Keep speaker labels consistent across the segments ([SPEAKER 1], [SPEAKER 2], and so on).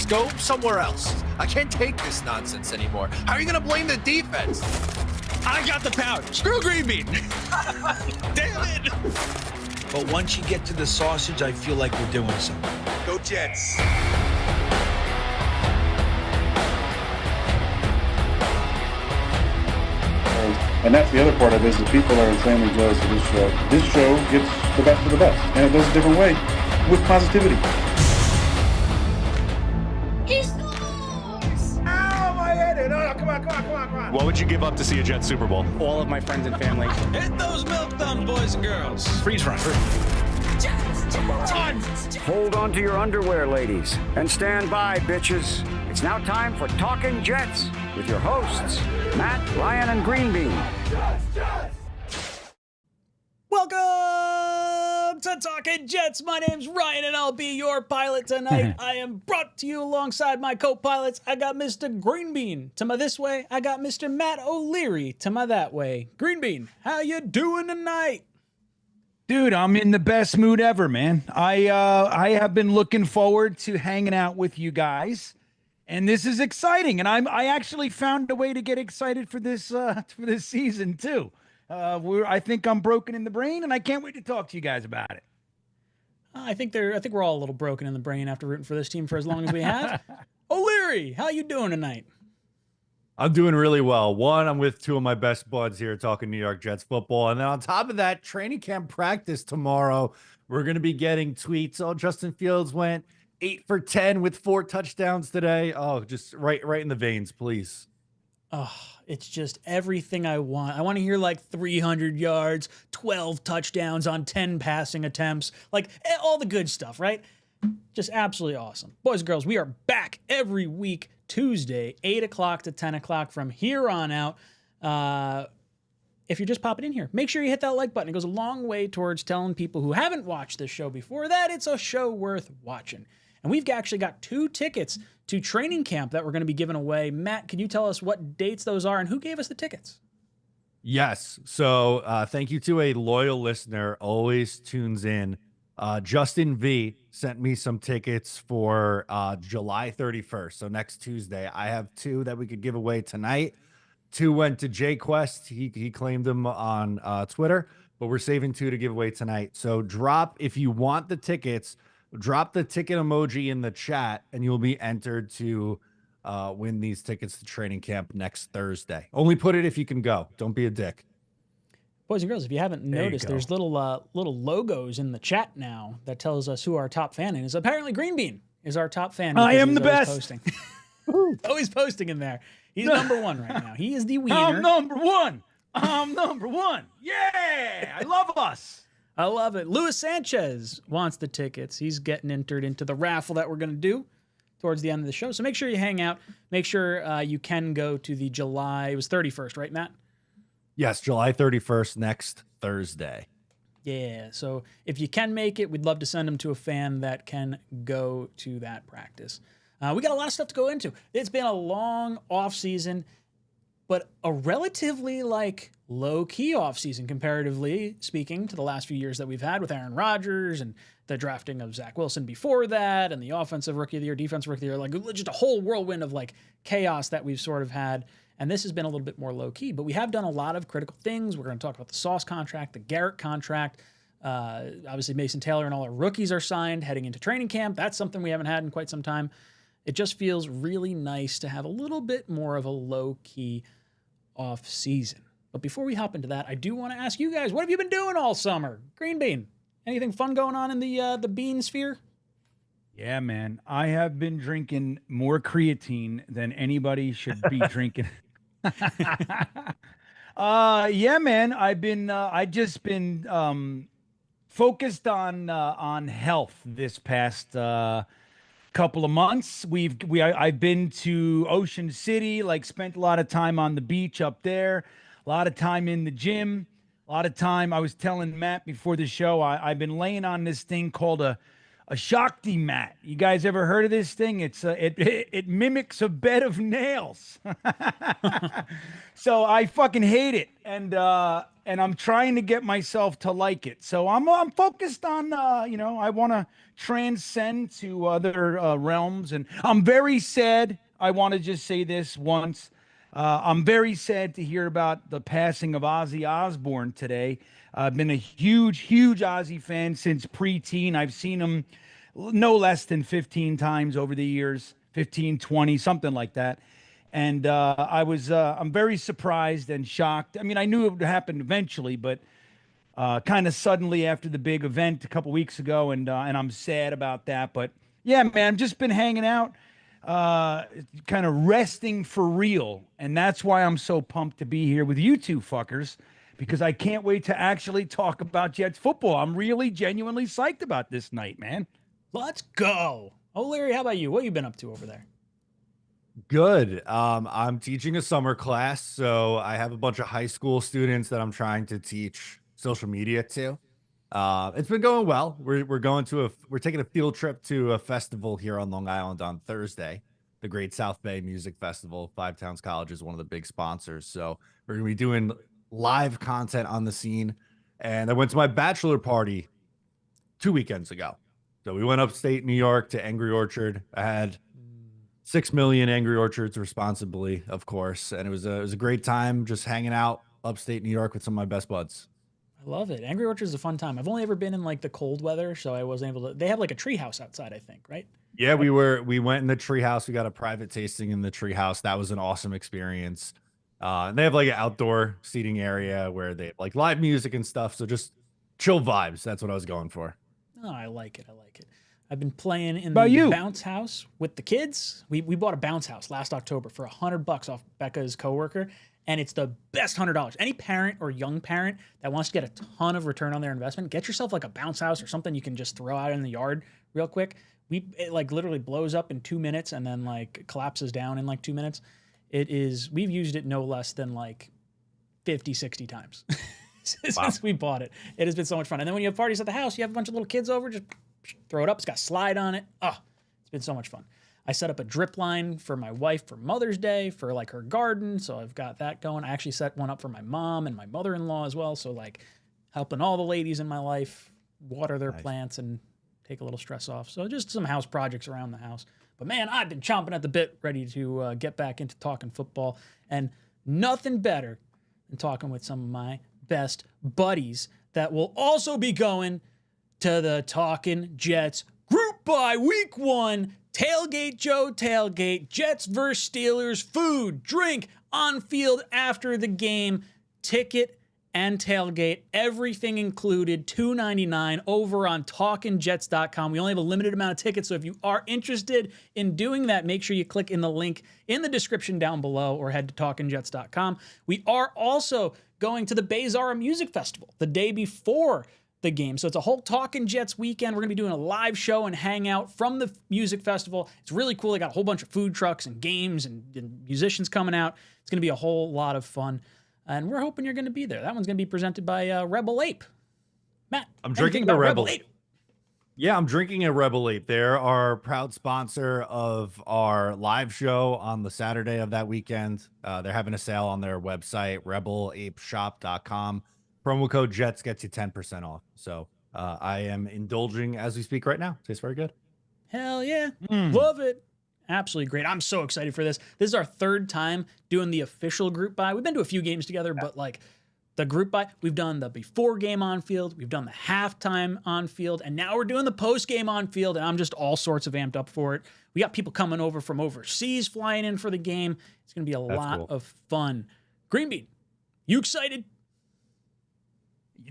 [SPEAKER 1] Just go somewhere else. I can't take this nonsense anymore. How are you going to blame the defense?
[SPEAKER 2] I got the power. Screw green bean. Damn it.
[SPEAKER 3] But once you get to the sausage, I feel like we're doing something.
[SPEAKER 2] Go Jets.
[SPEAKER 4] And that's the other part of it is the people are insanely jealous of this show. This show gets the best of the best, and it does a different way with positivity.
[SPEAKER 5] He scores!
[SPEAKER 2] Ow, my head. No, come on.
[SPEAKER 6] What would you give up to see a Jets Super Bowl?
[SPEAKER 7] All of my friends and family.
[SPEAKER 2] Hit those milk duns, boys and girls.
[SPEAKER 3] Freeze run.
[SPEAKER 5] Jets!
[SPEAKER 8] Hold on to your underwear, ladies, and stand by, bitches. It's now time for Talkin' Jets with your hosts, Matt, Ryan, and Green Bean.
[SPEAKER 9] Welcome to Talkin' Jets. My name's Ryan, and I'll be your pilot tonight. I am brought to you alongside my co-pilots. I got Mr. Green Bean to my this way. I got Mr. Matt O'Leary to my that way. Green Bean, how you doing tonight?
[SPEAKER 10] Dude, I'm in the best mood ever, man. I have been looking forward to hanging out with you guys, and this is exciting. And I actually found a way to get excited for this season too. I think I'm broken in the brain, and I can't wait to talk to you guys about it.
[SPEAKER 9] I think we're all a little broken in the brain after rooting for this team for as long as we have. O'Leary, how you doing tonight?
[SPEAKER 11] I'm doing really well. One, I'm with two of my best buds here talking New York Jets football. And then on top of that, training camp practice tomorrow. We're going to be getting tweets. Oh, Justin Fields went 8 for 10 with 4 touchdowns today. Oh, just right in the veins, please.
[SPEAKER 9] Oh, it's just everything I want. I want to hear like 300 yards, 12 touchdowns on 10 passing attempts, like all the good stuff, right? Just absolutely awesome. Boys and girls, we are back every week, Tuesday, 8 o'clock to 10 o'clock from here on out. If you're just popping in here, make sure you hit that like button. It goes a long way towards telling people who haven't watched this show before that it's a show worth watching. And we've actually got 2 tickets to training camp that we're going to be giving away. Matt, can you tell us what dates those are and who gave us the tickets?
[SPEAKER 11] Yes. So thank you to a loyal listener, always tunes in. Justin V sent me some tickets for July 31st. So next Tuesday, I have 2 that we could give away tonight. 2 went to J Quest. He claimed them on Twitter, but we're saving 2 to give away tonight. So if you want the tickets, drop the ticket emoji in the chat and you'll be entered to win these tickets to training camp next Thursday. Only put it if you can go. Don't be a dick.
[SPEAKER 9] Boys and girls, if you haven't noticed, there's little logos in the chat now that tells us who our top fan is. Apparently, Green Bean is our top fan.
[SPEAKER 10] I am the best.
[SPEAKER 9] Posting. Always posting in there. He's number 1 right now. He is the wiener.
[SPEAKER 10] I'm number 1. I'm number 1. Yeah, I love us.
[SPEAKER 9] I love it. Luis Sanchez wants the tickets. He's getting entered into the raffle that we're going to do towards the end of the show. So make sure you hang out. Make sure you can go to the July. It was 31st, right, Matt?
[SPEAKER 11] Yes, July 31st, next Thursday.
[SPEAKER 9] Yeah, so if you can make it, we'd love to send them to a fan that can go to that practice. We got a lot of stuff to go into. It's been a long offseason, but a relatively low-key offseason, comparatively speaking, to the last few years that we've had with Aaron Rodgers and the drafting of Zach Wilson before that and the offensive rookie of the year, defensive rookie of the year, just a whole whirlwind of chaos that we've sort of had. And this has been a little bit more low-key, but we have done a lot of critical things. We're going to talk about the Sauce contract, the Garrett contract. Obviously, Mason Taylor and all our rookies are signed heading into training camp. That's something we haven't had in quite some time. It just feels really nice to have a little bit more of a low-key off-season. But before we hop into that, I do want to ask you guys, what have you been doing all summer? Green Bean, anything fun going on in the bean sphere?
[SPEAKER 10] Yeah, man. I have been drinking more creatine than anybody should be drinking. Yeah, man. I just been focused on health this past couple of months. I've been to Ocean City, spent a lot of time on the beach up there, a lot of time in the gym, a lot of time. I was telling Matt before the show, I've been laying on this thing called a a Shakti mat. You guys ever heard of this thing? It mimics a bed of nails. So I fucking hate it, and I'm trying to get myself to like it. So I'm focused on I want to transcend to other realms, and I'm very sad. I want to just say this once. I'm very sad to hear about the passing of Ozzy Osbourne today. I've been a huge Ozzy fan since preteen. I've seen him no less than 15 times over the years, 15, 20, something like that. And I'm very surprised and shocked. I mean, I knew it would happen eventually, but kind of suddenly after the big event a couple weeks ago, and I'm sad about that. But yeah, man, I've just been hanging out, kind of resting for real, and that's why I'm so pumped to be here with you two fuckers, because I can't wait to actually talk about Jets football. I'm really genuinely psyched about this night, man.
[SPEAKER 9] Let's go. Oh, Larry, how about you? What have you been up to over there?
[SPEAKER 11] Good. I'm teaching a summer class, so I have a bunch of high school students that I'm trying to teach social media to. It's been going well. We're taking a field trip to a festival here on Long Island on Thursday, the Great South Bay Music Festival. Five Towns College is one of the big sponsors, so we're gonna be doing live content on the scene. And I went to my bachelor party 2 weekends ago. So we went upstate New York to Angry Orchard. I had 6 million Angry Orchards responsibly, of course, and it was a great time just hanging out upstate New York with some of my best buds.
[SPEAKER 9] I love it. Angry Orchard is a fun time. I've only ever been in like the cold weather, so I wasn't able to. They have like a tree house outside, I think, right?
[SPEAKER 11] Yeah, we went in the tree house. We got a private tasting in the tree house. That was an awesome experience. And they have like an outdoor seating area where they have like live music and stuff. So just chill vibes. That's what I was going for.
[SPEAKER 9] Oh, I like it. I've been playing in the bounce house with the kids. We bought a bounce house last October for $100 off Becca's coworker, and it's the best $100. Any parent or young parent that wants to get a ton of return on their investment, get yourself like a bounce house or something you can just throw out in the yard real quick. It like literally blows up in 2 minutes and then like collapses down in like 2 minutes. We've used it no less than like 50, 60 times since we bought it. It has been so much fun. And then when you have parties at the house, you have a bunch of little kids over, just throw it up. It's got a slide on it. Oh, it's been so much fun. I set up a drip line for my wife for Mother's Day for like her garden. So I've got that going. I actually set one up for my mom and my mother-in-law as well. So like helping all the ladies in my life water their plants and take a little stress off. So just some house projects around the house. But man, I've been chomping at the bit, ready to get back into talking football. And nothing better than talking with some of my best buddies that will also be going to the Talkin' Jets Group Buy Week 1 Tailgate Joe Tailgate, Jets versus Steelers, food, drink, on field after the game, ticket and tailgate, everything included, $2.99 over on talkinjets.com. We only have a limited amount of tickets, so if you are interested in doing that, make sure you click in the link in the description down below or head to talkinjets.com. We are also going to the 𝐒𝐫𝐞𝐫𝐢 Music Festival the day before the game. So it's a whole Talkin' Jets weekend. We're going to be doing a live show and hangout from the music festival. It's really cool. They got a whole bunch of food trucks and games and musicians coming out. It's going to be a whole lot of fun. And we're hoping you're going to be there. That one's going to be presented by Rebel Ape. Matt,
[SPEAKER 11] I'm drinking the Rebel Ape. Yeah, I'm drinking a Rebel Ape. They're our proud sponsor of our live show on the Saturday of that weekend. They're having a sale on their website, rebelapeshop.com. Promo code JETS gets you 10% off. So I am indulging as we speak right now. Tastes very good.
[SPEAKER 9] Hell yeah. Love it. Absolutely great. I'm so excited for this. This is our third time doing the official group buy. We've been to a few games together, but like the group buy, we've done the before game on field, we've done the halftime on field, and now we're doing the post game on field, and I'm just all sorts of amped up for it. We got people coming over from overseas flying in for the game. It's going to be a lot of fun. Green Bean, you excited?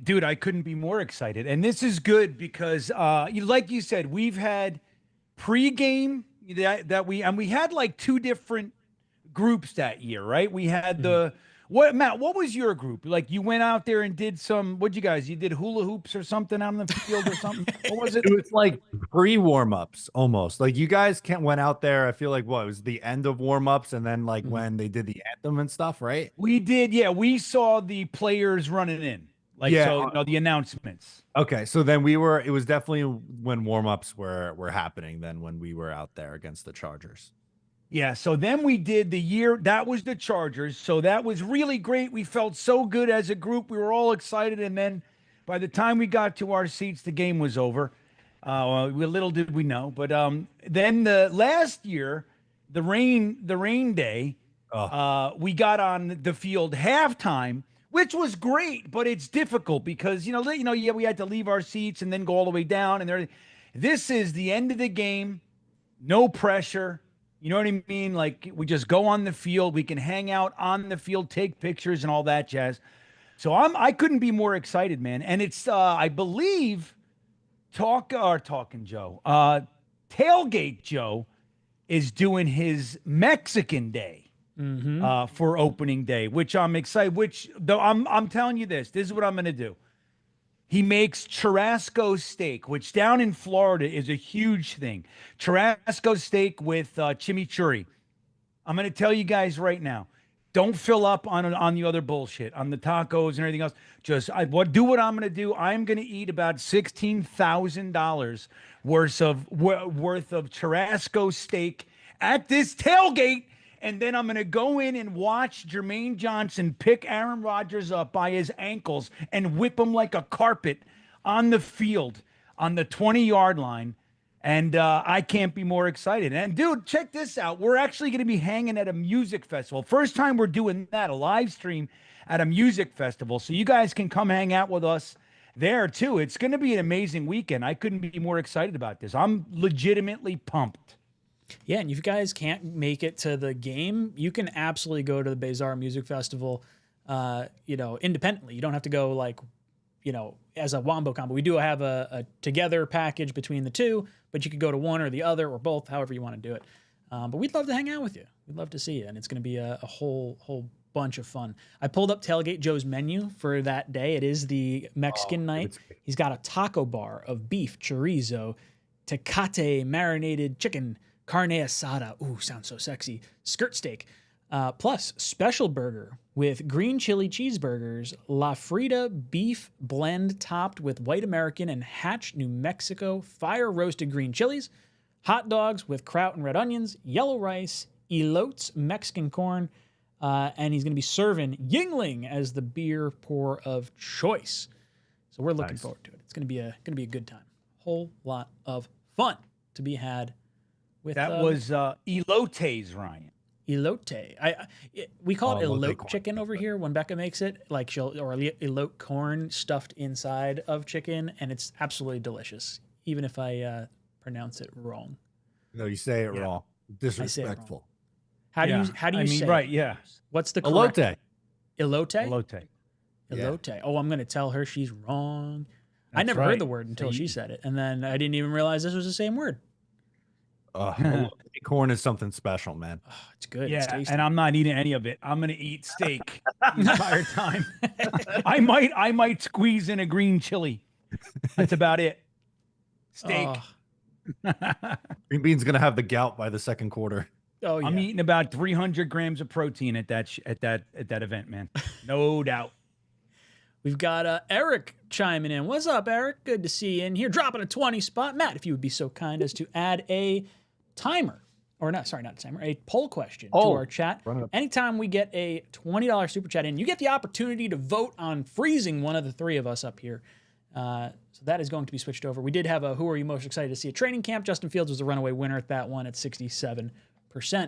[SPEAKER 10] Dude, I couldn't be more excited. And this is good because, like you said, we've had pregame that we had like two different groups that year, right? We had Matt, what was your group? Like you went out there and did you did hula hoops or something out on the field or something? What was it?
[SPEAKER 11] It was like pre-warm-ups almost. Like you guys went out there, I feel like it was the end of warm-ups and then like when they did the anthem and stuff, right?
[SPEAKER 10] We did, yeah. We saw the players running in. Like,
[SPEAKER 11] Yeah.
[SPEAKER 10] so, the announcements.
[SPEAKER 11] Okay, so then it was definitely when warm-ups were happening then when we were out there against the Chargers.
[SPEAKER 10] Yeah, so then we did that was the Chargers. So that was really great. We felt so good as a group. We were all excited. And then by the time we got to our seats, the game was over. Little did we know. But then the last year, the rain day, we got on the field halftime, which was great, but it's difficult because, we had to leave our seats and then go all the way down. And everything. This is the end of the game, no pressure. You know what I mean? Like, we just go on the field. We can hang out on the field, take pictures and all that jazz. So I couldn't be more excited, man. And it's, I believe, Talkin Joe, Tailgate Joe is doing his Mexican day for opening day, which I'm excited. Which, though, I'm telling you this is what I'm going to do. He makes churrasco steak, which down in Florida is a huge thing. Churrasco steak with chimichurri. I'm going to tell you guys right now, don't fill up on the other bullshit, on the tacos and everything else. Just do what I'm going to do. I'm going to eat about $16,000 worth of churrasco steak at this tailgate. And then I'm going to go in and watch Germaine Johnson pick Aaron Rodgers up by his ankles and whip him like a carpet on the field on the 20-yard line. And I can't be more excited. And, dude, check this out. We're actually going to be hanging at a music festival. First time we're doing that, a live stream at a music festival. So you guys can come hang out with us there, too. It's going to be an amazing weekend. I couldn't be more excited about this. I'm legitimately pumped.
[SPEAKER 9] Yeah, and if you guys can't make it to the game, you can absolutely go to the 𝐒𝐫𝐲 Music Festival, independently. You don't have to go as a wombo combo. We do have a together package between the two, but you could go to one or the other or both, however you want to do it. But we'd love to hang out with you. We'd love to see you, and it's going to be a whole bunch of fun. I pulled up Tailgate Joe's menu for that day. It is the Mexican night. He's got a taco bar of beef, chorizo, tecate marinated chicken, carne asada. Ooh, sounds so sexy. Skirt steak. Plus special burger with green chili cheeseburgers, La Frida beef blend topped with white American and Hatch, New Mexico fire roasted green chilies, hot dogs with kraut and red onions, yellow rice, elotes Mexican corn, and he's going to be serving Yuengling as the beer pour of choice. So we're looking forward to it. It's going to be a good time. Whole lot of fun to be had.
[SPEAKER 10] That was elotes, Ryan.
[SPEAKER 9] Elote. We call it elote chicken over here when Becca makes it. Like elote corn stuffed inside of chicken, and it's absolutely delicious, even if I pronounce it wrong.
[SPEAKER 11] No, you say it wrong. Disrespectful.
[SPEAKER 9] How do you say?
[SPEAKER 10] Right?
[SPEAKER 9] It?
[SPEAKER 10] Yeah.
[SPEAKER 9] What's the correct?
[SPEAKER 10] Elote.
[SPEAKER 9] Elote. Yeah. Oh, I'm going to tell her she's wrong.
[SPEAKER 10] That's
[SPEAKER 9] I never
[SPEAKER 10] right.
[SPEAKER 9] heard the word until she said it, and then I didn't even realize this was the same word.
[SPEAKER 11] Corn is something special, man.
[SPEAKER 9] Oh, it's good.
[SPEAKER 10] Yeah,
[SPEAKER 9] it's tasty.
[SPEAKER 10] and I'm not eating any of it. I'm gonna eat steak the entire time. I might squeeze in a green chili. That's about it. Steak.
[SPEAKER 11] Green Bean's gonna have the gout by the second quarter.
[SPEAKER 9] Oh yeah.
[SPEAKER 10] I'm eating about 300 grams of protein at that event, man. No doubt.
[SPEAKER 9] We've got Eric chiming in. What's up, Eric? Good to see you in here. Dropping a 20 spot. Matt, if you would be so kind as to add a timer, or not a timer, a poll question to our chat. Anytime we get a $20 super chat in, you get the opportunity to vote on freezing one of the three of us up here. So that is going to be switched over. We did have a who are you most excited to see at training camp. Justin Fields was a runaway winner at that one at 67%.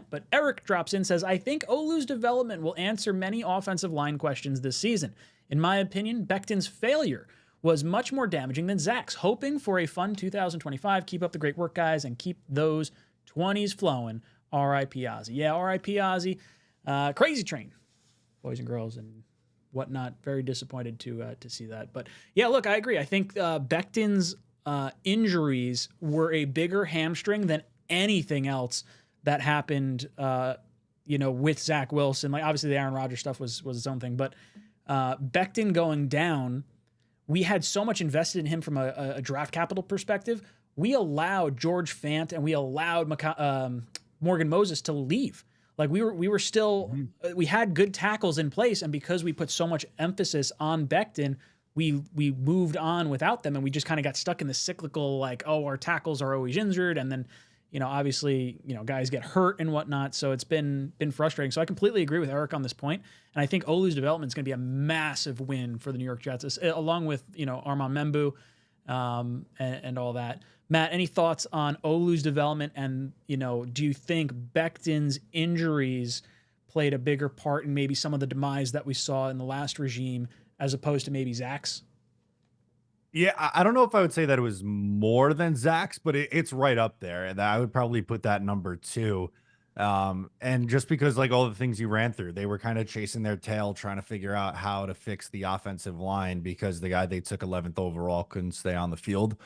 [SPEAKER 9] But Eric drops in, says, I think Olu's development will answer many offensive line questions this season. In my opinion, Becton's failure was much more damaging than Zach's. Hoping for a fun 2025. Keep up the great work, guys, and keep those 20s flowing. R.I.P. Ozzy. Yeah, R.I.P. Ozzy. Crazy train, boys and girls and whatnot. Very disappointed to see that. But yeah, look, I agree. I think Becton's injuries were a bigger hamstring than anything else that happened, with Zach Wilson. Like, obviously the Aaron Rodgers stuff was its own thing, but Becton going down, we had so much invested in him from a draft capital perspective. We allowed George Fant and we allowed Morgan Moses to leave. Like we were still, we had good tackles in place, and because we put so much emphasis on Becton, we moved on without them, and we just kind of got stuck in the cyclical, like, oh, our tackles are always injured, and then, you know, obviously, you know, guys get hurt and whatnot. So it's been frustrating. So I completely agree with Eric on this point, and I think Olu's development is going to be a massive win for the New York Jets, along with, you know, Armand Membu, and all that. Matt, any thoughts on Olu's development, and, you know, do you think Becton's injuries played a bigger part in maybe some of the demise that we saw in the last regime, as opposed to maybe Zach's?
[SPEAKER 11] Yeah, I don't know if I would say that it was more than Zach's, but it's right up there. And I would probably put that number 2. And just because, like, all the things you ran through, they were kind of chasing their tail, trying to figure out how to fix the offensive line, because the guy they took 11th overall couldn't stay on the field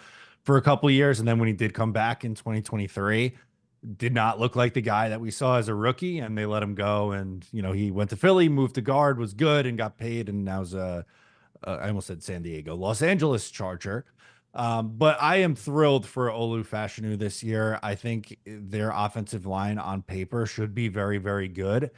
[SPEAKER 11] for a couple of years. And then when he did come back in 2023, did not look like the guy that we saw as a rookie, and they let him go. And, you know, he went to Philly, moved to guard, was good, and got paid. And now's I almost said San Diego, Los Angeles Charger. But I am thrilled for Olu Fashanu this year. I think their offensive line on paper should be very, very good.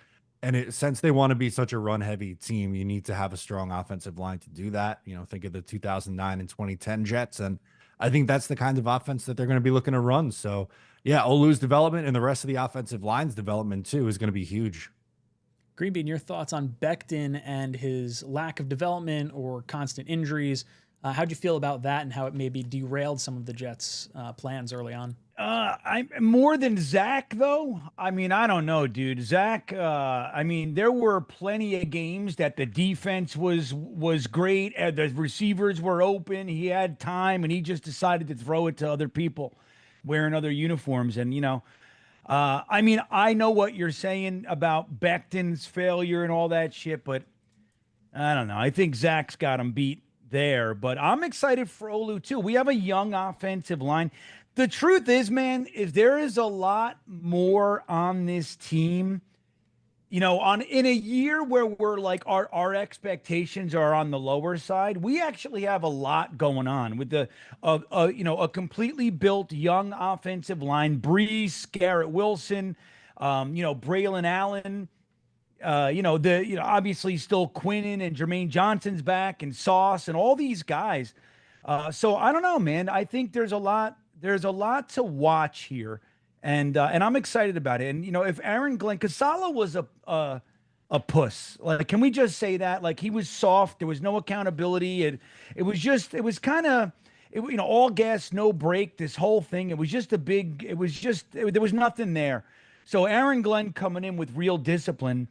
[SPEAKER 11] And since they want to be such a run-heavy team, you need to have a strong offensive line to do that. You know, think of the 2009 and 2010 Jets. And I think that's the kind of offense that they're going to be looking to run. So, yeah, Olu's development and the rest of the offensive line's development, too, is going to be huge.
[SPEAKER 9] Greenbean, your thoughts on Becton and his lack of development or constant injuries? How'd you feel about that, and how it maybe derailed some of the Jets' plans early on?
[SPEAKER 10] I'm more than Zach, though. I mean, I don't know, dude. Zach, I mean, there were plenty of games that the defense was great. The receivers were open. He had time, and he just decided to throw it to other people wearing other uniforms. And, you know, I mean, I know what you're saying about Becton's failure and all that shit, but I don't know. I think Zach's got him beat there, but I'm excited for Olu too. We have a young offensive line. The truth is, man, is there is a lot more on this team, you know, in a year where we're like, our expectations are on the lower side. We actually have a lot going on with you know, a completely built young offensive line. Breece, Garrett Wilson, you know, Braylon Allen, you know, obviously still Quinnen and Germaine Johnson's back, and Sauce and all these guys. So I don't know, man. I think there's a lot to watch here. And I'm excited about it. And, you know, if Aaron Glenn, because Saleh was a puss, like, can we just say that? Like, he was soft. There was no accountability. It was kind of, you know, all gas, no brake, this whole thing. There was nothing there. So Aaron Glenn coming in with real discipline,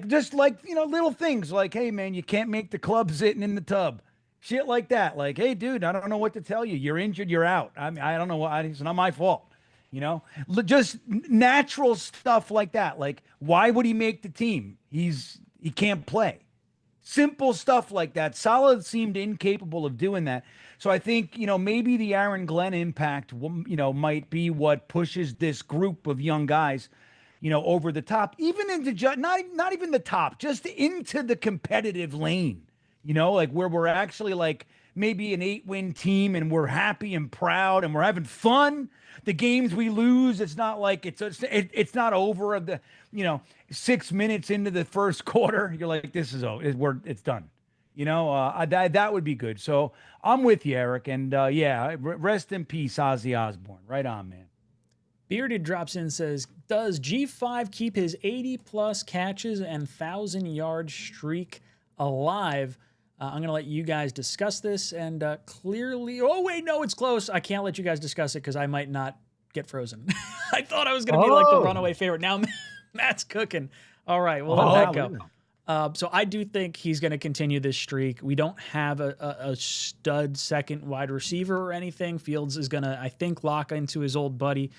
[SPEAKER 10] just like, you know, little things like, hey, man, you can't make the club sitting in the tub. Shit like that. Like, hey, dude, I don't know what to tell you. You're injured. You're out. I mean, I don't know why. It's not my fault. You know, just natural stuff like that. Like, why would he make the team? He can't play. Simple stuff like that. Saleh seemed incapable of doing that. So I think, you know, maybe the Aaron Glenn impact, you know, might be what pushes this group of young guys, you know, over the top, even into not even the top, just into the competitive lane, you know, like where we're actually like maybe an 8-win team and we're happy and proud and we're having fun. The games we lose, it's not like it's not over of the, you know, 6 minutes into the first quarter. You're like, this is over. It's done. You know, that would be good. So I'm with you, Eric. And yeah, rest in peace, Ozzy Osbourne. Right on, man.
[SPEAKER 9] Bearded drops in, says, does G5 keep his 80-plus catches and 1,000-yard streak alive? I'm going to let you guys discuss this, and clearly... Oh, wait, no, it's close. I can't let you guys discuss it because I might not get frozen. I thought I was going to be like the runaway favorite. Now Matt's cooking. All right, we'll let that go. So I do think he's going to continue this streak. We don't have a stud second wide receiver or anything. Fields is going to, I think, lock into his old buddy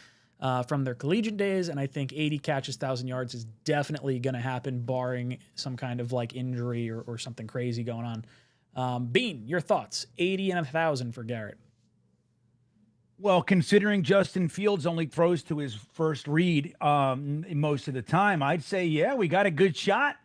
[SPEAKER 9] from their collegiate days, and I think 80 catches, 1,000 yards is definitely going to happen, barring some kind of like injury or something crazy going on. Bean, your thoughts? 80 and 1,000 for Garrett.
[SPEAKER 10] Well, considering Justin Fields only throws to his first read most of the time, I'd say, yeah, we got a good shot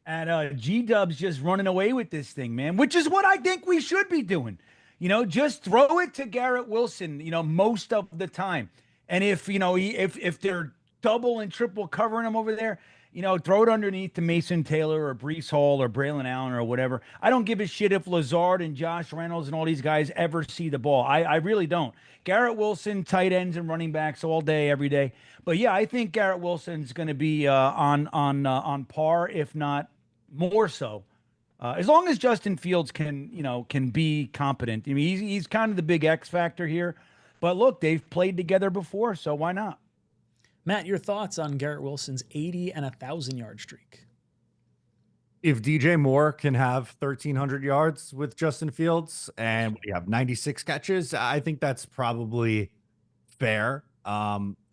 [SPEAKER 10] at G-Dubs just running away with this thing, man, which is what I think we should be doing. You know, just throw it to Garrett Wilson, you know, most of the time. And if, you know, if they're double and triple covering him over there, throw it underneath to Mason Taylor or Breece Hall or Braylon Allen or whatever. I don't give a shit if Lazard and Josh Reynolds and all these guys ever see the ball. I really don't. Garrett Wilson, tight ends and running backs all day, every day. But yeah, I think Garrett Wilson's going to be on par, if not more so. As long as Justin Fields can be competent. I mean, he's kind of the big X factor here. But look, they've played together before, so why not?
[SPEAKER 9] Matt, your thoughts on Garrett Wilson's 80 and 1,000-yard streak?
[SPEAKER 11] If DJ Moore can have 1,300 yards with Justin Fields and we have 96 catches, I think that's probably fair,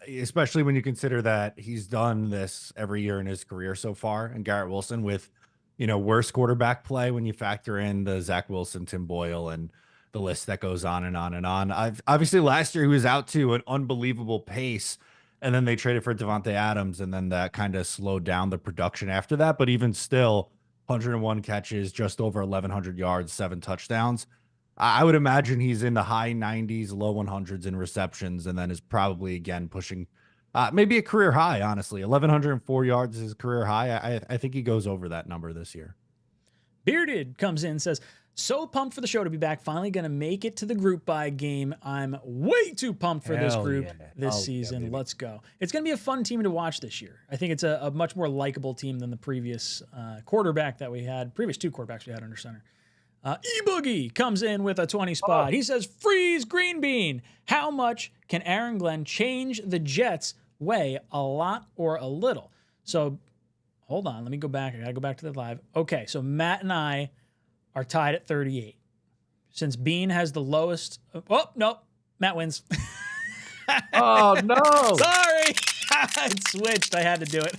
[SPEAKER 11] especially when you consider that he's done this every year in his career so far. And Garrett Wilson with, worse quarterback play when you factor in the Zach Wilson, Tim Boyle, and the list that goes on and on and on. Obviously, last year he was out to an unbelievable pace. And then they traded for Devontae Adams, and then that kind of slowed down the production after that. But even still, 101 catches, just over 1,100 yards, 7 touchdowns. I would imagine he's in the high 90s, low 100s in receptions, and then is probably, again, pushing maybe a career high, honestly. 1,104 yards is his career high. I think he goes over that number this year.
[SPEAKER 9] Bearded comes in and says, so pumped for the show to be back. Finally going to make it to the group buy game. I'm way too pumped for this group this season. Yeah, let's go. It's going to be a fun team to watch this year. I think it's a much more likable team than the previous quarterback that we had, previous 2 quarterbacks we had under center. 𝐒𝐵OOGIE comes in with a 20 spot. He says, freeze Green Bean. How much can Aaron Glenn change the Jets' way? A lot or a little? So hold on. Let me go back. I got to go back to the live. Okay, so Matt and I are tied at 38. Since Bean has the lowest... Oh, no. Matt wins.
[SPEAKER 11] Oh, no.
[SPEAKER 9] Sorry. It switched. I had to do it.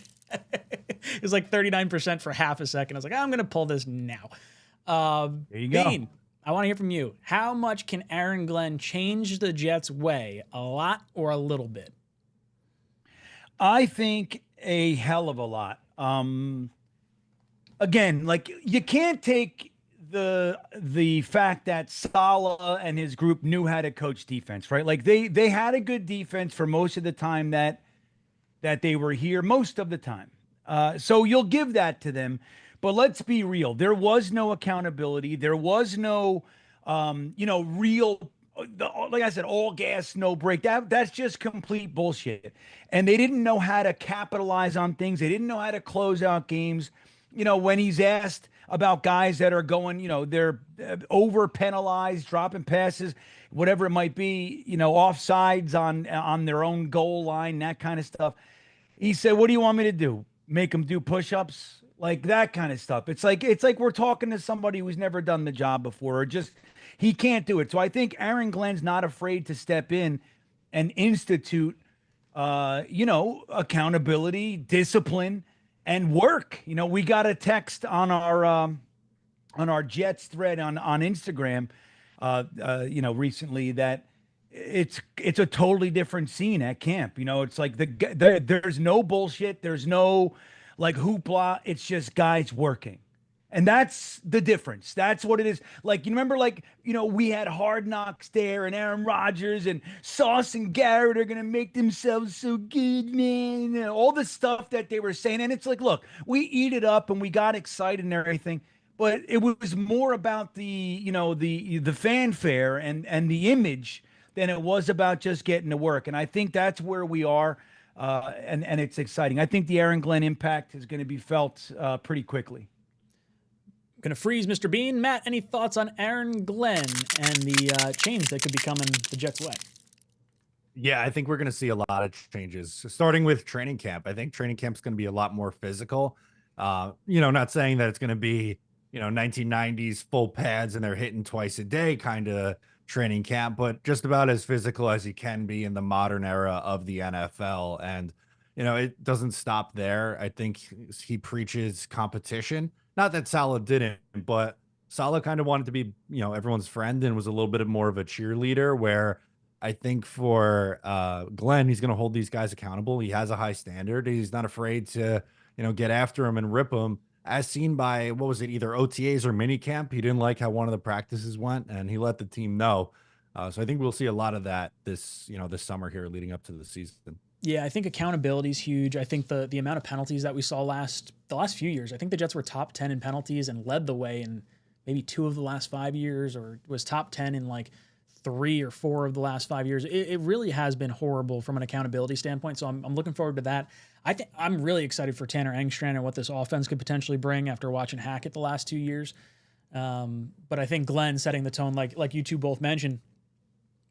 [SPEAKER 9] It was like 39% for half a second. I was like, I'm going to pull this now.
[SPEAKER 10] There you
[SPEAKER 9] Bean,
[SPEAKER 10] go.
[SPEAKER 9] I want to hear from you. How much can Aaron Glenn change the Jets' way? A lot or a little bit?
[SPEAKER 10] I think a hell of a lot. Again, like, you can't take the fact that Saleh and his group knew how to coach defense, right? Like they had a good defense for most of the time that they were here, most of the time. So you'll give that to them. But let's be real. There was no accountability. There was no, real, like I said, all gas, no break. That's just complete bullshit. And they didn't know how to capitalize on things. They didn't know how to close out games. When he's asked about guys that are going, they're over penalized, dropping passes, whatever it might be, offsides on their own goal line, that kind of stuff. He said, what do you want me to do? Make them do push-ups? Like that kind of stuff. It's like we're talking to somebody who's never done the job before, or just he can't do it. So I think Aaron Glenn's not afraid to step in and institute, accountability, discipline, and work. We got a text on our Jets thread on Instagram, recently, that it's a totally different scene at camp. It's like there's no bullshit. There's no like hoopla. It's just guys working. And that's the difference. That's what it is. Like, you remember, we had Hard Knocks there, and Aaron Rodgers and Sauce and Garrett are going to make themselves so good, man. And all the stuff that they were saying. And it's like, look, we eat it up and we got excited and everything. But it was more about the fanfare and the image than it was about just getting to work. And I think that's where we are. And it's exciting. I think the Aaron Glenn impact is going to be felt pretty quickly.
[SPEAKER 9] Going to freeze Mr. Bean. Matt, any thoughts on Aaron Glenn and the change that could be coming the Jets' way?
[SPEAKER 11] Yeah, I think we're going to see a lot of changes, starting with training camp. I think training camp's going to be a lot more physical. Not saying that it's going to be, 1990s full pads and they're hitting twice a day kind of training camp, but just about as physical as he can be in the modern era of the NFL. And, it doesn't stop there. I think he preaches competition. Not that Saleh didn't, but Saleh kind of wanted to be, everyone's friend and was a little bit more of a cheerleader, where I think for Glenn, he's going to hold these guys accountable. He has a high standard. He's not afraid to, get after him and rip them, as seen by, what was it, either OTAs or minicamp. He didn't like how one of the practices went, and he let the team know. So I think we'll see a lot of that this summer here leading up to the season.
[SPEAKER 9] Yeah, I think accountability is huge. I think the amount of penalties that we saw the last few years, I think the Jets were top 10 in penalties and led the way in maybe 2 of the last 5 years, or was top 10 in like 3 or 4 of the last 5 years. It really has been horrible from an accountability standpoint. So I'm looking forward to that. I think I'm really excited for Tanner 𝐒𝐿𝐵𝐷 and what this offense could potentially bring after watching Hackett the last 2 years. But I think Glenn setting the tone, like you two both mentioned,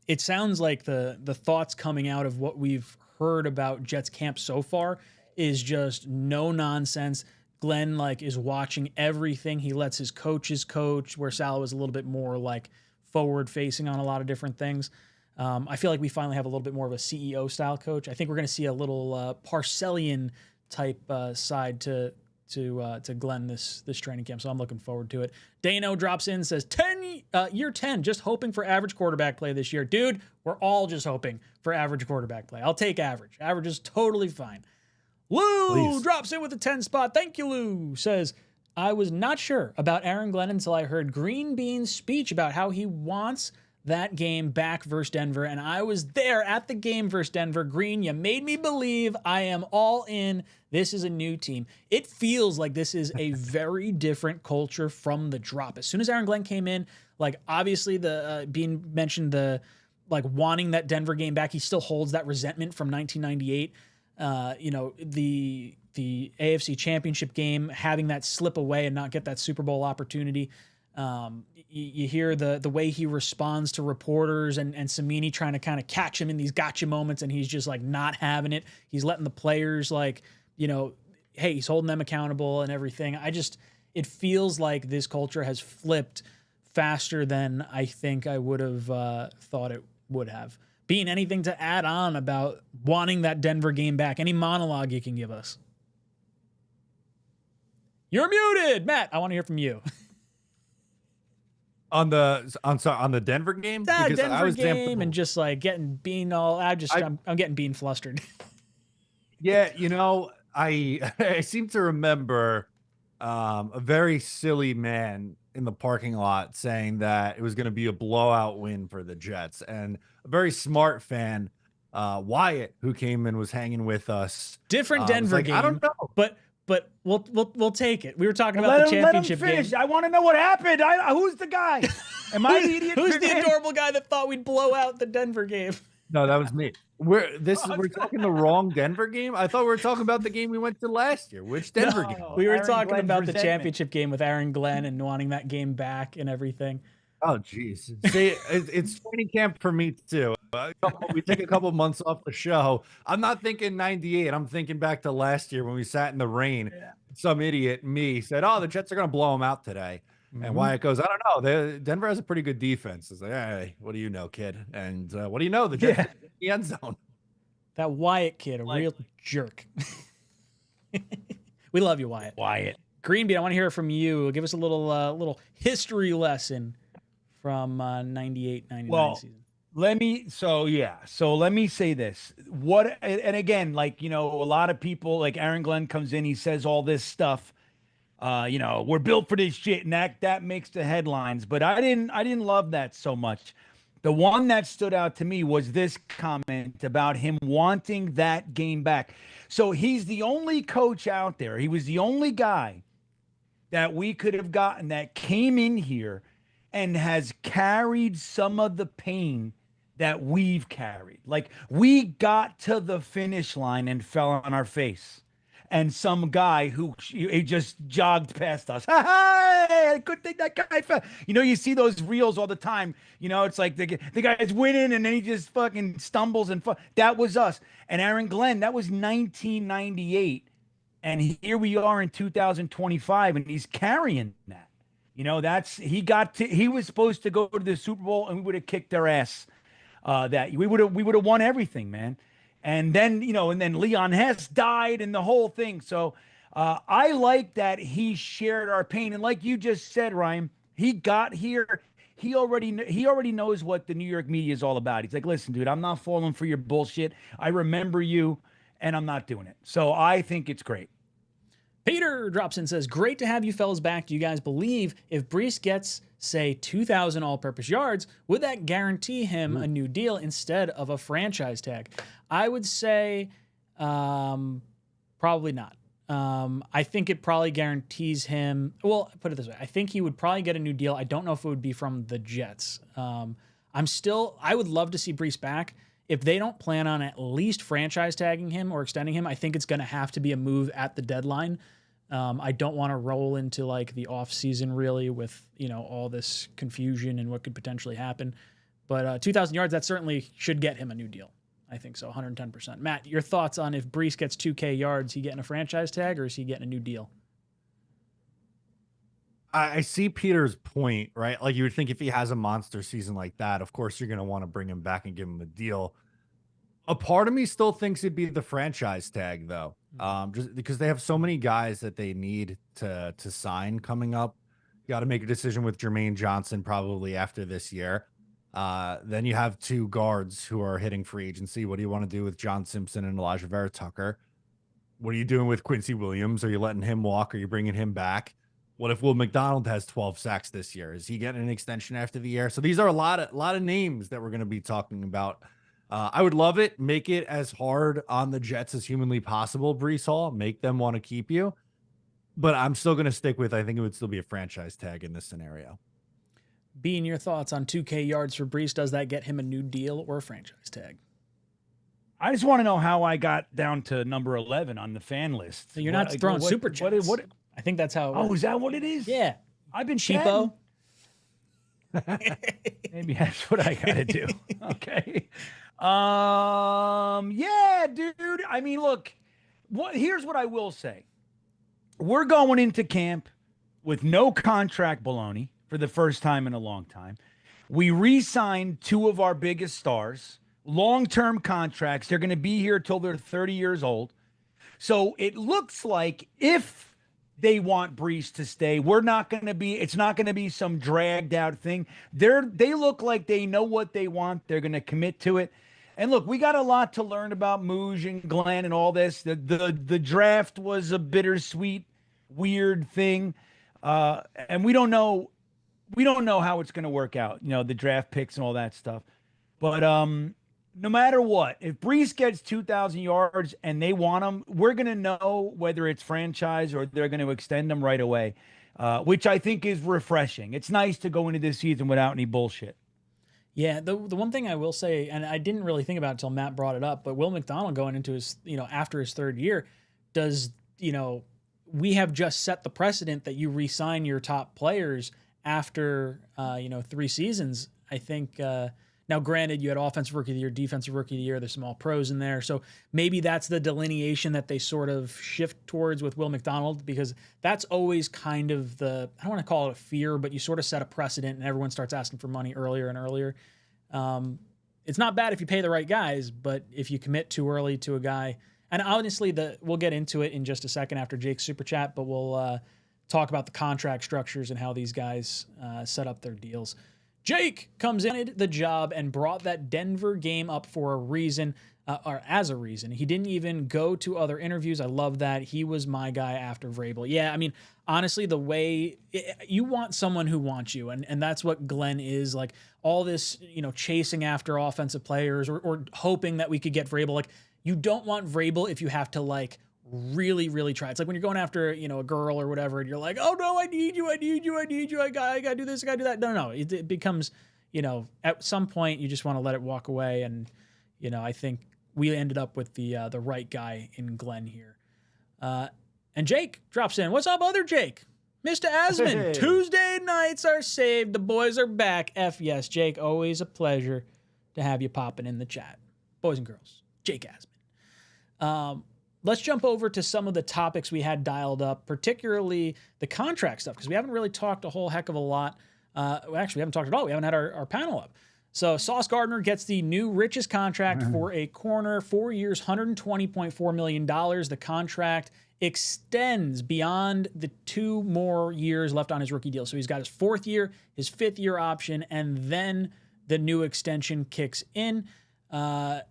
[SPEAKER 9] it sounds like the thoughts coming out of what we've heard about Jets camp so far is just no nonsense. Glenn like is watching everything. He lets his coaches coach, where Sal was a little bit more like forward facing on a lot of different things. I feel like we finally have a little bit more of a CEO style coach. I think we're going to see a little Parcellian type side to Glenn this training camp. So I'm looking forward to it. Dano drops in, says year 10, just hoping for average quarterback play this year. Dude, we're all just hoping for average quarterback play. I'll take average. Average is totally fine. Lou drops in with a 10 spot. Thank you, Lou. Says, I was not sure about Aaron Glenn until I heard Green Bean's speech about how he wants that game back versus Denver, and I was there at the game versus Denver. Green, you made me believe. I am all in. This is a new team. It feels like this is a very different culture from the drop. As soon as Aaron Glenn came in, like obviously the Bean mentioned the like wanting that Denver game back. He still holds that resentment from 1998. The AFC Championship game, having that slip away and not get that Super Bowl opportunity. You hear the way he responds to reporters and Cimini trying to kind of catch him in these gotcha moments, and he's just like not having it. He's letting the players like, hey, he's holding them accountable and everything. It feels like this culture has flipped faster than I think I would have thought it would have. Being anything to add on about wanting that Denver game back? Any monologue you can give us? You're muted, Matt. I want to hear from you.
[SPEAKER 11] On the Denver game?
[SPEAKER 9] That Denver game and just like getting Bean all. I'm getting Bean flustered.
[SPEAKER 11] Yeah, I seem to remember a very silly man in the parking lot saying that it was going to be a blowout win for the Jets, and a very smart fan, Wyatt, who came and was hanging with us.
[SPEAKER 9] Different Denver game.
[SPEAKER 11] I don't know,
[SPEAKER 9] but we'll take it. We were talking about the championship game.
[SPEAKER 10] I want to know what happened. Who's the guy? Am I the idiot?
[SPEAKER 9] Who's the adorable guy that thought we'd blow out the Denver game?
[SPEAKER 11] No, that was me. We're talking the wrong Denver game. I thought we were talking about the game we went to last year. Which Denver game?
[SPEAKER 9] We were talking about the championship game with Aaron Glenn and wanting that game back and everything.
[SPEAKER 11] Oh, geez. See, it's training camp for me too. We take a couple months off the show. I'm not thinking 98. I'm thinking back to last year when we sat in the rain. Yeah. Some idiot, me, said, "Oh, the Jets are going to blow them out today." Mm-hmm. And Wyatt goes, "I don't know. Denver has a pretty good defense." It's like, "Hey, what do you know, kid?" And what do you know? The Jets are in the end zone.
[SPEAKER 9] That Wyatt kid, real jerk. We love you, Wyatt. Green Bean, I want to hear it from you. Give us a little history lesson from 98-99 season.
[SPEAKER 10] Let me say this. And again, like, a lot of people, like Aaron Glenn comes in, he says all this stuff. We're built for this shit, and that makes the headlines. But I didn't love that so much. The one that stood out to me was this comment about him wanting that game back. So he's the only coach out there. He was the only guy that we could have gotten that came in here and has carried some of the pain that we've carried. Like, we got to the finish line and fell on our face. And some guy who he just jogged past us. Hey, I couldn't think that guy fell. You see those reels all the time. It's like the guy's winning and then he just fucking stumbles and that was us. And Aaron Glenn, that was 1998. And here we are in 2025 and he's carrying that. He was supposed to go to the Super Bowl and we would have kicked their ass. That we would have won everything, man. And then, and then Leon Hess died and the whole thing. So I like that he shared our pain. And like you just said, Ryan, he got here. He already knows what the New York media is all about. He's like, listen, dude, I'm not falling for your bullshit. I remember you and I'm not doing it. So I think it's great.
[SPEAKER 9] Peter drops in and says, great to have you fellas back. Do you guys believe if Breece gets say 2,000 all-purpose yards, would that guarantee him a new deal instead of a franchise tag? I would say probably not. I think it probably guarantees him. Well, put it this way: I think he would probably get a new deal. I don't know if it would be from the Jets. I would love to see Breece back. If they don't plan on at least franchise tagging him or extending him, I think it's going to have to be a move at the deadline. I don't want to roll into like the offseason really with, all this confusion and what could potentially happen. But 2,000 yards, that certainly should get him a new deal. I think so, 110%. Matt, your thoughts on if Breece gets 2K yards, he getting a franchise tag or is he getting a new deal?
[SPEAKER 11] I see Peter's point, right? Like you would think if he has a monster season like that, of course you're going to want to bring him back and give him a deal. A part of me still thinks it'd be the franchise tag though. Just because they have so many guys that they need to sign coming up. You got to make a decision with Germaine Johnson probably after this year. Then you have 2 guards who are hitting free agency. What do you want to do with John Simpson and Elijah Vera Tucker? What are you doing with Quincy Williams? Are you letting him walk? Are you bringing him back? What if Will McDonald has 12 sacks this year? Is he getting an extension after the year? So these are a lot of names that we're going to be talking about. I would love it. Make it as hard on the Jets as humanly possible, Breece Hall. Make them want to keep you. But I'm still going to stick with, I think it would still be a franchise tag in this scenario.
[SPEAKER 9] Being your thoughts on 2K yards for Breece, does that get him a new deal or a franchise tag?
[SPEAKER 10] I just want to know how I got down to number 11 on the fan list.
[SPEAKER 9] So you're not throwing super chats.
[SPEAKER 10] What,
[SPEAKER 9] I think that's how it works.
[SPEAKER 10] is that what it is?
[SPEAKER 9] Yeah.
[SPEAKER 10] I've been
[SPEAKER 9] cheapo.
[SPEAKER 10] Maybe that's what I got to do. Okay. Yeah, dude. I mean, look, here's what I will say. We're going into camp with no contract baloney for the first time in a long time. We re-signed 2 of our biggest stars, long-term contracts. They're going to be here till they're 30 years old. So it looks like if they want Breece to stay, it's not going to be some dragged out thing. They look like they know what they want. They're going to commit to it. And look, we got a lot to learn about Mooj and Glenn and all this. The draft was a bittersweet, weird thing. And we don't know how it's going to work out, the draft picks and all that stuff. But no matter what, if Breece gets 2,000 yards and they want him, we're going to know whether it's franchise or they're going to extend him right away, which I think is refreshing. It's nice to go into this season without any bullshit.
[SPEAKER 9] Yeah, the one thing I will say, and I didn't really think about it until Matt brought it up, but Will McDonald going into his, after his 3rd year, does, we have just set the precedent that you re-sign your top players after, 3 seasons. I think, now granted, you had offensive rookie of the year, defensive rookie of the year, there's some all pros in there. So maybe that's the delineation that they sort of shift towards with Will McDonald, because that's always kind of I don't want to call it a fear, but you sort of set a precedent and everyone starts asking for money earlier and earlier. It's not bad if you pay the right guys, but if you commit too early to a guy, and honestly, we'll get into it in just a second after Jake's super chat, but we'll talk about the contract structures and how these guys set up their deals. Jake comes in the job and brought that Denver game up for a reason, or as a reason. He didn't even go to other interviews. I love that. He was my guy after Vrabel. Yeah, I mean, honestly, the way you want someone who wants you, and that's what Glenn is. Like all this, chasing after offensive players or hoping that we could get Vrabel. Like you don't want Vrabel if you have to really, really try. It's like when you're going after, a girl or whatever, and you're like, oh no, I need you. I gotta do this, I gotta do that. No. It becomes, at some point you just want to let it walk away. And, I think we ended up with the right guy in Glenn here. And Jake drops in. What's up, other Jake? Mr. Asman, hey. Tuesday nights are saved. The boys are back. F yes, Jake. Always a pleasure to have you popping in the chat. Boys and girls, Jake Asman. Let's jump over to some of the topics we had dialed up, particularly the contract stuff, because we haven't really talked a whole heck of a lot. Actually, we haven't talked at all. We haven't had our panel up. So Sauce Gardner gets the new richest contract for a corner, 4 years, $120.4 million. The contract extends beyond the 2 more years left on his rookie deal. So he's got his 4th year, his 5th year option, and then the new extension kicks in.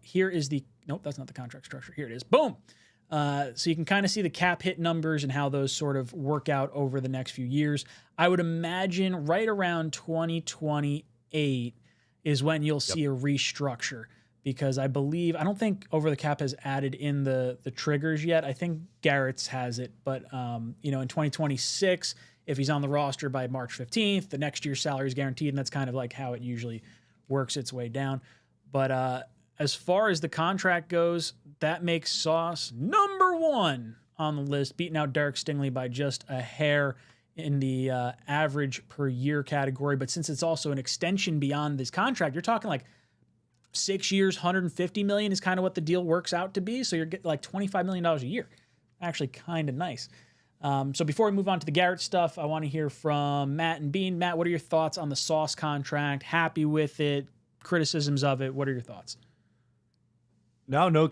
[SPEAKER 9] Here is nope, that's not the contract structure. Here it is. Boom. So you can kind of see the cap hit numbers and how those sort of work out over the next few years. I would imagine right around 2028 is when you'll see a restructure, because I don't think Over the Cap has added in the triggers yet. I think Garrett's has it, but in 2026, if he's on the roster by March 15th, the next year's salary is guaranteed, and that's kind of like how it usually works its way down. But as far as the contract goes, that makes Sauce number one on the list, beating out Derek Stingley by just a hair in the average per year category. But since it's also an extension beyond this contract, you're talking like 6 years, $150 million is kind of what the deal works out to be. So you're getting like $25 million a year. Actually kind of nice. So before we move on to the Garrett stuff, I want to hear from Matt and Bean. Matt, what are your thoughts on the Sauce contract? Happy with it? Criticisms of it? What are your thoughts?
[SPEAKER 11] No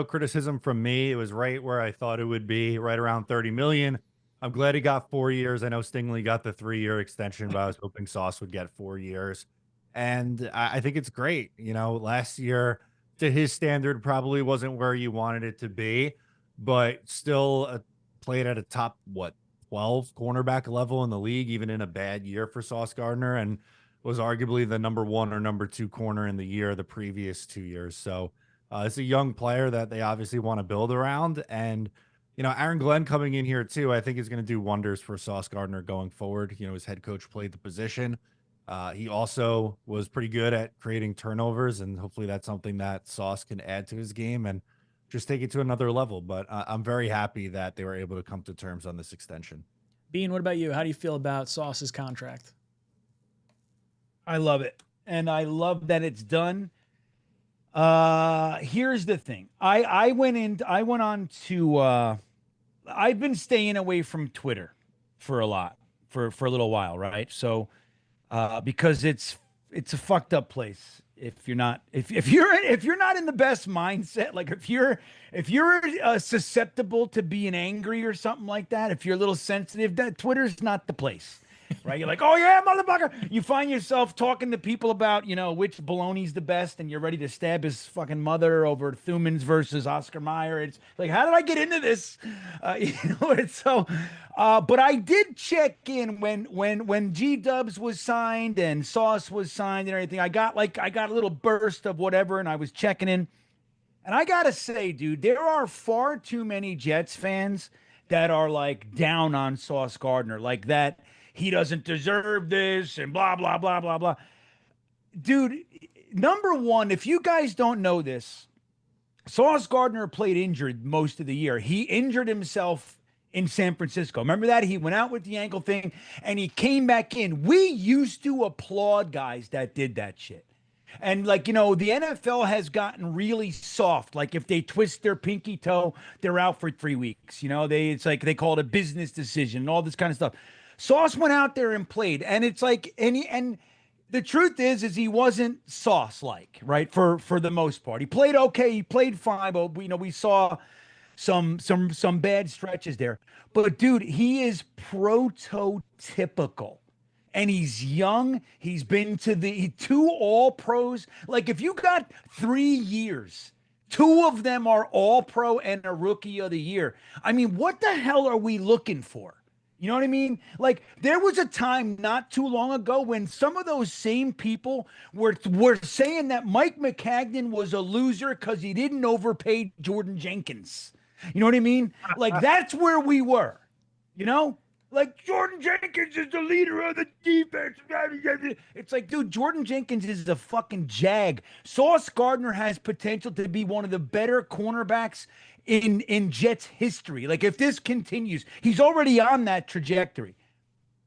[SPEAKER 11] criticism from me. It was right where I thought it would be, right around 30 million. I'm glad he got 4 years. I know Stingley got the 3-year extension, but I was hoping Sauce would get 4 years. And I think it's great. Last year, to his standard, probably wasn't where you wanted it to be, but still played at a top, 12 cornerback level in the league, even in a bad year for Sauce Gardner, and was arguably the number 1 or number 2 corner in the year the previous 2 years. So it's a young player that they obviously want to build around. And, Aaron Glenn coming in here too, I think is going to do wonders for Sauce Gardner going forward. His head coach played the position. He also was pretty good at creating turnovers, and hopefully that's something that Sauce can add to his game and just take it to another level. But I'm very happy that they were able to come to terms on this extension.
[SPEAKER 9] Bean, what about you? How do you feel about Sauce's contract?
[SPEAKER 10] I love it. And I love that it's done. Here's the thing. I've been staying away from Twitter for a little while, right? So, because it's a fucked up place. If you're not in the best mindset, like if you're susceptible to being angry or something like that, if you're a little sensitive, that Twitter's not the place. Right? You're like, oh yeah, motherfucker. You find yourself talking to people about, which baloney's the best, and you're ready to stab his fucking mother over 𝐒𝐮𝐬𝐬𝐻 versus Oscar Mayer. It's like, how did I get into this? But I did check in when G-Dubs was signed and Sauce was signed and everything. I got a little burst of whatever, and I was checking in. And I gotta say, dude, there are far too many Jets fans that are like down on Sauce Gardner, like that. He doesn't deserve this and blah, blah, blah, blah, blah. Dude, number one, if you guys don't know this, Sauce Gardner played injured most of the year. He injured himself in San Francisco. Remember that? He went out with the ankle thing and he came back in. We used to applaud guys that did that shit. And the NFL has gotten really soft. Like if they twist their pinky toe, they're out for 3 weeks. It's like they call it a business decision and all this kind of stuff. Sauce went out there and played, and it's like, and the truth is he wasn't Sauce-like, right? For the most part, he played okay, he played fine, but we saw some bad stretches there. But dude, he is prototypical, and he's young. He's been to the 2 All-Pros. Like if you got 3 years, 2 of them are All-Pro and a Rookie of the Year. I mean, what the hell are we looking for? You know what I mean? Like there was a time not too long ago when some of those same people were saying that Mike Maccagnan was a loser because he didn't overpay Jordan Jenkins. You know what I mean? Like that's where we were, like Jordan Jenkins is the leader of the defense. It's like, dude, Jordan Jenkins is a fucking jag. Sauce Gardner has potential to be one of the better cornerbacks in Jets history. Like if this continues, he's already on that trajectory.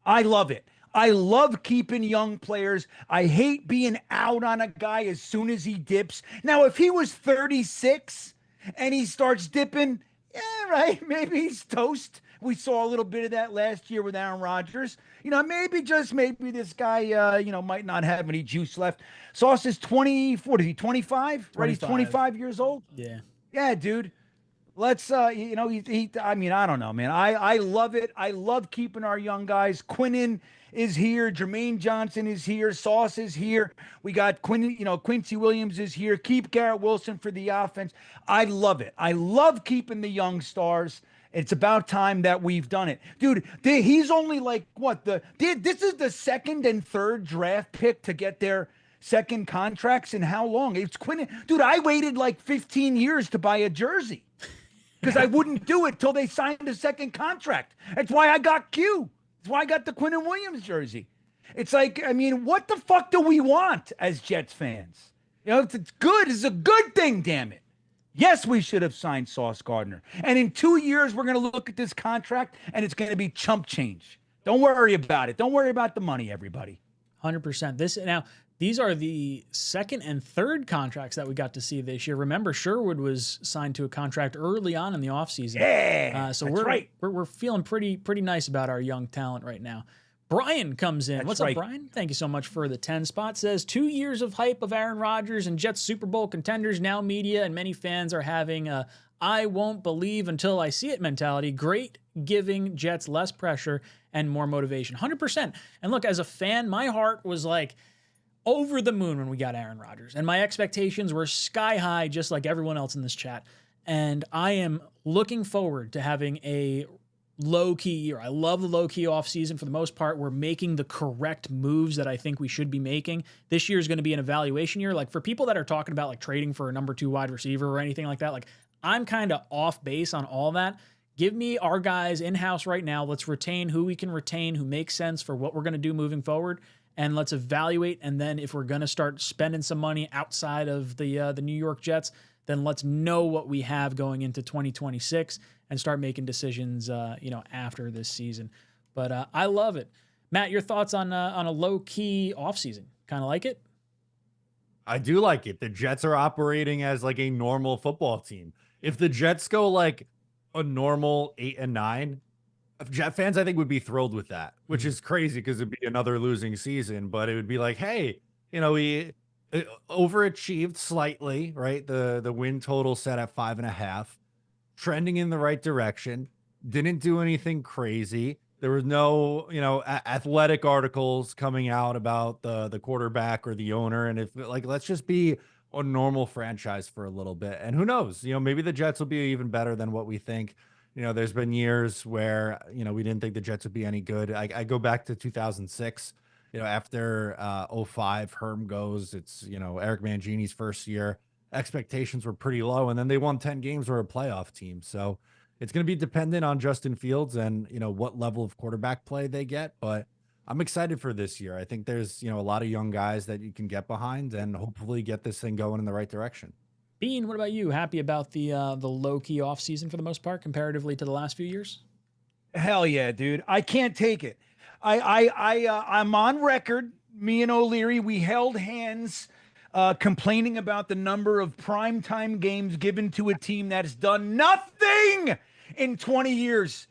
[SPEAKER 10] I love it. I love keeping young players. I hate being out on a guy as soon as he dips. Now, if he was 36 and he starts dipping, yeah, right, maybe he's toast. We saw a little bit of that last year with Aaron Rodgers. Maybe this guy, might not have any juice left. Sauce is 24. Is he 25? Right, he's 25 years old.
[SPEAKER 9] Yeah.
[SPEAKER 10] Yeah, dude. Let's, I don't know, man. I love it. I love keeping our young guys. Quinnen is here. Germaine Johnson is here. Sauce is here. We got Quincy Williams is here. Keep Garrett Wilson for the offense. I love it. I love keeping the young stars. It's about time that we've done it. Dude, he's only like, this is the second and third draft pick to get their second contracts in how long? It's Quinn. Dude, I waited like 15 years to buy a jersey because I wouldn't do it till they signed a second contract. That's why I got Q. That's why I got the Quinnen Williams jersey. It's like, I mean, what the fuck do we want as Jets fans? You know, it's good. It's a good thing, damn it. Yes, we should have signed Sauce Gardner. And in 2 years, we're going to look at this contract, and it's going to be chump change. Don't worry about it. Don't worry about the money, everybody.
[SPEAKER 9] 100%. These are the second and third contracts that we got to see this year. Remember, Sherwood was signed to a contract early on in the offseason.
[SPEAKER 10] Yeah,
[SPEAKER 9] so
[SPEAKER 10] that's right.
[SPEAKER 9] We're feeling pretty nice about our young talent right now. Brian comes in. What's up, Brian? Thank you so much for the 10 spot. Says 2 years of hype of Aaron Rodgers and Jets Super Bowl contenders. Now media and many fans are having a I won't believe until I see it mentality. Great, giving Jets less pressure and more motivation. 100%. And look, as a fan, my heart was like over the moon when we got Aaron Rodgers. And my expectations were sky high, just like everyone else in this chat. And I am looking forward to having a low-key year. I love the low-key offseason for the most part. We're making the correct moves that I think we should be making. This year is going to be an evaluation year. Like, for people that are talking about like trading for a number 2 wide receiver or anything like that, like, I'm kind of off base on all that. Give me our guys in-house right now. Let's retain who we can retain, who makes sense for what we're going to do moving forward, and let's evaluate. And then if we're going to start spending some money outside of the New York Jets, then let's know what we have going into 2026 and start making decisions, after this season. But I love it. Matt, your thoughts on a low-key offseason? Kind of like it?
[SPEAKER 11] I do like it. The Jets are operating as like a normal football team. If the Jets go like a normal 8-9, Jet fans, I think, would be thrilled with that, which is crazy because it'd be another losing season. But it would be like, hey, we overachieved slightly, right? The win total set at 5.5, trending in the right direction. Didn't do anything crazy. There was no, athletic articles coming out about the quarterback or the owner. And if let's just be a normal franchise for a little bit. And who knows, maybe the Jets will be even better than what we think. There's been years where, we didn't think the Jets would be any good. I go back to 2006, after 05, Herm goes, it's, Eric Mangini's first year. Expectations were pretty low, and then they won 10 games, were a playoff team. So it's going to be dependent on Justin Fields and, what level of quarterback play they get. But I'm excited for this year. I think there's, a lot of young guys that you can get behind and hopefully get this thing going in the right direction.
[SPEAKER 9] Bean, what about you? Happy about the low-key offseason for the most part, comparatively to the last few years?
[SPEAKER 10] Hell yeah, dude. I can't take it. I'm on record. Me and O'Leary, we held hands complaining about the number of primetime games given to a team that's done nothing in 20 years.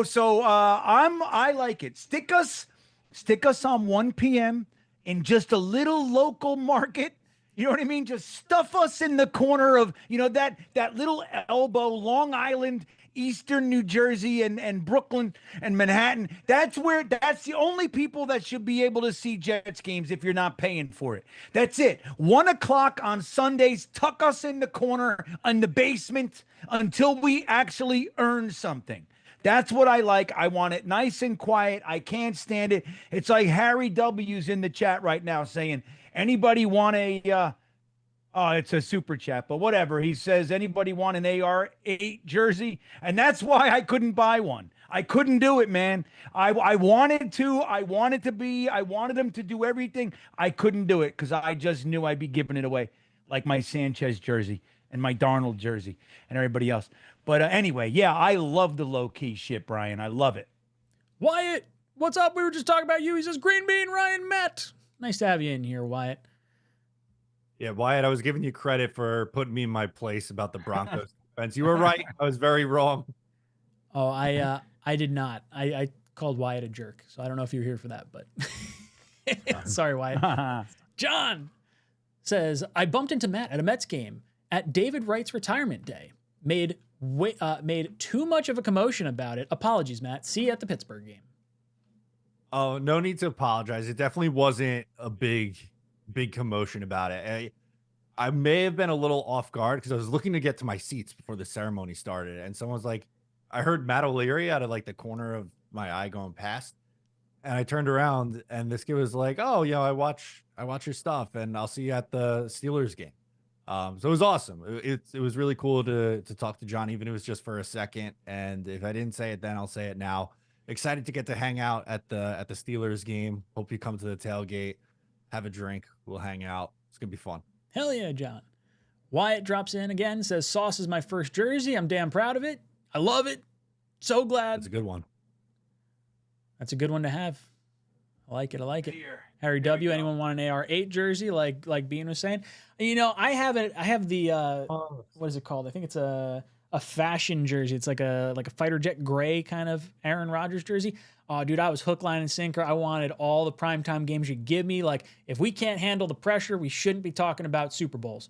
[SPEAKER 10] So I like it. Stick us on 1 p.m. in just a little local market. You know what I mean? Just stuff us in the corner of, that little elbow, Long Island, Eastern New Jersey, and Brooklyn and Manhattan. That's the only people that should be able to see Jets games if you're not paying for it. That's it. 1 o'clock on Sundays, tuck us in the corner in the basement until we actually earn something. That's what I like. I want it nice and quiet. I can't stand it. It's like Harry W's in the chat right now saying, anybody want it's a super chat, but whatever. He says, anybody want an AR-8 jersey? And that's why I couldn't buy one. I couldn't do it, man. I wanted to. I wanted them to do everything. I couldn't do it because I just knew I'd be giving it away, like my Sanchez jersey and my Darnold jersey and everybody else. But anyway, yeah, I love the low-key shit, Brian. I love it.
[SPEAKER 9] Wyatt, what's up? We were just talking about you. He says, Green Bean, Ryan, Matt. Nice to have you in here, Wyatt.
[SPEAKER 11] Yeah, Wyatt, I was giving you credit for putting me in my place about the Broncos defense. You were right. I was very wrong.
[SPEAKER 9] Oh, I did not. I called Wyatt a jerk, so I don't know if you're here for that, but sorry, Wyatt. John says, I bumped into Matt at a Mets game at David Wright's retirement day. Made too much of a commotion about it. Apologies, Matt. See you at the Pittsburgh game.
[SPEAKER 11] Oh, no need to apologize. It definitely wasn't a big commotion about it. I may have been a little off guard because I was looking to get to my seats before the ceremony started, and someone's like, I heard Matt O'Leary out of like the corner of my eye going past, and I turned around, and this kid was like, "Oh, I watch your stuff, and I'll see you at the Steelers game." So it was awesome. It was really cool to talk to John, even if it was just for a second. And if I didn't say it then, I'll say it now. Excited to get to hang out at the Steelers game. Hope you come to the tailgate, have a drink. We'll hang out. It's gonna be fun.
[SPEAKER 9] Hell yeah, John. Wyatt drops in again, says, Sauce is my first jersey. I'm damn proud of it. I love it. So glad.
[SPEAKER 11] That's a good one.
[SPEAKER 9] That's a good one to have. I like it. I like it. Harry W. Anyone want an AR8 jersey like Bean was saying? I have it. I have the what is it called? I think it's a fashion jersey. It's like a fighter jet gray kind of Aaron Rodgers jersey. Oh, dude, I was hook, line, and sinker. I wanted all the primetime games you give me. Like, if we can't handle the pressure, we shouldn't be talking about Super Bowls.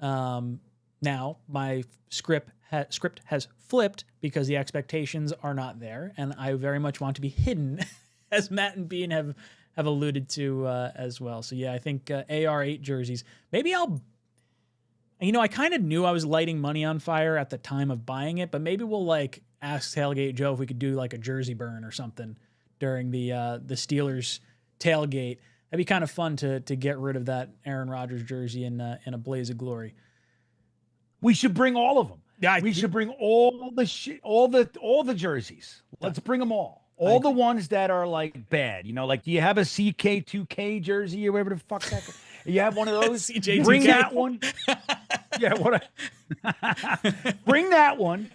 [SPEAKER 9] Now, my script has flipped because the expectations are not there, and I very much want to be hidden, as Matt and Bean have alluded to as well. So, yeah, I think AR8 jerseys. Maybe I kind of knew I was lighting money on fire at the time of buying it, but maybe we'll ask Tailgate Joe if we could do a jersey burn or something during the Steelers tailgate. That'd be kind of fun to get rid of that Aaron Rodgers jersey in a blaze of glory.
[SPEAKER 10] We should bring all of them.
[SPEAKER 9] Yeah,
[SPEAKER 10] we should bring all the jerseys. Let's bring them all. All the ones that are bad. Do you have a CK2K jersey or whatever the fuck that? You have one of those?
[SPEAKER 9] CJ2K.
[SPEAKER 10] Bring that one. Yeah, bring that one.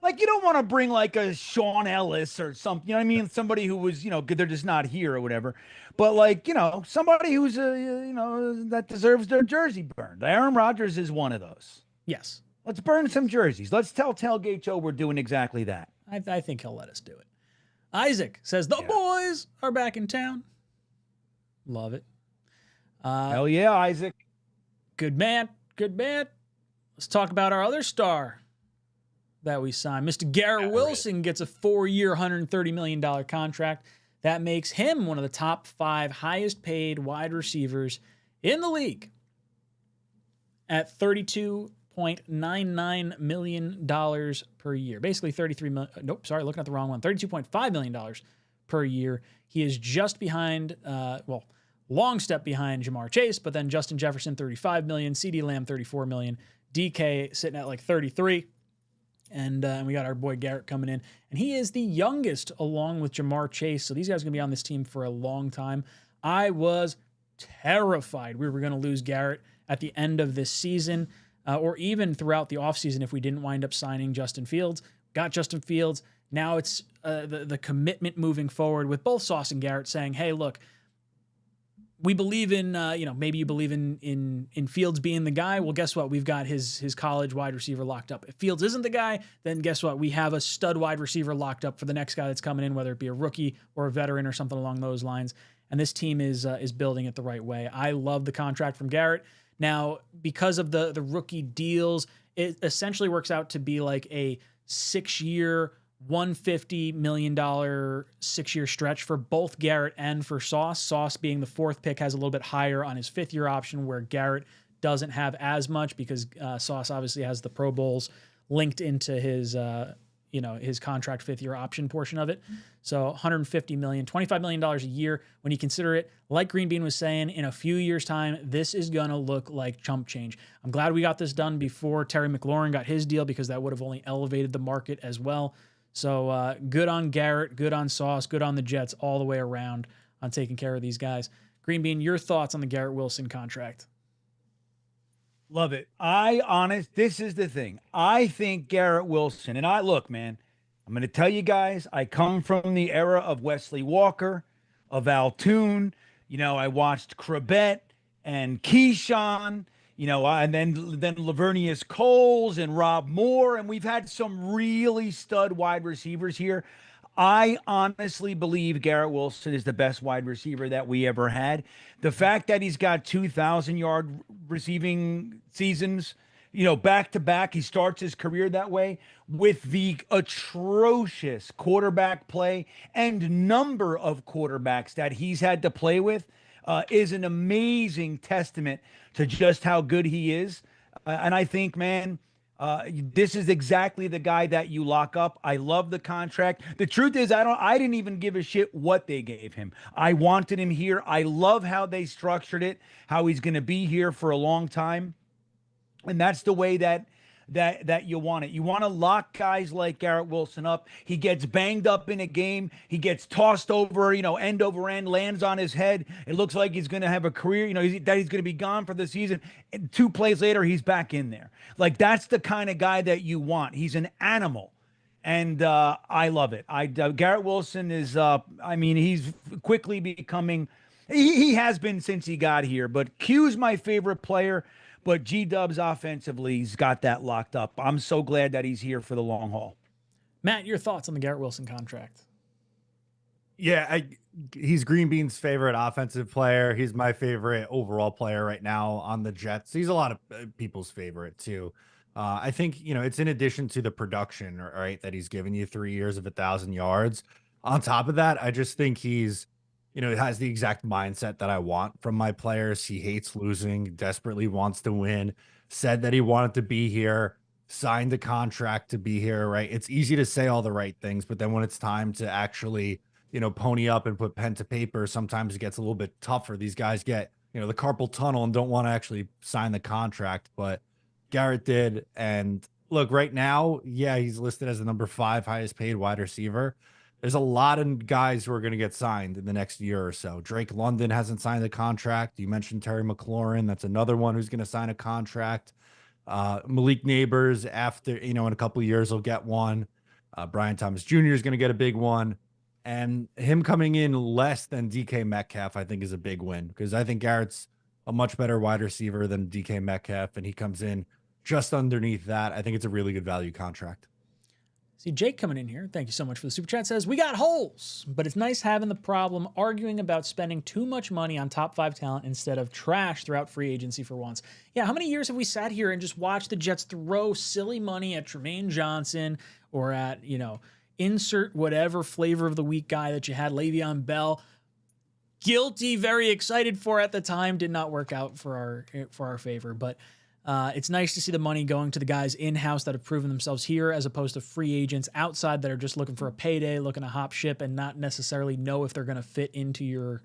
[SPEAKER 10] You don't want to bring a Sean Ellis or something. You know what I mean? Somebody who was, they're just not here or whatever. But somebody who's that deserves their jersey burned. Aaron Rodgers is one of those.
[SPEAKER 9] Yes.
[SPEAKER 10] Let's burn some jerseys. Let's tell Tailgate Joe we're doing exactly that.
[SPEAKER 9] I think he'll let us do it. Isaac says the boys are back in town. Love it.
[SPEAKER 10] Hell yeah, Isaac.
[SPEAKER 9] Good man. Good man. Let's talk about our other star that we signed. Mr. Garrett Wilson gets a 4-year, $130 million contract. That makes him one of the top 5 highest paid wide receivers in the league at $32.99 million per year. Basically $33 million. Nope, sorry, looking at the wrong one. $32.5 million per year. He is just behind, long step behind Ja'Marr Chase, but then Justin Jefferson, $35 million, CeeDee Lamb, $34 million, DK sitting at 33. And we got our boy Garrett coming in. And he is the youngest along with Ja'Marr Chase. So these guys are going to be on this team for a long time. I was terrified we were going to lose Garrett at the end of this season or even throughout the offseason if we didn't wind up signing Justin Fields. Got Justin Fields. Now it's the commitment moving forward with both Sauce and Garrett saying, hey, look, we believe in, maybe you believe in Fields being the guy. Well, guess what? We've got his college wide receiver locked up. If Fields isn't the guy, then guess what? We have a stud wide receiver locked up for the next guy that's coming in, whether it be a rookie or a veteran or something along those lines. And this team is building it the right way. I love the contract from Garrett. Now, because of the rookie deals, it essentially works out to be like a 6-year, $150 million 6-year stretch for both Garrett and for Sauce. Sauce being the 4th pick has a little bit higher on his 5th-year option, where Garrett doesn't have as much because Sauce obviously has the Pro Bowls linked into his contract 5th-year option portion of it. So $150 million, $25 million a year. When you consider it, like Green Bean was saying, in a few years' time, this is going to look like chump change. I'm glad we got this done before Terry McLaurin got his deal, because that would have only elevated the market as well. So good on Garrett, good on Sauce, good on the Jets all the way around on taking care of these guys. Green Bean, your thoughts on the Garrett Wilson contract?
[SPEAKER 10] Love it. This is the thing. I think Garrett Wilson, and look, man, I'm going to tell you guys, I come from the era of Wesley Walker, of Altoon. I watched Crabette and Keyshawn, and then Lavernius Coles and Rob Moore, and we've had some really stud wide receivers here. I honestly believe Garrett Wilson is the best wide receiver that we ever had. The fact that he's got 2,000-yard receiving seasons back to back. He starts his career that way with the atrocious quarterback play and number of quarterbacks that he's had to play with is an amazing testament to just how good he is. And I think, man, this is exactly the guy that you lock up. I love the contract. The truth is, I didn't even give a shit what they gave him. I wanted him here. I love how they structured it, how he's going to be here for a long time. And that's the way that you want it. You want to lock guys like Garrett Wilson up. He gets banged up in a game. He gets tossed over, end over end, lands on his head. It looks like he's going to have a career, that he's going to be gone for the season. And 2 plays later, he's back in there. Like, that's the kind of guy that you want. He's an animal. And I love it. Garrett Wilson is, he's quickly becoming, he has been since he got here, but Q's my favorite player. But G-Dubs offensively, he's got that locked up. I'm so glad that he's here for the long haul.
[SPEAKER 9] Matt, your thoughts on the Garrett Wilson contract?
[SPEAKER 11] Yeah, he's Green Bean's favorite offensive player. He's my favorite overall player right now on the Jets. He's a lot of people's favorite too. I think, it's in addition to the production, right, that he's given you 3 years of 1,000 yards. On top of that, I just think he's, has the exact mindset that I want from my players. He hates losing, desperately wants to win, said that he wanted to be here, signed the contract to be here, right? It's easy to say all the right things, but then when it's time to actually, pony up and put pen to paper, sometimes it gets a little bit tougher. These guys get, the carpal tunnel and don't want to actually sign the contract, but Garrett did. And look, right now, yeah, he's listed as the number 5 highest paid wide receiver. There's a lot of guys who are going to get signed in the next year or so. Drake London hasn't signed a contract. You mentioned Terry McLaurin. That's another one who's going to sign a contract. Malik Neighbors, after, in a couple of years, will get one. Brian Thomas Jr. is going to get a big one. And him coming in less than DK Metcalf, I think, is a big win, because I think Garrett's a much better wide receiver than DK Metcalf, and he comes in just underneath that. I think it's a really good value contract.
[SPEAKER 9] See, Jake coming in here, thank you so much for the super chat, says, we got holes, but it's nice having the problem arguing about spending too much money on top 5 talent instead of trash throughout free agency for once. Yeah, how many years have we sat here and just watched the Jets throw silly money at Germaine Johnson or at, insert whatever flavor of the week guy that you had, Le'Veon Bell? Guilty, very excited for at the time, did not work out for our favor, but it's nice to see the money going to the guys in-house that have proven themselves here, as opposed to free agents outside that are just looking for a payday, looking to hop ship, and not necessarily know if they're going to fit into your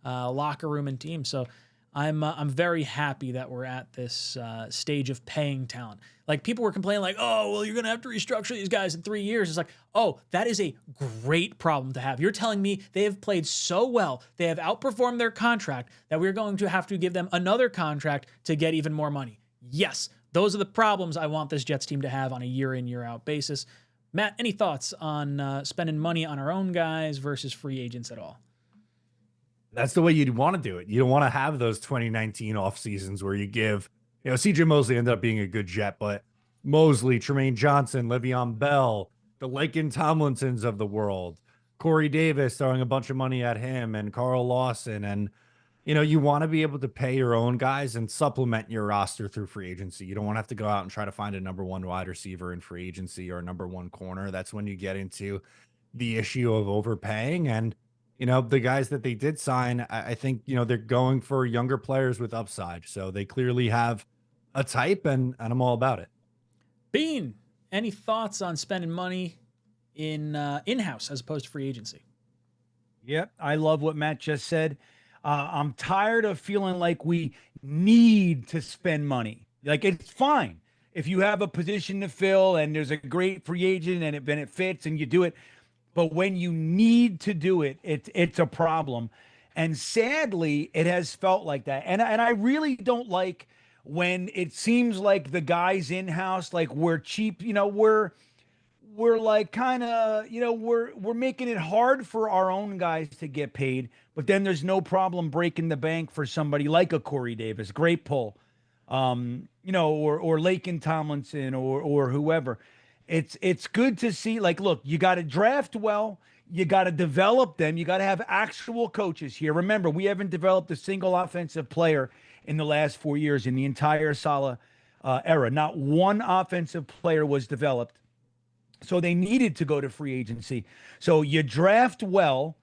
[SPEAKER 9] locker room and team. So I'm very happy that we're at this stage of paying talent. Like, people were complaining like, oh, well, you're going to have to restructure these guys in 3 years. It's like, oh, that is a great problem to have. You're telling me they have played so well, they have outperformed their contract, that we're going to have to give them another contract to get even more money. Yes, those are the problems I want this Jets team to have on a year-in, year-out basis. Matt, any thoughts on spending money on our own guys versus free agents at all?
[SPEAKER 11] That's the way you'd want to do it. You don't want to have those 2019 off seasons where you give, CJ Mosley ended up being a good Jet, but Mosley, Germaine Johnson, Le'Veon Bell, the Laken Tomlinsons of the world, Corey Davis throwing a bunch of money at him, and Carl Lawson, and you want to be able to pay your own guys and supplement your roster through free agency. You don't want to have to go out and try to find a number 1 wide receiver in free agency or a number 1 corner. That's when you get into the issue of overpaying. And, the guys that they did sign, I think, they're going for younger players with upside. So they clearly have a type, and I'm all about it.
[SPEAKER 9] Bean, any thoughts on spending money in-house as opposed to free agency?
[SPEAKER 10] Yep, I love what Matt just said. I'm tired of feeling like we need to spend money. Like, it's fine if you have a position to fill and there's a great free agent and it fits and you do it. But when you need to do it, it's a problem. And sadly, it has felt like that. And I really don't like when it seems like the guys in-house, like, we're cheap, we're like kind of, we're making it hard for our own guys to get paid, but then there's no problem breaking the bank for somebody like a Corey Davis, great pull, or Laken Tomlinson or whoever. It's good to see, like, look, you got to draft well, you got to develop them, you got to have actual coaches here. Remember, we haven't developed a single offensive player in the last 4 years in the entire Saleh era. Not one offensive player was developed. So they needed to go to free agency. So you draft well,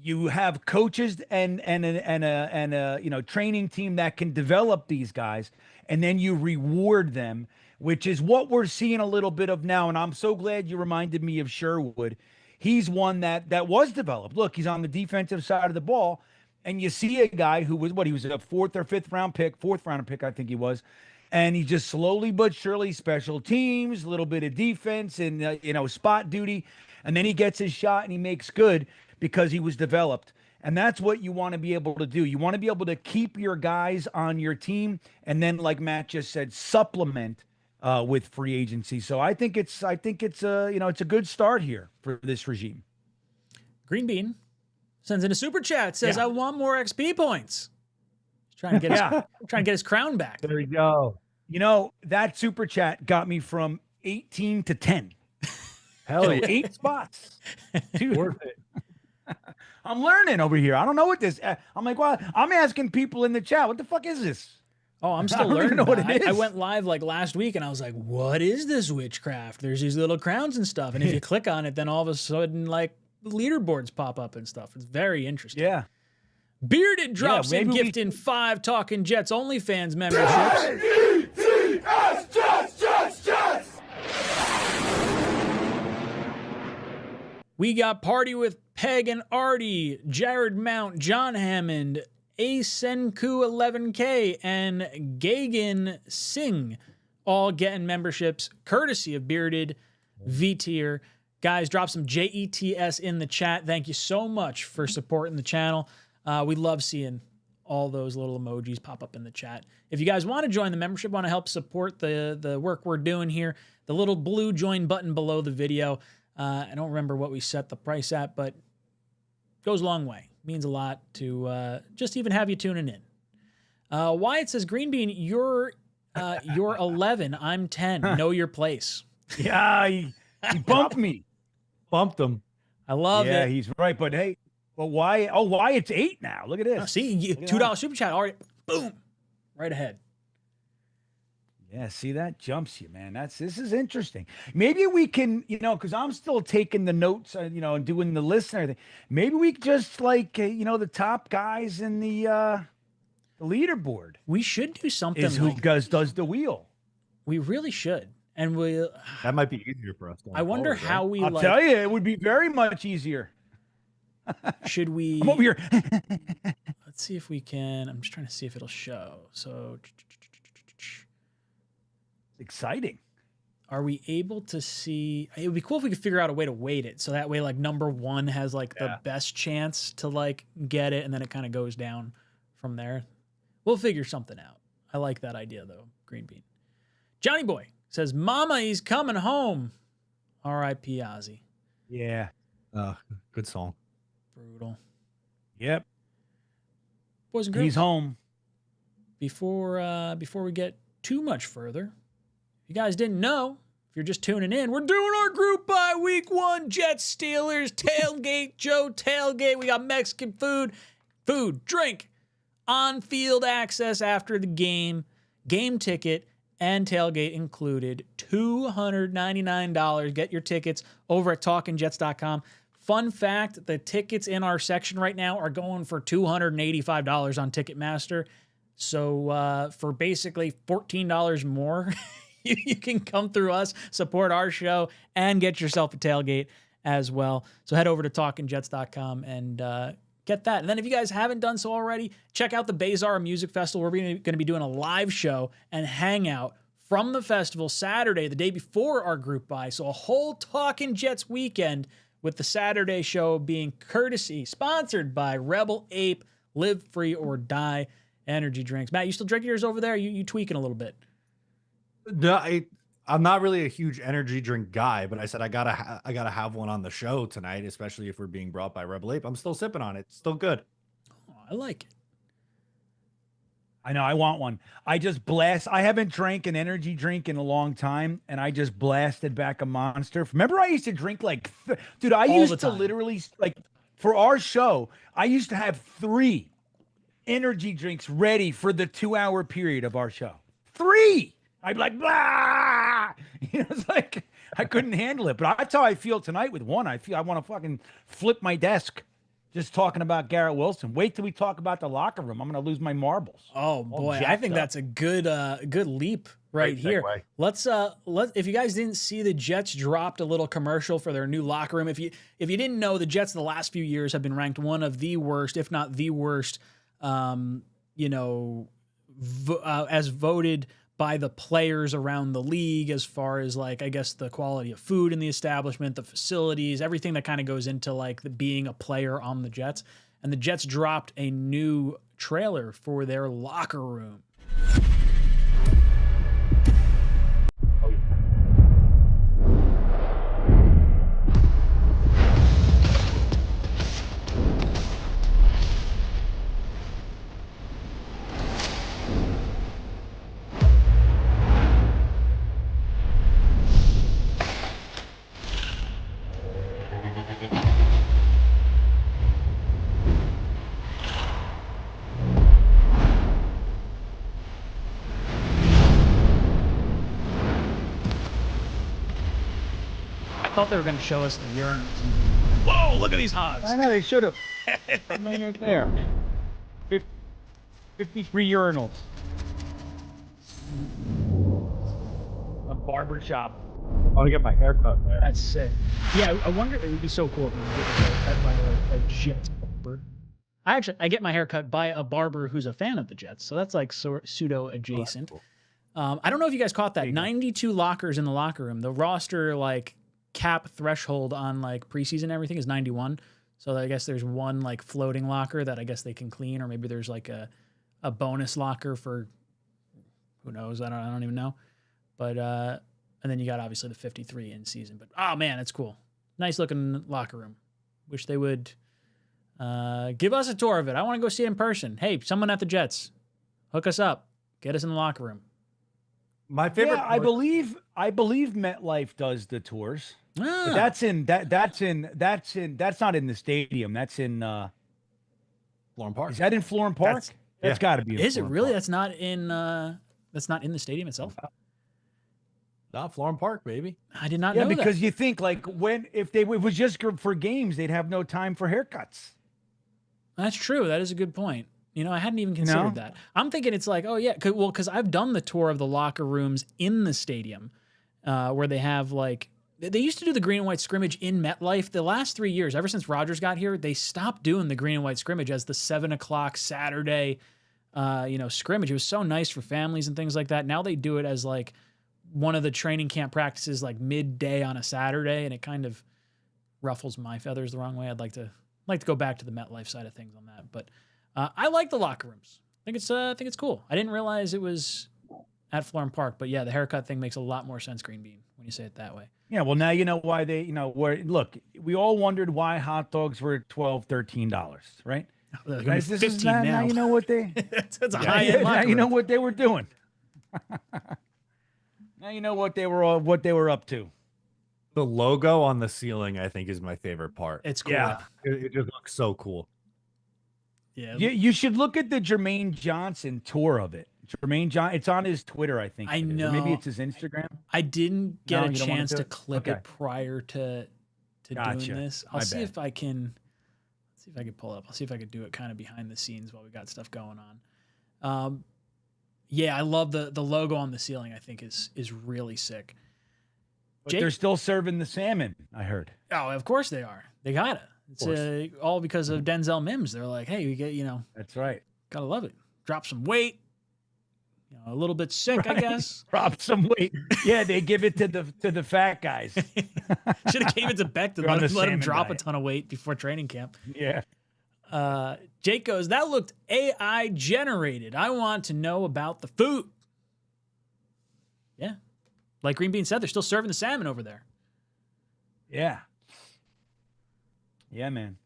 [SPEAKER 10] you have coaches and a training team that can develop these guys, and then you reward them, which is what we're seeing a little bit of now. And I'm so glad you reminded me of Sherwood. He's one that was developed. Look, he's on the defensive side of the ball, and you see a guy who was he was a fourth round pick, I think he was. And he just slowly but surely special teams, a little bit of defense and, spot duty. And then he gets his shot and he makes good because he was developed. And that's what you want to be able to do. You want to be able to keep your guys on your team. And then, like Matt just said, supplement with free agency. So I think it's it's a good start here for this regime. Green Bean
[SPEAKER 9] sends in a super chat, says, I want more XP points. Trying to get his crown back.
[SPEAKER 10] There you go. That super chat got me from 18 to 10.
[SPEAKER 11] Hell yeah.
[SPEAKER 10] 8 spots. Dude. Worth it. I'm learning over here. I don't know what this. I'm like, well, I'm asking people in the chat, what the fuck is this?
[SPEAKER 9] Oh, I'm still learning.
[SPEAKER 10] Know what it is.
[SPEAKER 9] I went live like last week and I was like, what is this witchcraft? There's these little crowns and stuff. And if you click on it, then all of a sudden, like, leaderboards pop up and stuff. It's very interesting.
[SPEAKER 10] Yeah.
[SPEAKER 9] Bearded drops in gifting 5 Talking Jets OnlyFans memberships. We got Party with Peg and Artie, Jared Mount, John Hammond, 𝐒𝐮𝐞𝐫𝐢11K, and 𝐒𝐮𝐬𝐜𝐫𝐢𝐻𝐿 all getting memberships courtesy of Bearded V-Tier. Guys, drop some JETS in the chat. Thank you so much for supporting the channel. We love seeing all those little emojis pop up in the chat. If you guys want to join the membership, want to help support the work we're doing here, the little blue join button below the video. I don't remember what we set the price at, but it goes a long way. Means a lot to just even have you tuning in. Wyatt says, Green Bean, you're 11, I'm 10. Know your place.
[SPEAKER 10] Yeah, he bumped me.
[SPEAKER 11] Bumped him.
[SPEAKER 9] I love it.
[SPEAKER 10] Yeah, he's right. But hey, why? Oh, why it's 8 now? Look at this.
[SPEAKER 9] Oh, see, $2 super chat already. Boom, right ahead.
[SPEAKER 10] Yeah, see that jumps you, man. This is interesting. Maybe we can, because I'm still taking the notes, and doing the list and everything. Maybe we just the top guys in the leaderboard.
[SPEAKER 9] We should do something.
[SPEAKER 10] Is who does the wheel?
[SPEAKER 9] We really should, and
[SPEAKER 11] that might be easier for us.
[SPEAKER 9] I wonder how we.
[SPEAKER 10] I'll tell you, it would be very much easier.
[SPEAKER 9] Should we?
[SPEAKER 10] I'm over here.
[SPEAKER 9] Let's see if we can. I'm just trying to see if it'll show. So.
[SPEAKER 10] Exciting.
[SPEAKER 9] Are we able to see? It would be cool if we could figure out a way to weight it, so that way, like, number 1 has like the best chance to like get it, and then it kind of goes down from there. We'll figure something out. I like that idea though. Green Bean. Johnny Boy says, "Mama, he's coming home." R.I.P. Ozzy.
[SPEAKER 10] Yeah.
[SPEAKER 11] Good song.
[SPEAKER 9] Brutal.
[SPEAKER 10] Yep.
[SPEAKER 9] Boys and girls.
[SPEAKER 10] He's home.
[SPEAKER 9] Before we get too much further. If you guys didn't know, if you're just tuning in, we're doing our group by week 1. Jets, Steelers, Tailgate, Joe Tailgate. We got Mexican food, drink, on-field access after the game ticket, and tailgate included. $299. Get your tickets over at talkinjets.com. Fun fact, the tickets in our section right now are going for $285 on Ticketmaster. So for basically $14 more, you can come through us, support our show, and get yourself a tailgate as well. So head over to talkinjets.com and get that. And then if you guys haven't done so already, check out the 𝐒𝐫𝐞𝐫𝐢 Music Festival. We're going to be doing a live show and hangout from the festival Saturday, the day before our group buy. So a whole Talkin' Jets weekend, with the Saturday show being courtesy, sponsored by Rebel Ape, Live Free or Die energy drinks. Matt, you still drink yours over there? You tweaking a little bit?
[SPEAKER 11] No, I'm not really a huge energy drink guy, but I said I gotta have one on the show tonight, especially if we're being brought by Rebel Ape. I'm still sipping on it. It's still good.
[SPEAKER 9] Oh, I like it.
[SPEAKER 10] I know. I want one. I just blast. I haven't drank an energy drink in a long time, and I just blasted back a Monster. Remember, I used to drink like, dude, I used to literally, like, for our show, I used to have 3 energy drinks ready for the 2-hour period of our show. 3. I'd be like, blah. It's like I couldn't handle it. But that's how I feel tonight with one. I feel I want to fucking flip my desk just talking about Garrett Wilson. Wait till we talk about the locker room. I'm going to lose my marbles.
[SPEAKER 9] Oh boy, I think that's a good leap right here. Let's if you guys didn't see, the Jets dropped a little commercial for their new locker room. If you didn't know, the Jets the last few years have been ranked one of the worst, if not the worst, as voted by the players around the league, as far as like, I guess, the quality of food in the establishment, the facilities, everything that kind of goes into like being a player on the Jets. And the Jets dropped a new trailer for their locker room. I thought they were going to show us the urinals. Whoa, look at these hogs.
[SPEAKER 10] I know they should have. Right there. 53 urinals. A barber shop.
[SPEAKER 2] I want to get my hair cut there.
[SPEAKER 9] That's sick. Yeah, I wonder, it would be so cool if we get my hair cut by a Jets barber. I get my hair cut by a barber who's a fan of the Jets, so that's like pseudo adjacent.
[SPEAKER 11] cool.
[SPEAKER 9] I don't know if you guys caught that. 92 lockers in the locker room. The roster like cap threshold on like preseason and everything is 91. So I guess there's one like floating locker that I guess they can clean, or maybe there's like a bonus locker for who knows. I don't even know. But and then you got obviously the 53 in season. But oh man, it's cool. Nice looking locker room. Wish they would give us a tour of it. I want to go see it in person. Hey, someone at the Jets, hook us up. Get us in the locker room.
[SPEAKER 11] My favorite.
[SPEAKER 10] Yeah, I believe MetLife does the tours. But that's not in the stadium. That's in
[SPEAKER 11] Florham Park.
[SPEAKER 10] Is that in Florham Park? That's got to be.
[SPEAKER 9] Is it really? That's not in the stadium itself.
[SPEAKER 11] Not Florham Park, baby.
[SPEAKER 9] I did not know
[SPEAKER 10] because
[SPEAKER 9] that.
[SPEAKER 10] you think like if it was just for games, they'd have no time for haircuts.
[SPEAKER 9] That's true. That is a good point. I hadn't even considered that. I'm thinking it's like, oh yeah, because I've done the tour of the locker rooms in the stadium, where they have like they used to do the green and white scrimmage in MetLife. The last 3 years, ever since Rodgers got here, they stopped doing the green and white scrimmage as the 7 o'clock Saturday, scrimmage. It was so nice for families and things like that. Now they do it as like one of the training camp practices, like midday on a Saturday, and it kind of ruffles my feathers the wrong way. I'd like to go back to the MetLife side of things on that, but. I like the locker rooms. I think it's cool. I didn't realize it was at Florham Park, but yeah, the haircut thing makes a lot more sense, Green Bean, when you say it that way.
[SPEAKER 10] Yeah, well, now you know why they, look, we all wondered why hot dogs were $12, $13, right?
[SPEAKER 9] They're
[SPEAKER 10] Guys, this
[SPEAKER 9] 15
[SPEAKER 10] is
[SPEAKER 9] now.
[SPEAKER 10] now you know what they.
[SPEAKER 9] That's a high-end locker
[SPEAKER 10] now
[SPEAKER 9] room.
[SPEAKER 10] you know what they were doing. Now you know what they were up to.
[SPEAKER 11] The logo on the ceiling, I think, is my favorite part.
[SPEAKER 9] It's cool.
[SPEAKER 10] Yeah.
[SPEAKER 11] It just looks so cool.
[SPEAKER 9] Yeah.
[SPEAKER 10] You should look at the Germaine Johnson tour of it. Germaine Johnson, it's on his Twitter, I think.
[SPEAKER 9] I know.
[SPEAKER 10] Or maybe it's his Instagram.
[SPEAKER 9] I didn't get a
[SPEAKER 10] you don't wanna
[SPEAKER 9] chance
[SPEAKER 10] do
[SPEAKER 9] to
[SPEAKER 10] it?
[SPEAKER 9] Okay. it prior to
[SPEAKER 10] Gotcha.
[SPEAKER 9] doing this.
[SPEAKER 10] My
[SPEAKER 9] I'll see
[SPEAKER 10] bad.
[SPEAKER 9] if I can. See if I can pull it up. I'll see if I could do it kind of behind the scenes while we got stuff going on. Yeah, I love the logo on the ceiling. I think is really sick.
[SPEAKER 10] But they're still serving the salmon, I heard.
[SPEAKER 9] Oh, of course they are. They gotta. It's all because of Denzel Mims. They're like, hey, we get
[SPEAKER 10] That's right.
[SPEAKER 9] gotta love it. Drop some weight. A little bit sick, I guess.
[SPEAKER 10] Drop some weight. Yeah, they give it to the fat guys.
[SPEAKER 9] Should have gave it to Beck to
[SPEAKER 10] On the
[SPEAKER 9] let him
[SPEAKER 10] salmon
[SPEAKER 9] drop
[SPEAKER 10] diet.
[SPEAKER 9] a ton of weight before training camp.
[SPEAKER 10] Yeah.
[SPEAKER 9] Jake goes, that looked AI generated. I want to know about the food. Yeah. Like Green Bean said, they're still serving the salmon over there.
[SPEAKER 10] Yeah. Yeah, man.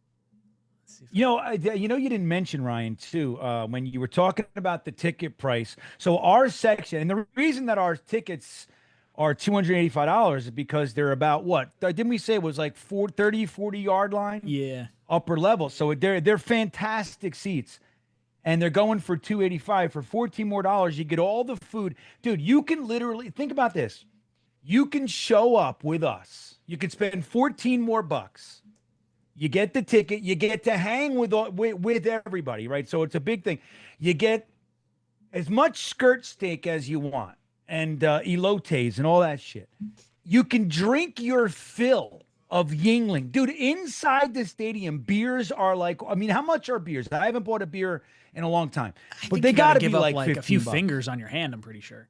[SPEAKER 10] You didn't mention, Ryan, too, when you were talking about the ticket price. So our section, and the reason that our tickets are $285 is because they're about what? Didn't we say it was like 40 yard line?
[SPEAKER 9] Yeah.
[SPEAKER 10] Upper level. So they're fantastic seats. and they're going for $285. For $14 more, you get all the food. Dude, you can literally think about this. You can show up with us. You could spend 14 more bucks. You get the ticket. You get to hang with everybody, right? So it's a big thing. You get as much skirt steak as you want and elotes and all that shit. You can drink your fill of Yuengling. Dude, inside the stadium, beers are like, I mean, how much are beers? I haven't bought a beer in a long time. But they got to be like
[SPEAKER 9] a few
[SPEAKER 10] $15.
[SPEAKER 9] fingers on your hand, I'm pretty sure.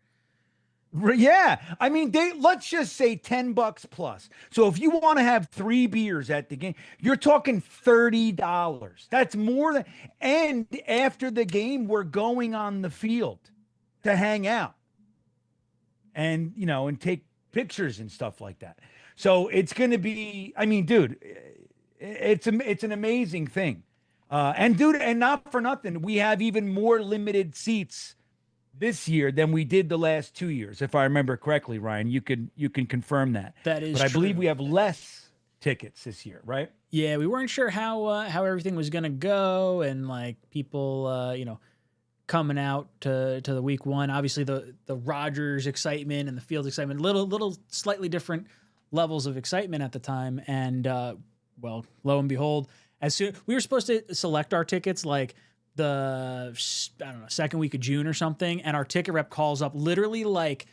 [SPEAKER 10] Yeah. I mean, let's just say $10 plus. So if you want to have 3 beers at the game, you're talking $30. That's more than, and after the game, we're going on the field to hang out and, you know, and take pictures and stuff like that. So it's going to be, I mean, dude, it's an amazing thing. And dude, and not for nothing, we have even more limited seats this year than we did the last 2 years, if I remember correctly, Ryan. You can confirm that.
[SPEAKER 9] That is
[SPEAKER 10] But I
[SPEAKER 9] true.
[SPEAKER 10] believe we have less tickets this year, right?
[SPEAKER 9] Yeah, we weren't sure how everything was gonna go, and like people, you know, coming out to the week one. Obviously, the Rodgers excitement and the Fields excitement, little slightly different levels of excitement at the time. And well, lo and behold, as soon we were supposed to select our tickets like the, I don't know, second week of June or something, and our ticket rep calls up literally like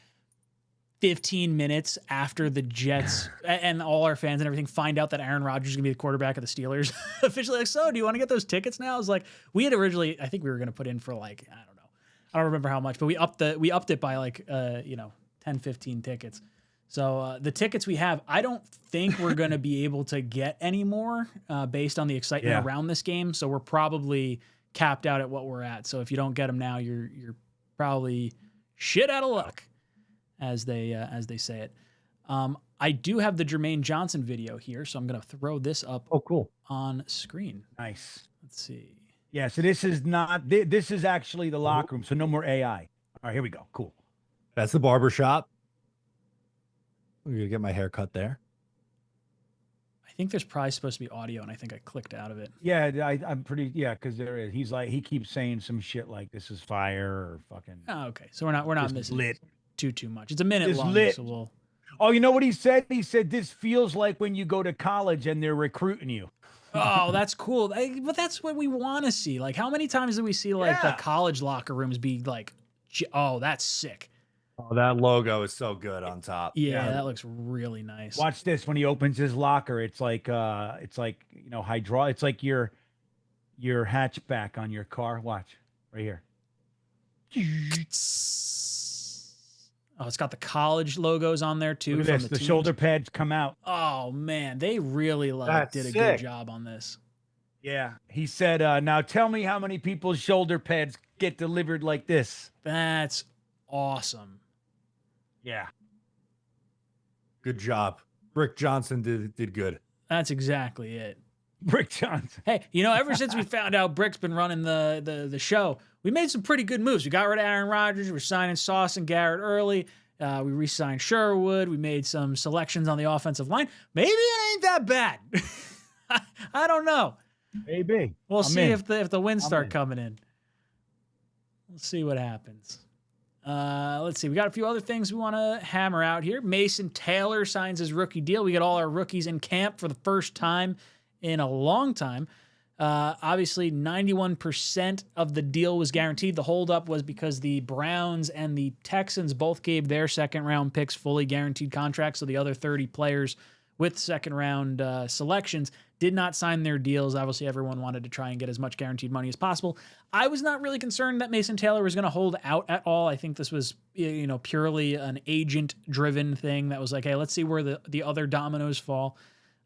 [SPEAKER 9] 15 minutes after the Jets and all our fans and everything find out that Aaron Rodgers is gonna be the quarterback of the Steelers. Officially, like, so do you want to get those tickets now? I was like, we had originally, I think we were gonna put in for like, I don't know, I don't remember how much, but we upped it by like 10, 15 tickets. So the tickets we have, I don't think we're gonna be able to get any more based on the excitement around this game. So we're probably capped out at what we're at. So if you don't get them now, you're probably shit out of luck, as they say it. I do have the Germaine Johnson video here, so I'm gonna throw this up.
[SPEAKER 11] Oh, cool.
[SPEAKER 9] On screen.
[SPEAKER 10] Nice.
[SPEAKER 9] Let's see.
[SPEAKER 10] Yeah. So this is not. This is actually the locker room. So no more AI. All right. Here we go. Cool.
[SPEAKER 11] That's the barber shop. I'm gonna get my hair cut there.
[SPEAKER 9] I think there's probably supposed to be audio, and I think I clicked out of it.
[SPEAKER 10] Yeah, I'm pretty. Yeah, because there is. He's like, he keeps saying some shit like "this is fire" or fucking.
[SPEAKER 9] Oh, okay. So we're not missing
[SPEAKER 10] lit.
[SPEAKER 9] too much. It's a minute long,
[SPEAKER 10] lit.
[SPEAKER 9] so we'll.
[SPEAKER 10] Oh, you know what he said? He said this feels like when you go to college and they're recruiting you.
[SPEAKER 9] Oh, that's cool. But that's what we want to see. Like, how many times do we see like the college locker rooms be like, oh, that's sick.
[SPEAKER 11] Oh, that logo is so good on top.
[SPEAKER 9] Yeah, that looks really nice.
[SPEAKER 10] Watch this. When he opens his locker, it's like you know, hydraulic. It's like your hatchback on your car. Watch right here.
[SPEAKER 9] Oh, it's got the college logos on there too.
[SPEAKER 10] Look at this. The shoulder pads come out.
[SPEAKER 9] Oh man, they really did a good job on this.
[SPEAKER 10] Yeah, he said, now tell me how many people's shoulder pads get delivered like this.
[SPEAKER 9] That's awesome.
[SPEAKER 10] Yeah.
[SPEAKER 11] Good job. Brick Johnson did good.
[SPEAKER 9] That's exactly it.
[SPEAKER 10] Brick Johnson.
[SPEAKER 9] Hey, you know, ever since we found out Brick's been running the show, we made some pretty good moves. We got rid of Aaron Rodgers. We're signing Sauce and Garrett early. We re-signed Sherwood. We made some selections on the offensive line. Maybe it ain't that bad. I don't know.
[SPEAKER 10] Maybe.
[SPEAKER 9] We'll see if the wins start coming in. We'll see what happens. Let's see. We got a few other things we want to hammer out here. Mason Taylor signs his rookie deal. We get all our rookies in camp for the first time in a long time. Obviously, 91% of the deal was guaranteed. The holdup was because the Browns and the Texans both gave their second-round picks fully guaranteed contracts, so the other 30 players with second-round selections did not sign their deals. Obviously, everyone wanted to try and get as much guaranteed money as possible. I was not really concerned that Mason Taylor was going to hold out at all. I think this was, you know, purely an agent-driven thing that was like, hey, let's see where the other dominoes fall.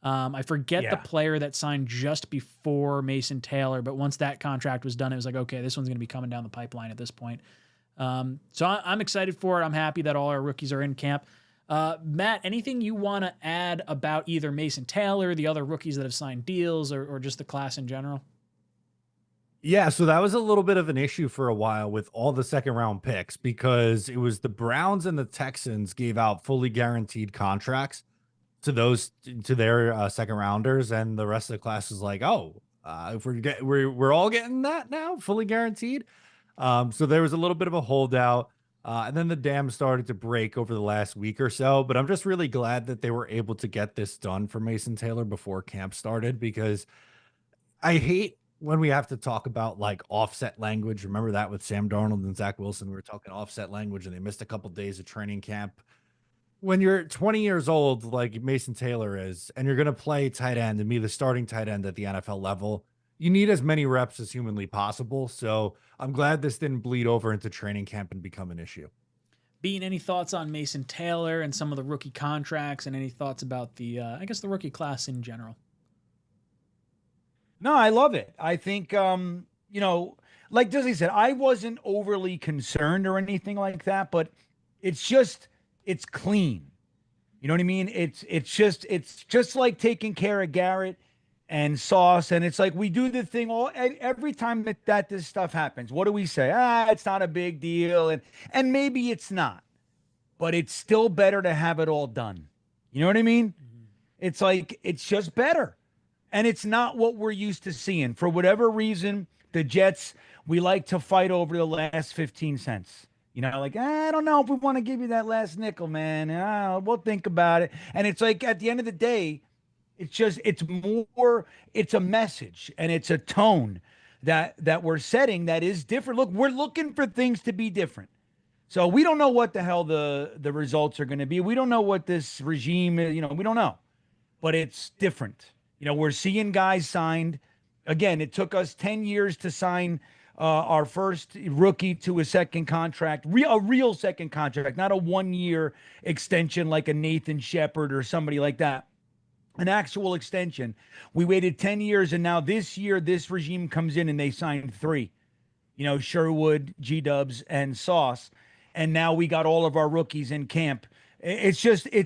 [SPEAKER 9] I forget the player that signed just before Mason Taylor, but once that contract was done, it was like, okay, this one's going to be coming down the pipeline at this point. So I'm excited for it. I'm happy that all our rookies are in camp. Matt, anything you want to add about either Mason Taylor, the other rookies that have signed deals, or just the class in general?
[SPEAKER 11] Yeah, so that was a little bit of an issue for a while with all the second round picks because it was the Browns and the Texans gave out fully guaranteed contracts to their second rounders, and the rest of the class was like, oh, If we're all getting that now, fully guaranteed. So there was a little bit of a holdout. And then the dam started to break over the last week or so. But I'm just really glad that they were able to get this done for Mason Taylor before camp started, because I hate when we have to talk about like offset language. Remember that with Sam Darnold and Zach Wilson? We were talking offset language and they missed a couple days of training camp. When you're 20 years old, like Mason Taylor is, and you're going to play tight end and be the starting tight end at the NFL level, you need as many reps as humanly possible. So I'm glad this didn't bleed over into training camp and become an issue.
[SPEAKER 9] Bean, any thoughts on Mason Taylor and some of the rookie contracts, and any thoughts about the, I guess, the rookie class in general?
[SPEAKER 10] No, I love it. I think, you know, like Dizzy said, I wasn't overly concerned or anything like that, but it's clean. You know what I mean? It's just like taking care of Garrett and Sauce. And it's like, we do the thing every time that this stuff happens. What do we say? It's not a big deal. And maybe it's not, but it's still better to have it all done. You know what I mean? Mm-hmm. It's like, it's just better. And it's not what we're used to seeing. For whatever reason, the Jets, we like to fight over the last 15 cents. You know, like, I don't know if we want to give you that last nickel, man. We'll think about it. And it's like, at the end of the day, it's a message and it's a tone that we're setting that is different. Look, we're looking for things to be different. So we don't know what the hell the results are going to be. We don't know what this regime is, you know, we don't know. But it's different. You know, we're seeing guys signed. Again, it took us 10 years to sign our first rookie to a second contract, a real second contract, not a 1-year extension like a Nathan Shepard or somebody like that. An actual extension. We waited 10 years, and now this year, this regime comes in and they signed 3. You know, Sherwood, G-Dubs, and Sauce. And now we got all of our rookies in camp. It's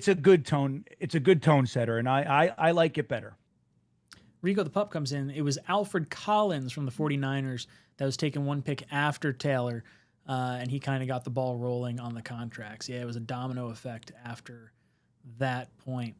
[SPEAKER 10] a good tone. It's a good tone setter, and I like it better.
[SPEAKER 9] Rico the Pup comes in. It was Alfred Collins from the 49ers that was taken 1 pick after Taylor, and he kind of got the ball rolling on the contracts. Yeah, it was a domino effect after that point.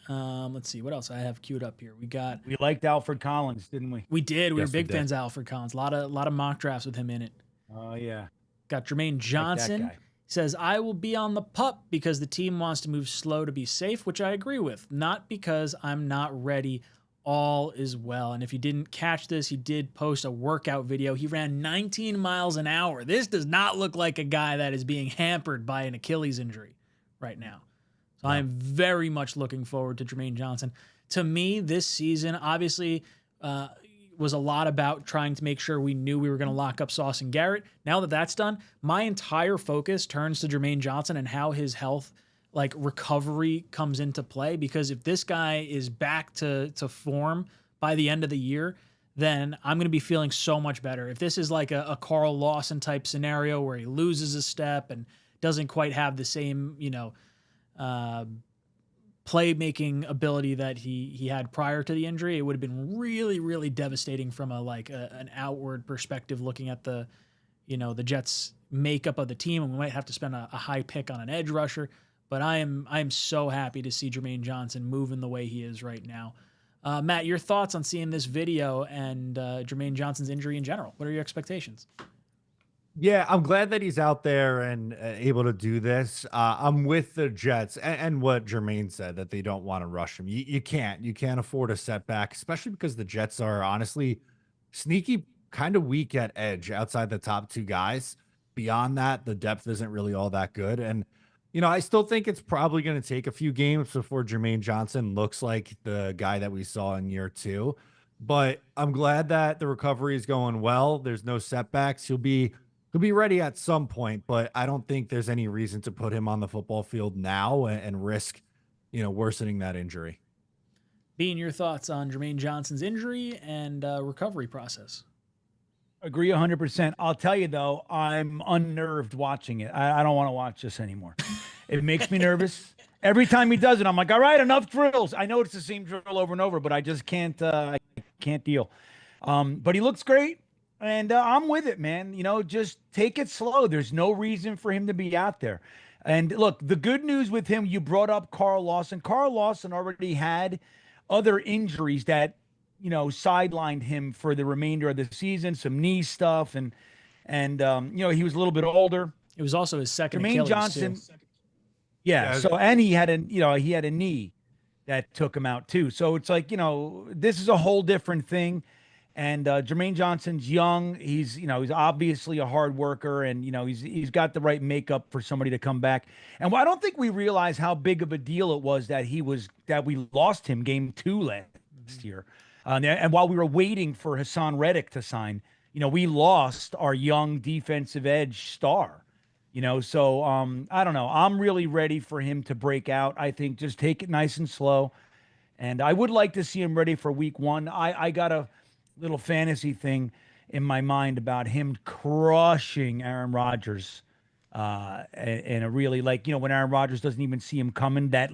[SPEAKER 9] Let's see what else I have queued up here. We
[SPEAKER 10] liked Alfred Collins, didn't we?
[SPEAKER 9] We did. We were big fans of Alfred Collins. A lot of mock drafts with him in it.
[SPEAKER 10] Oh yeah.
[SPEAKER 9] Got Germaine Johnson.
[SPEAKER 10] Like
[SPEAKER 9] says, I will be on the pup because the team wants to move slow to be safe, which I agree with. Not because I'm not ready. All is well. And if you didn't catch this, he did post a workout video. He ran 19 miles an hour. This does not look like a guy that is being hampered by an Achilles injury right now. So I am very much looking forward to Germaine Johnson. To me, this season obviously was a lot about trying to make sure we knew we were going to lock up Sauce and Garrett. Now that that's done, my entire focus turns to Germaine Johnson and how his health, like recovery, comes into play. Because if this guy is back to form by the end of the year, then I'm going to be feeling so much better. If this is like a Carl Lawson type scenario where he loses a step and doesn't quite have the same, playmaking ability that he had prior to the injury, it would have been really, really devastating from an outward perspective, looking at the Jets makeup of the team, and we might have to spend a high pick on an edge rusher. But I am so happy to see Germaine Johnson moving the way he is right now. Matt, your thoughts on seeing this video and Germaine Johnson's injury in general? What are your expectations?
[SPEAKER 11] Yeah, I'm glad that he's out there and able to do this. I'm with the Jets and what Germaine said, that they don't want to rush him. You can't afford a setback, especially because the Jets are honestly sneaky, kind of weak at edge outside the top 2 guys. Beyond that, the depth isn't really all that good. And, I still think it's probably going to take a few games before Germaine Johnson looks like the guy that we saw in year 2. But I'm glad that the recovery is going well. There's no setbacks. He'll be ready at some point, but I don't think there's any reason to put him on the football field now and risk, worsening that injury.
[SPEAKER 9] Bean, your thoughts on Germaine Johnson's injury and recovery process?
[SPEAKER 10] Agree 100%. I'll tell you, though, I'm unnerved watching it. I don't want to watch this anymore. It makes me nervous. Every time he does it, I'm like, all right, enough drills. I know it's the same drill over and over, but I just can't deal. But he looks great. And I'm with it, man. Just take it slow. There's no reason for him to be out there. And look, the good news with him, you brought up Carl Lawson. Carl Lawson already had other injuries that sidelined him for the remainder of the season, some knee stuff, and he was a little bit older.
[SPEAKER 9] It was also his second
[SPEAKER 10] Germaine
[SPEAKER 9] Achilles,
[SPEAKER 10] Johnson.
[SPEAKER 9] too.
[SPEAKER 10] Yeah.
[SPEAKER 11] Yeah.
[SPEAKER 10] So, and he had a knee that took him out too. So it's like, this is a whole different thing. And Jermaine Johnson's young. He's obviously a hard worker, and he's got the right makeup for somebody to come back. And I don't think we realize how big of a deal it was that we lost him game 2 last year. And while we were waiting for Hassan Reddick to sign, we lost our young defensive edge star. So I don't know. I'm really ready for him to break out. I think just take it nice and slow. And I would like to see him ready for week 1. I got a little fantasy thing in my mind about him crushing Aaron Rodgers. And a really, when Aaron Rodgers doesn't even see him coming, that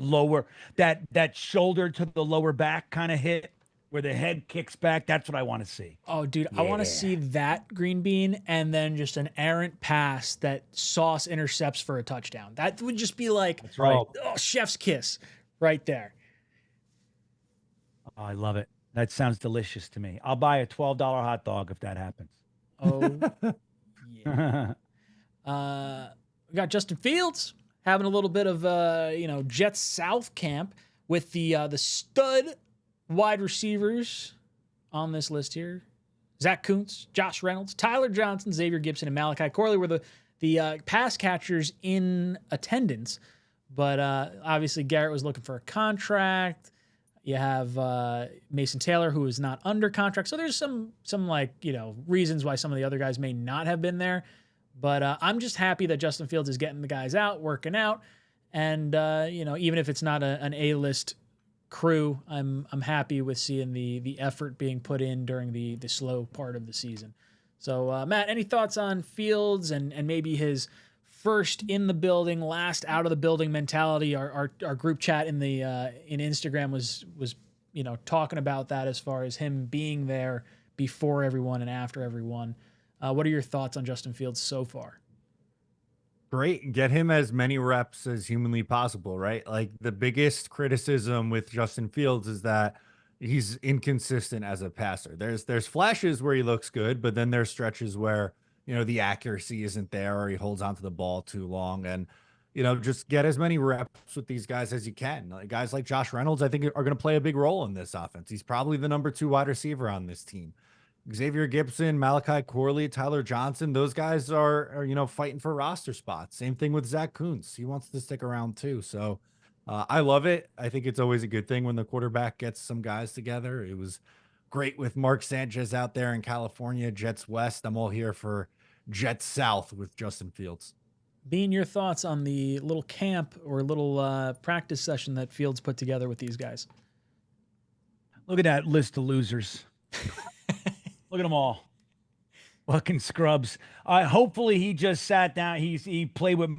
[SPEAKER 10] shoulder to the lower back kind of hit where the head kicks back. That's what I want to see.
[SPEAKER 9] Oh, dude, I want to see that green bean and then just an errant pass that Sauce intercepts for a touchdown. That would just be like,
[SPEAKER 10] That's right.
[SPEAKER 9] Oh, chef's kiss right there.
[SPEAKER 10] Oh, I love it. That sounds delicious to me. I'll buy a $12 hot dog if that happens.
[SPEAKER 9] Oh, yeah. We got Justin Fields having a little bit of Jets South camp with the stud wide receivers on this list here. Zach Kuntz, Josh Reynolds, Tyler Johnson, Xavier Gipson, and Malachi Corley were the pass catchers in attendance. But obviously Garrett was looking for a contract. You have Mason Taylor, who is not under contract. So there's some reasons why some of the other guys may not have been there. But I'm just happy that Justin Fields is getting the guys out, working out. And, even if it's not an A-list crew, I'm happy with seeing the effort being put in during the slow part of the season. So, Matt, any thoughts on Fields and maybe his first in the building, last out of the building mentality? Our group chat in Instagram was talking about that as far as him being there before everyone and after everyone. What are your thoughts on Justin Fields so far?
[SPEAKER 11] Great. Get him as many reps as humanly possible, right? Like, the biggest criticism with Justin Fields is that he's inconsistent as a passer. There's flashes where he looks good, but then there's stretches where, the accuracy isn't there, or he holds onto the ball too long. And, just get as many reps with these guys as you can. Like, guys like Josh Reynolds, I think, are going to play a big role in this offense. He's probably the number 2 wide receiver on this team. Xavier Gipson, Malachi Corley, Tyler Johnson, those guys are fighting for roster spots. Same thing with Zach Kuntz. He wants to stick around too. So I love it. I think it's always a good thing when the quarterback gets some guys together. It was great with Mark Sanchez out there in California, Jets West. I'm all here for Jets South with Justin Fields.
[SPEAKER 9] Being your thoughts on the little camp or little practice session that Fields put together with these guys?
[SPEAKER 10] Look at that list of losers. Look at them all. Fucking scrubs. Hopefully he just sat down. He played with,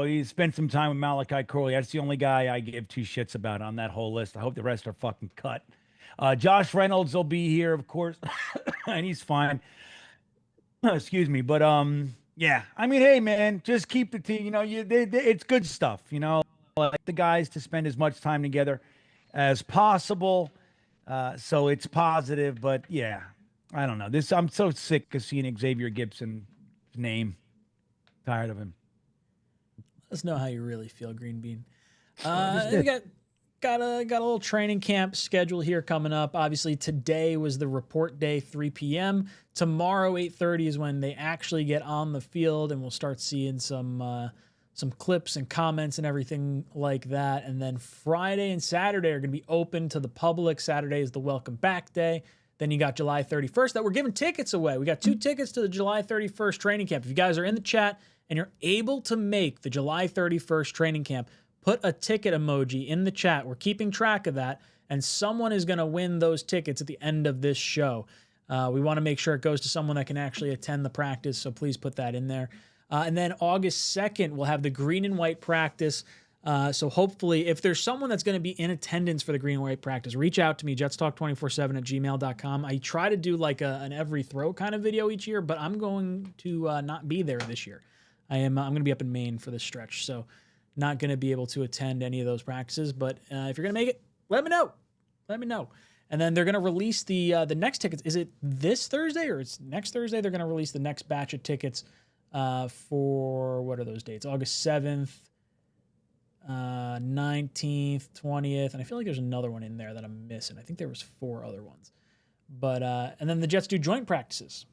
[SPEAKER 10] he spent some time with Malachi Corley. That's the only guy I give 2 shits about on that whole list. I hope the rest are fucking cut. Josh Reynolds will be here, of course, and he's fine. Excuse me. But, yeah. I mean, hey, man, just keep the team. It's good stuff, like the guys to spend as much time together as possible. So it's positive, but yeah. I don't know. I'm so sick of seeing Xavier Gipson's name. Tired of him.
[SPEAKER 9] Let us know how you really feel, Green Bean. We got a little training camp schedule here coming up. Obviously, today was the report day, 3 p.m. Tomorrow, 8:30 is when they actually get on the field, and we'll start seeing some clips and comments and everything like that. And then Friday and Saturday are going to be open to the public. Saturday is the welcome back day. Then you got July 31st that we're giving tickets away. We got 2 tickets to the July 31st training camp. If you guys are in the chat and you're able to make the July 31st training camp, put a ticket emoji in the chat. We're keeping track of that, and someone is going to win those tickets at the end of this show. We want to make sure it goes to someone that can actually attend the practice, so please put that in there. And then August 2nd, we'll have the green and white practice. So hopefully, if there's someone that's going to be in attendance for the green and white practice, reach out to me, jetstalk247@gmail.com. I try to do like an every throw kind of video each year, but I'm going to not be there this year. I'm going to be up in Maine for this stretch, so not going to be able to attend any of those practices. But if you're going to make it, let me know. Let me know. And then they're going to release the next tickets. Is it this Thursday or it's next Thursday? They're going to release the next batch of tickets for, what are those dates? August 7th, 19th, 20th. And I feel like there's another one in there that I'm missing. I think there was 4 other ones. But and then the Jets do joint practices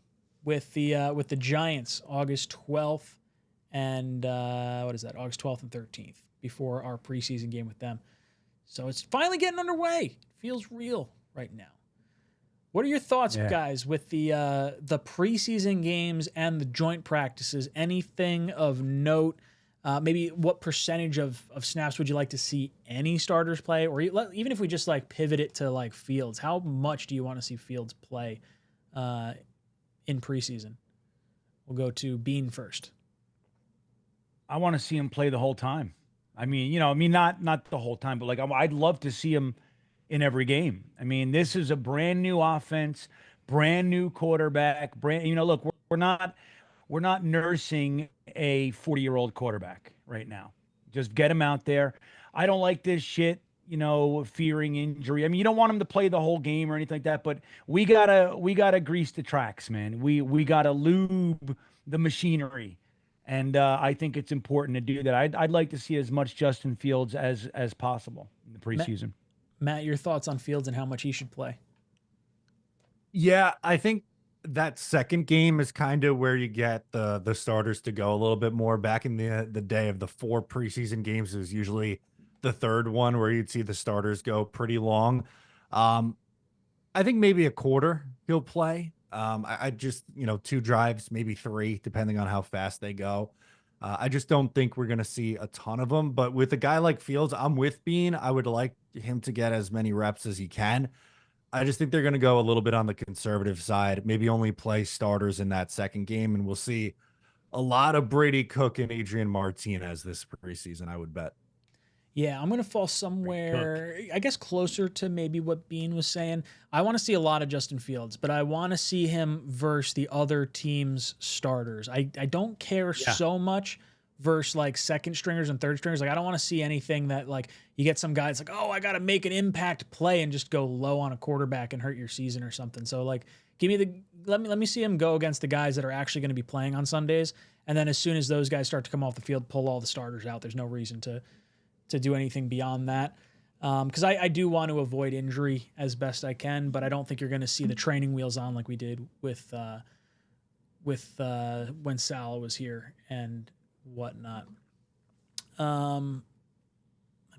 [SPEAKER 9] with the Giants August 12th and August 12th and 13th before our preseason game with them. So it's finally getting underway. Feels real right now. What are your thoughts, guys, with the preseason games and the joint practices? Anything of note? Maybe what percentage of snaps would you like to see any starters play? Or even if we just like pivot it to like Fields, how much do you want to see Fields play in preseason? We'll go to Bean first.
[SPEAKER 10] I want to see him play the whole time. I mean, not the whole time, but like I'd love to see him in every game. I mean, this is a brand new offense, brand new quarterback, look, we're not nursing a 40-year-old quarterback right now. Just get him out there. I don't like this shit, fearing injury. I mean, you don't want him to play the whole game or anything like that, but we gotta grease the tracks, man. We gotta lube the machinery. And I think it's important to do that. I'd like to see as much Justin Fields as possible in the preseason.
[SPEAKER 9] Matt, your thoughts on Fields and how much he should play?
[SPEAKER 11] Yeah, I think that second game is kind of where you get the starters to go a little bit more. Back in the day of the 4 preseason games, it was usually the third one where you'd see the starters go pretty long. I think maybe a quarter he'll play. I just, 2 drives, maybe 3, depending on how fast they go. I just don't think we're going to see a ton of them. But with a guy like Fields, I'm with Bean. I would like him to get as many reps as he can. I just think they're going to go a little bit on the conservative side, maybe only play starters in that second game. And we'll see a lot of Brady Cook and Adrian Martinez this preseason, I would bet.
[SPEAKER 9] Yeah, I'm going to fall somewhere, I guess, closer to maybe what Bean was saying. I want to see a lot of Justin Fields, but I want to see him versus the other team's starters. I don't care so much versus like second stringers and third stringers. Like, I don't want to see anything that like you get some guy that's like, oh, I got to make an impact play and just go low on a quarterback and hurt your season or something. So like, let me see him go against the guys that are actually going to be playing on Sundays. And then as soon as those guys start to come off the field, pull all the starters out. There's no reason to do anything beyond that. Because I do want to avoid injury as best I can, but I don't think you're going to see the training wheels on like we did with when Salah was here and whatnot. Let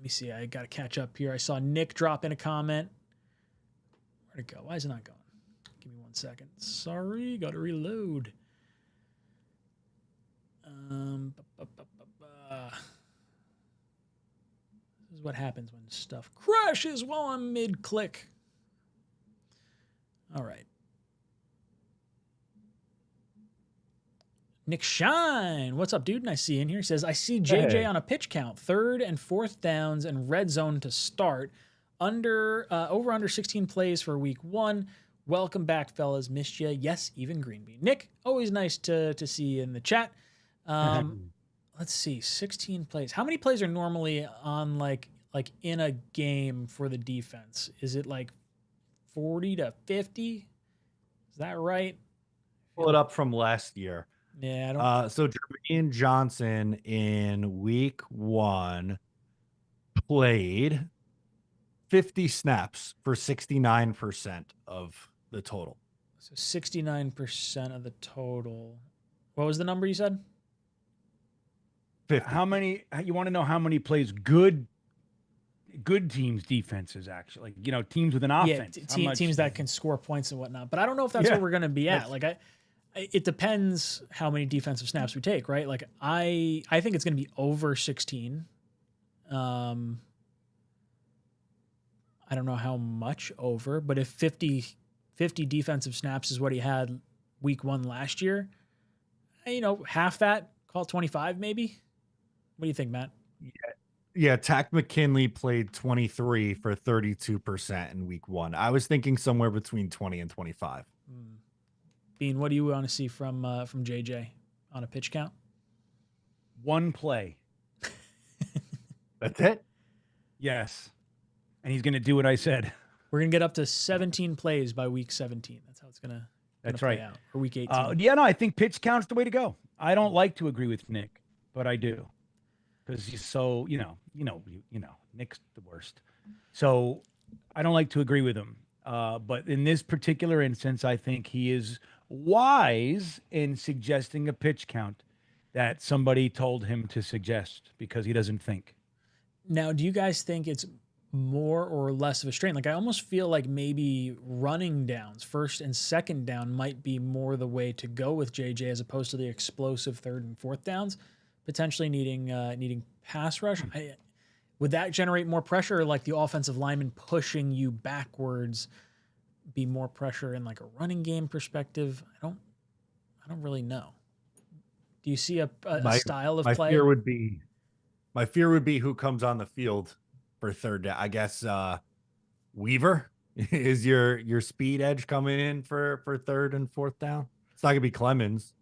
[SPEAKER 9] me see. I got to catch up here. I saw Nick drop in a comment. Where'd it go? Why is it not going? Give me 1 second. Sorry, got to reload. This is what happens when stuff crashes while I'm mid-click. All right. Nick Shine, what's up, dude? Nice to see you in here. He says, I see JJ on a pitch count, 3rd and 4th downs and red zone to start. Over under 16 plays for week 1. Welcome back, fellas. Missed ya. Yes, even Green Bean. Nick, always nice to see you in the chat. Let's see, 16 plays. How many plays are normally on like in a game for the defense? Is it like 40 to 50? Is that right?
[SPEAKER 11] Pull it up from last year.
[SPEAKER 9] Yeah, I don't.
[SPEAKER 11] So Germaine Johnson in week 1 played 50 snaps for 69% of the total.
[SPEAKER 9] So 69% of the total. What was the number you said?
[SPEAKER 11] 50.
[SPEAKER 10] How many? You want to know how many plays good teams' defenses actually? Teams with an offense.
[SPEAKER 9] Yeah, teams that can score points and whatnot. But I don't know if that's where we're going to be at. Like it depends how many defensive snaps we take, right? Like I think it's going to be over 16. I don't know how much over, but if 50 defensive snaps is what he had week 1 last year, half that, call it 25 maybe. What do you think, Matt?
[SPEAKER 11] Yeah, Tack McKinley played 23 for 32% in week 1. I was thinking somewhere between 20 and 25.
[SPEAKER 9] Bean, what do you want to see from JJ on a pitch count?
[SPEAKER 10] 1 play.
[SPEAKER 11] That's it?
[SPEAKER 10] Yes. And he's going to do what I said.
[SPEAKER 9] We're gonna get up to 17 plays by week 17. That's how it's gonna
[SPEAKER 10] right.
[SPEAKER 9] play out. Or week 18.
[SPEAKER 10] Yeah, no, I think pitch count's the way to go. I don't like to agree with Nick, but I do, because he's so Nick's the worst. So I don't like to agree with him. But in this particular instance, I think he is wise in suggesting a pitch count that somebody told him to suggest because he doesn't think.
[SPEAKER 9] Now, do you guys think it's more or less of a strain? Like, I almost feel like maybe running downs, first and second down, might be more the way to go with JJ as opposed to the explosive third and fourth downs, potentially needing pass rush. Would that generate more pressure, or like the offensive lineman pushing you backwards be more pressure in like a running game perspective? I don't really know. Do you see a style of play?
[SPEAKER 11] My fear would be who comes on the field for third down. I guess Weaver is your speed edge coming in for third and fourth down. It's not gonna be Clemens.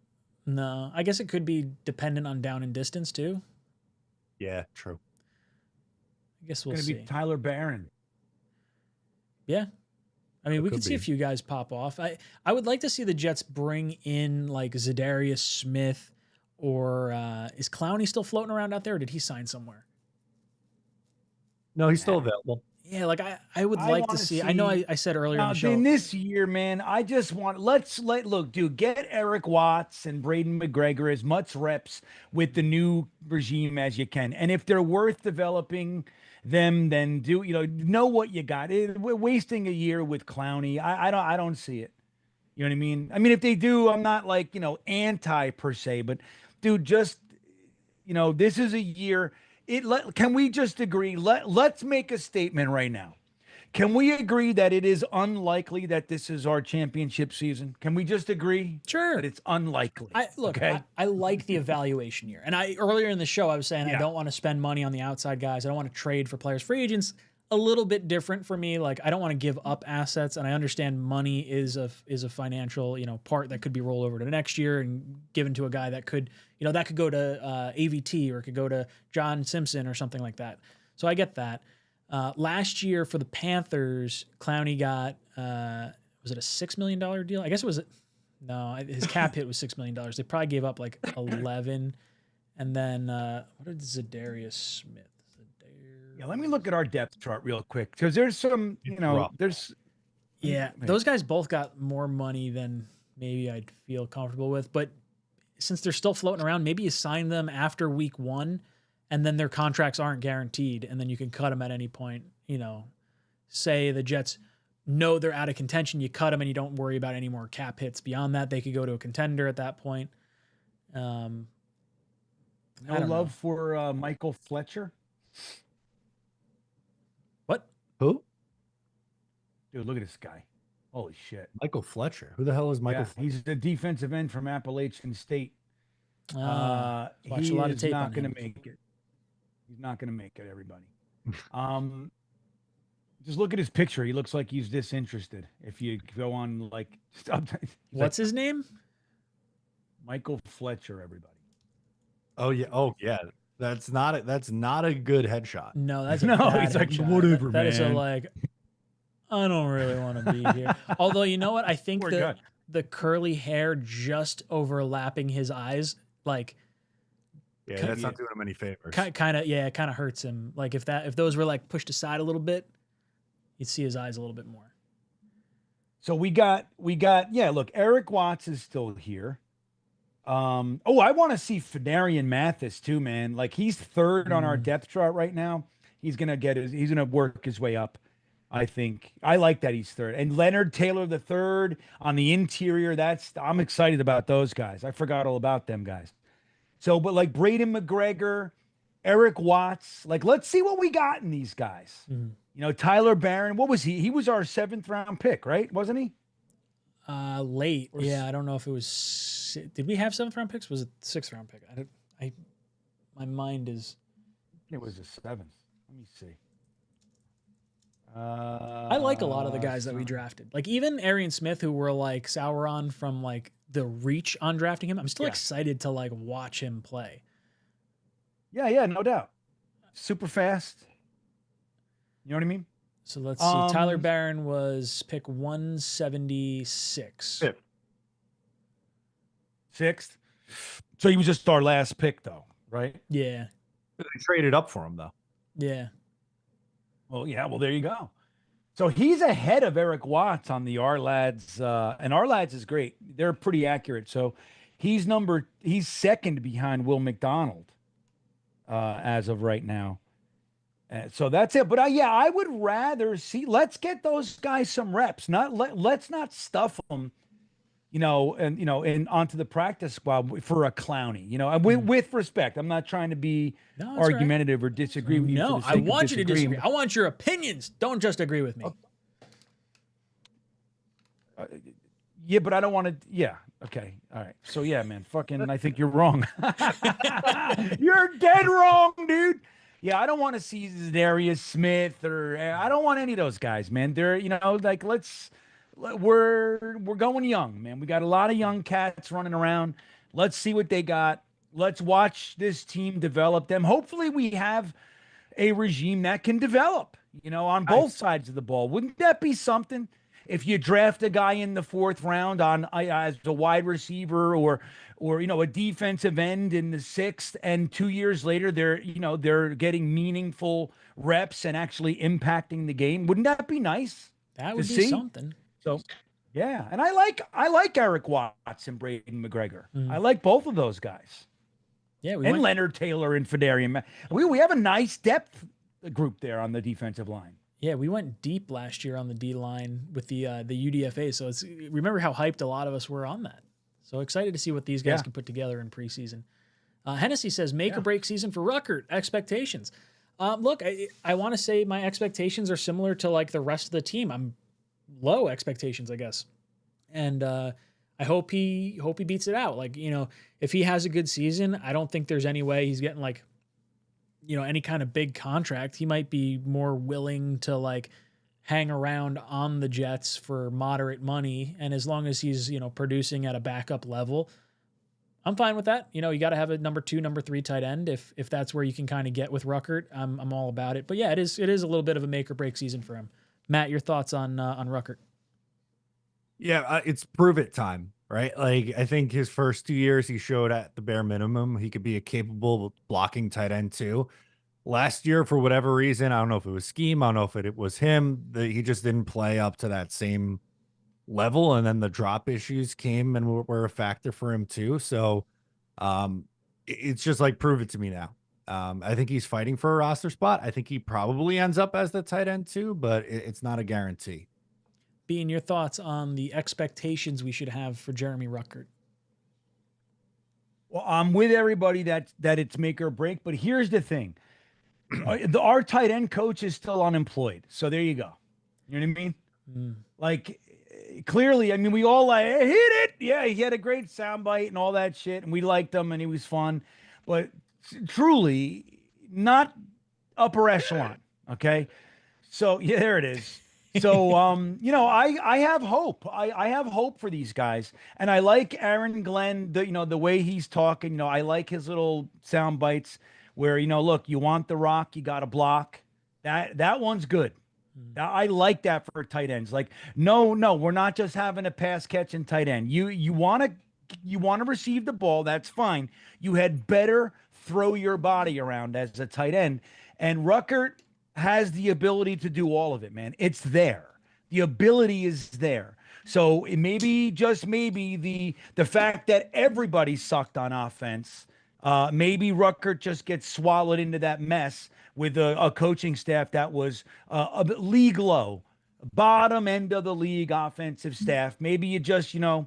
[SPEAKER 9] No, I guess it could be dependent on down and distance too.
[SPEAKER 11] Yeah, true.
[SPEAKER 9] I guess we'll
[SPEAKER 10] It's
[SPEAKER 9] see.
[SPEAKER 10] gonna be Tyler Barron.
[SPEAKER 9] Yeah. I mean, we could see
[SPEAKER 11] be.
[SPEAKER 9] a few guys pop off. I would like to see the Jets bring in like Zadarius Smith, or is Clowney still floating around out there, or did he sign somewhere?
[SPEAKER 11] No, he's still available.
[SPEAKER 9] Yeah, like I would like to see. I know I said earlier in the show.
[SPEAKER 10] In this year, man, I just want get Eric Watts and Braden McGregor as much reps with the new regime as you can. And if they're worth developing them, then know what you got. We're wasting a year with Clowney. I don't see it. You know what I mean? I mean, if they do, I'm not like, anti per se, but dude, just, this is a year. Can we just agree? Let's make a statement right now. Can we agree that it is unlikely that this is our championship season? Can we just agree?
[SPEAKER 9] Sure.
[SPEAKER 10] That it's unlikely.
[SPEAKER 9] I like the evaluation year. And earlier in the show, I was saying I don't want to spend money on the outside guys. I don't want to trade for players. Free agents, a little bit different for me. Like, I don't want to give up assets, and I understand money is a financial, part that could be rolled over to next year and given to a guy that could, that could go to AVT, or it could go to John Simpson or something like that. So I get that. Last year for the Panthers, Clowney got, was it a $6 million deal? I guess it was, no, his cap hit was $6 million. They probably gave up like 11. And then, what did Zadarius Smith?
[SPEAKER 10] Yeah, let me look at our depth chart real quick, because there's some,
[SPEAKER 9] those guys both got more money than maybe I'd feel comfortable with. But since they're still floating around, maybe you sign them after week 1, and then their contracts aren't guaranteed, and then you can cut them at any point. Say the Jets know they're out of contention, you cut them, and you don't worry about any more cap hits beyond that. They could go to a contender at that point.
[SPEAKER 10] No love for Michael Fletcher.
[SPEAKER 9] What?
[SPEAKER 11] Who?
[SPEAKER 10] Dude, look at this guy. Holy shit.
[SPEAKER 11] Michael Fletcher. Who the hell is Michael?
[SPEAKER 10] Yeah, he's the defensive end from Appalachian State.
[SPEAKER 9] Watch a lot of tape.
[SPEAKER 10] He's not going to make it. He's not going to make it, everybody. Just look at his picture. He looks like he's disinterested. If you go on,
[SPEAKER 9] what's his name?
[SPEAKER 10] Michael Fletcher, everybody.
[SPEAKER 11] Oh yeah. That's not a good headshot.
[SPEAKER 9] No, that's he's like, headshot.
[SPEAKER 10] Whatever,
[SPEAKER 9] that
[SPEAKER 10] man.
[SPEAKER 9] Is I don't really want to be here. Although, you know what? I think the curly hair just overlapping his eyes, like,
[SPEAKER 11] that's not doing him any favors.
[SPEAKER 9] It kind of hurts him. Like, if those were like pushed aside a little bit, you'd see his eyes a little bit more.
[SPEAKER 10] So we got, look, Eric Watts is still here. I want to see Fenarian Mathis too, man. Like, he's third on our depth chart right now. He's going to work his way up. I think I like that he's third, and Leonard Taylor the third on the interior. I'm excited about those guys. I forgot all about them guys. So, but like Braden McGregor, Eric Watts, like, let's see what we got in these guys. Mm-hmm. Tyler Barron, what was he? He was our 7th round pick, right? Wasn't he?
[SPEAKER 9] Late. Yeah. I don't know if it was, did we have 7th round picks? Was it 6th round pick? My mind is.
[SPEAKER 10] It was a 7th. Let me see.
[SPEAKER 9] I like a lot of the guys that we drafted. Like, even Arian Smith, who we're like sour on from like the reach on drafting him. I'm still excited to like watch him play.
[SPEAKER 10] Yeah, no doubt. Super fast. You know what I mean?
[SPEAKER 9] So let's see. Tyler Barron was pick 176.
[SPEAKER 10] Sixth. So he was just our last pick, though, right?
[SPEAKER 9] Yeah.
[SPEAKER 11] They traded up for him, though.
[SPEAKER 9] Yeah.
[SPEAKER 10] Well, yeah. Well, there you go. So he's ahead of Eric Watts on the R-Lads, and R-Lads is great. They're pretty accurate. So he's second behind Will McDonald as of right now. So that's it. But I would rather see. Let's get those guys some reps. Let's not stuff them, and onto the practice squad for a Clowney. With respect, I'm not trying to be argumentative or disagree with you.
[SPEAKER 9] No, I want you to disagree. I want your opinions. Don't just agree with me.
[SPEAKER 10] Yeah, but I don't want to. Yeah. Okay. All right. So yeah, man. Fucking. I think you're wrong. You're dead wrong, dude. Yeah, I don't want to see Darius Smith or I don't want any of those guys, man. They're, we're going young, man. We got a lot of young cats running around. Let's see what they got. Let's watch this team develop them. Hopefully we have a regime that can develop, on both sides of the ball. Wouldn't that be something? If you draft a guy in the fourth round as a wide receiver or a defensive end in the sixth, and 2 years later they're getting meaningful reps and actually impacting the game, wouldn't that be nice?
[SPEAKER 9] That would be something.
[SPEAKER 10] So, yeah, and I like Eric Watts and Braden McGregor. I like both of those guys.
[SPEAKER 9] Yeah,
[SPEAKER 10] Leonard Taylor and Fedarian. We have a nice depth group there on the defensive line.
[SPEAKER 9] Yeah, we went deep last year on the D line with the UDFA. So remember how hyped a lot of us were on that. So excited to see what these guys can put together in preseason. Hennessy says make or break season for Ruckert. Expectations. Look, I want to say my expectations are similar to like the rest of the team. I'm low expectations, I guess, and I hope he beats it out. Like, if he has a good season, I don't think there's any way he's getting like, any kind of big contract. He might be more willing to like hang around on the Jets for moderate money. And as long as he's, producing at a backup level, I'm fine with that. You got to have a number 2, number 3 tight end. If that's where you can kind of get with Ruckert, I'm all about it. But yeah, it is a little bit of a make or break season for him. Matt, your thoughts on Ruckert?
[SPEAKER 11] Yeah, it's prove it time, right? Like, I think his first 2 years, he showed at the bare minimum he could be a capable blocking tight end too. Last year, for whatever reason, I don't know if it was scheme, I don't know if it was him, he just didn't play up to that same level. And then the drop issues came and were a factor for him too. So it's just like, prove it to me now. I think he's fighting for a roster spot. I think he probably ends up as the tight end too, but it's not a guarantee.
[SPEAKER 9] Being your thoughts on the expectations we should have for Jeremy Ruckert?
[SPEAKER 10] Well, I'm with everybody that it's make or break, but here's the thing. Our tight end coach is still unemployed. So there you go. You know what I mean? Like, clearly, I mean, we all like, hit it. Yeah, he had a great soundbite and all that shit, and we liked him, and he was fun. But truly, not upper echelon, okay? So, yeah, there it is. So, I have hope. I have hope for these guys. And I like Aaron Glenn, the way he's talking. I like his little sound bites where, look, you want the rock, you got to block. That one's good. I like that for tight ends. Like, no, we're not just having a pass catch and tight end. You want to receive the ball. That's fine. You had better throw your body around as a tight end. And Ruckert has the ability to do all of it, man. It's there. The ability is there. So maybe, just maybe, the fact that everybody sucked on offense, maybe Ruckert just gets swallowed into that mess with a coaching staff that was a league low, bottom end of the league offensive staff. Maybe you just, a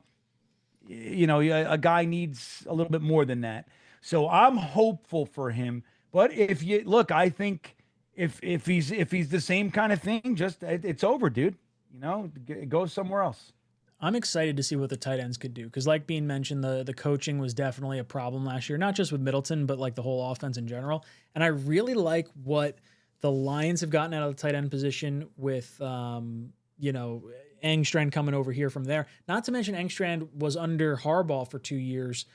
[SPEAKER 10] guy needs a little bit more than that. So I'm hopeful for him. But if you look, I think if he's the same kind of thing, just it's over, dude. Go somewhere else.
[SPEAKER 9] I'm excited to see what the tight ends could do because, like being mentioned, the coaching was definitely a problem last year, not just with Middleton, but like the whole offense in general. And I really like what the Lions have gotten out of the tight end position with, Engstrand coming over here from there. Not to mention Engstrand was under Harbaugh for 2 years,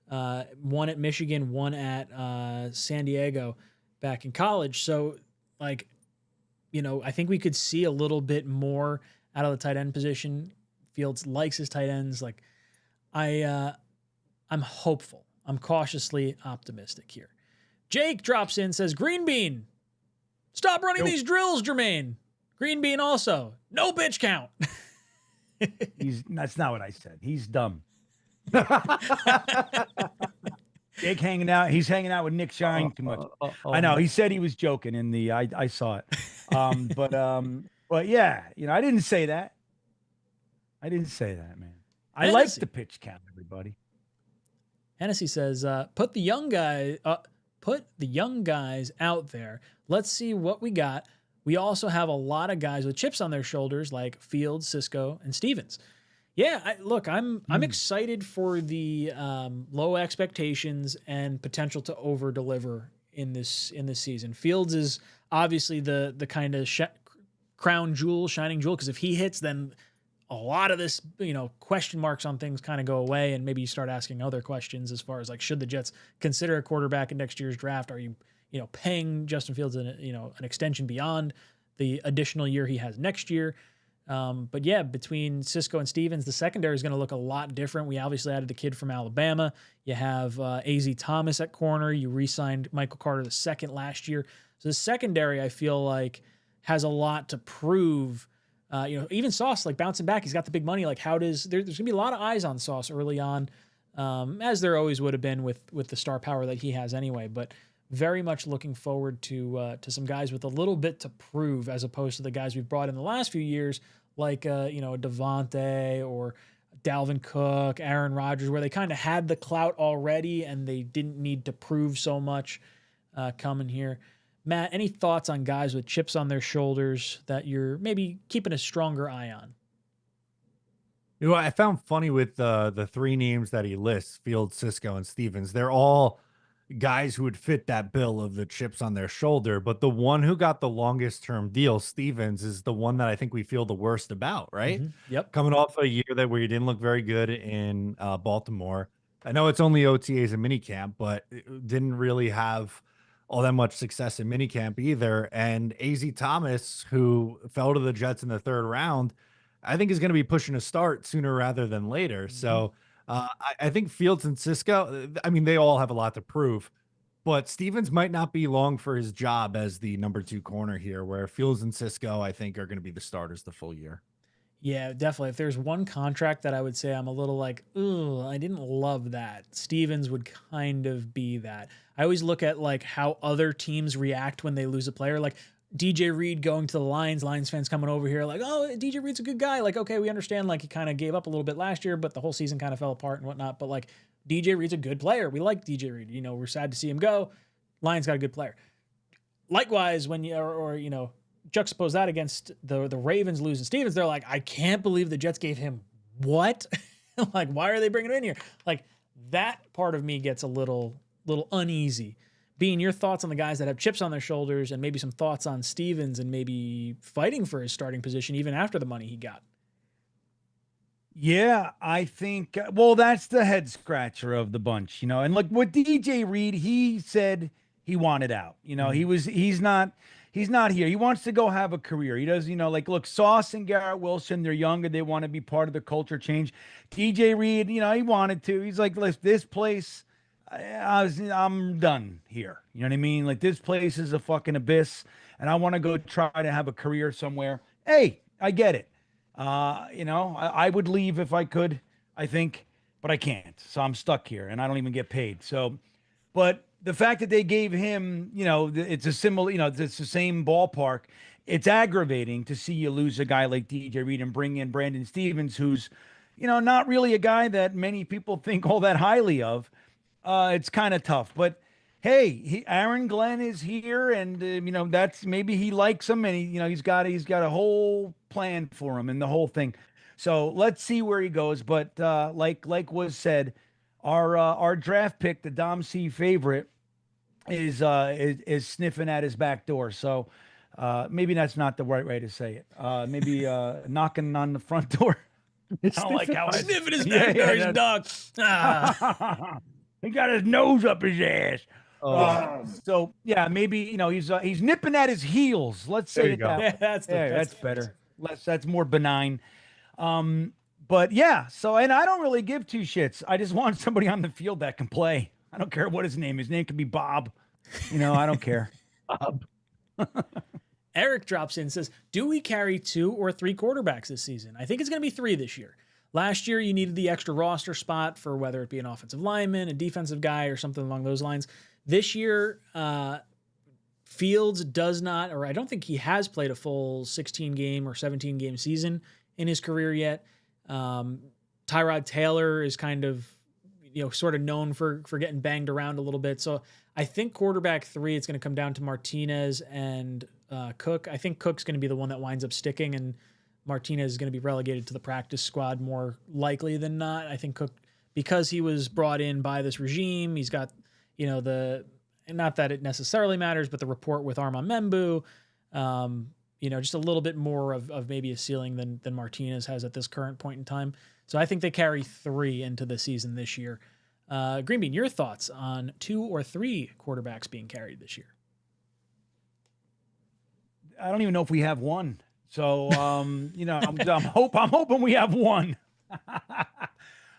[SPEAKER 9] one at Michigan, one at San Diego back in college. So, like, I think we could see a little bit more out of the tight end position. Fields likes his tight ends. Like, I'm hopeful. I'm cautiously optimistic here. Jake drops in, says, Green Bean, stop running these drills, Germaine. Green Bean also, no bitch count.
[SPEAKER 10] That's not what I said. He's dumb. Jake hanging out. He's hanging out with Nick Shine too much. I know. He said he was joking in the. I saw it. But yeah, I didn't say that. I didn't say that, man. I like the pitch count, everybody.
[SPEAKER 9] Hennessy says, put the young guys out there. Let's see what we got. We also have a lot of guys with chips on their shoulders, like Fields, Cisco, and Stevens. Yeah, I'm excited for the low expectations and potential to over deliver in this season. Fields is obviously the kind of crown jewel, shining jewel, because if he hits, then a lot of this, question marks on things kind of go away, and maybe you start asking other questions as far as like, should the Jets consider a quarterback in next year's draft? Are you, paying Justin Fields an extension beyond the additional year he has next year? But yeah, between Cisco and Stevens, the secondary is going to look a lot different. We obviously added the kid from Alabama. You have A.Z. Thomas at corner. You re-signed Michael Carter II last year. So the secondary, I feel like, has a lot to prove. Even Sauce, like, bouncing back, he's got the big money. Like, there's going to be a lot of eyes on Sauce early on, as there always would have been with the star power that he has anyway. But very much looking forward to some guys with a little bit to prove, as opposed to the guys we've brought in the last few years, like Devontae or Dalvin Cook, Aaron Rodgers, where they kind of had the clout already and they didn't need to prove so much coming here. Matt, any thoughts on guys with chips on their shoulders that you're maybe keeping a stronger eye on?
[SPEAKER 11] I found funny with the three names that he lists, Fields, Cisco, and Stevens. They're all guys who would fit that bill of the chips on their shoulder. But the one who got the longest term deal, Stevens, is the one that I think we feel the worst about, right?
[SPEAKER 9] Mm-hmm. Yep.
[SPEAKER 11] Coming off a year where you didn't look very good in Baltimore. I know it's only OTAs and minicamp, but it didn't really have all that much success in minicamp either. And A.Z. Thomas, who fell to the Jets in the third round, I think is going to be pushing a start sooner rather than later. Mm-hmm. So I think Fields and Cisco, they all have a lot to prove, but Stevens might not be long for his job as the number 2 corner here, where Fields and Cisco, I think, are going to be the starters the full year.
[SPEAKER 9] Yeah, definitely. If there's one contract that I would say I'm a little like, ooh, I didn't love that, Stevens would kind of be that. I always look at like how other teams react when they lose a player. Like DJ Reed going to the Lions fans coming over here like, oh, DJ Reed's a good guy. Like, okay, we understand like he kind of gave up a little bit last year, but the whole season kind of fell apart and whatnot. But like DJ Reed's a good player. We like DJ Reed. We're sad to see him go. Lions got a good player. Likewise, when you juxtapose that against the Ravens losing Stevens, they're like, I can't believe the Jets gave him what? Like, why are they bringing him in here? Like, that part of me gets a little uneasy. Bean, your thoughts on the guys that have chips on their shoulders, and maybe some thoughts on Stevens and maybe fighting for his starting position even after the money he got.
[SPEAKER 10] Yeah, I think, that's the head scratcher of the bunch, and like with DJ Reed, he said he wanted out, mm-hmm. he's not here. He wants to go have a career. He does, look, Sauce and Garrett Wilson, they're younger. They want to be part of the culture change. DJ Reed, he wanted to. He's like, listen, this place, I'm done here. You know what I mean? Like, this place is a fucking abyss, and I want to go try to have a career somewhere. Hey, I get it. I would leave if I could, I think, but I can't. So I'm stuck here, and I don't even get paid. So, but the fact that they gave him, it's a similar, it's the same ballpark. It's aggravating to see you lose a guy like DJ Reed and bring in Brandon Stevens, who's, not really a guy that many people think all that highly of. It's kind of tough, but hey, Aaron Glenn is here, and that's, maybe he likes him, and he's got a whole plan for him and the whole thing. So let's see where he goes. But like was said, our draft pick, the Dom C favorite, is sniffing at his back door. So maybe that's not the right way to say it. Maybe knocking on the front door. I don't like how I
[SPEAKER 9] sniffing his back door. He's a dog.
[SPEAKER 10] He got his nose up his ass. So yeah, maybe he's nipping at his heels. Let's say
[SPEAKER 11] There you
[SPEAKER 10] it
[SPEAKER 11] go.
[SPEAKER 10] that way.
[SPEAKER 9] Yeah, that's
[SPEAKER 10] That's better. That's more benign. But yeah, so and I don't really give two shits. I just want somebody on the field that can play. I don't care what his name is. His name could be Bob. I don't care. Bob.
[SPEAKER 9] Eric drops in and says, do we carry 2 or 3 quarterbacks this season? I think it's going to be 3 this year. Last year, you needed the extra roster spot for whether it be an offensive lineman, a defensive guy, or something along those lines. This year, Fields does not, or I don't think he has played a full 16-game or 17-game season in his career yet. Tyrod Taylor is kind of, sort of known for getting banged around a little bit. So I think quarterback 3, it's going to come down to Martinez and Cook. I think Cook's going to be the one that winds up sticking, and Martinez is going to be relegated to the practice squad more likely than not. I think Cook, because he was brought in by this regime, he's got, not that it necessarily matters, but the rapport with Armand Membu, just a little bit more of maybe a ceiling than Martinez has at this current point in time. So I think they carry 3 into the season this year. Green Bean, your thoughts on 2 or 3 quarterbacks being carried this year?
[SPEAKER 10] I don't even know if we have one. So, I'm hoping we have one.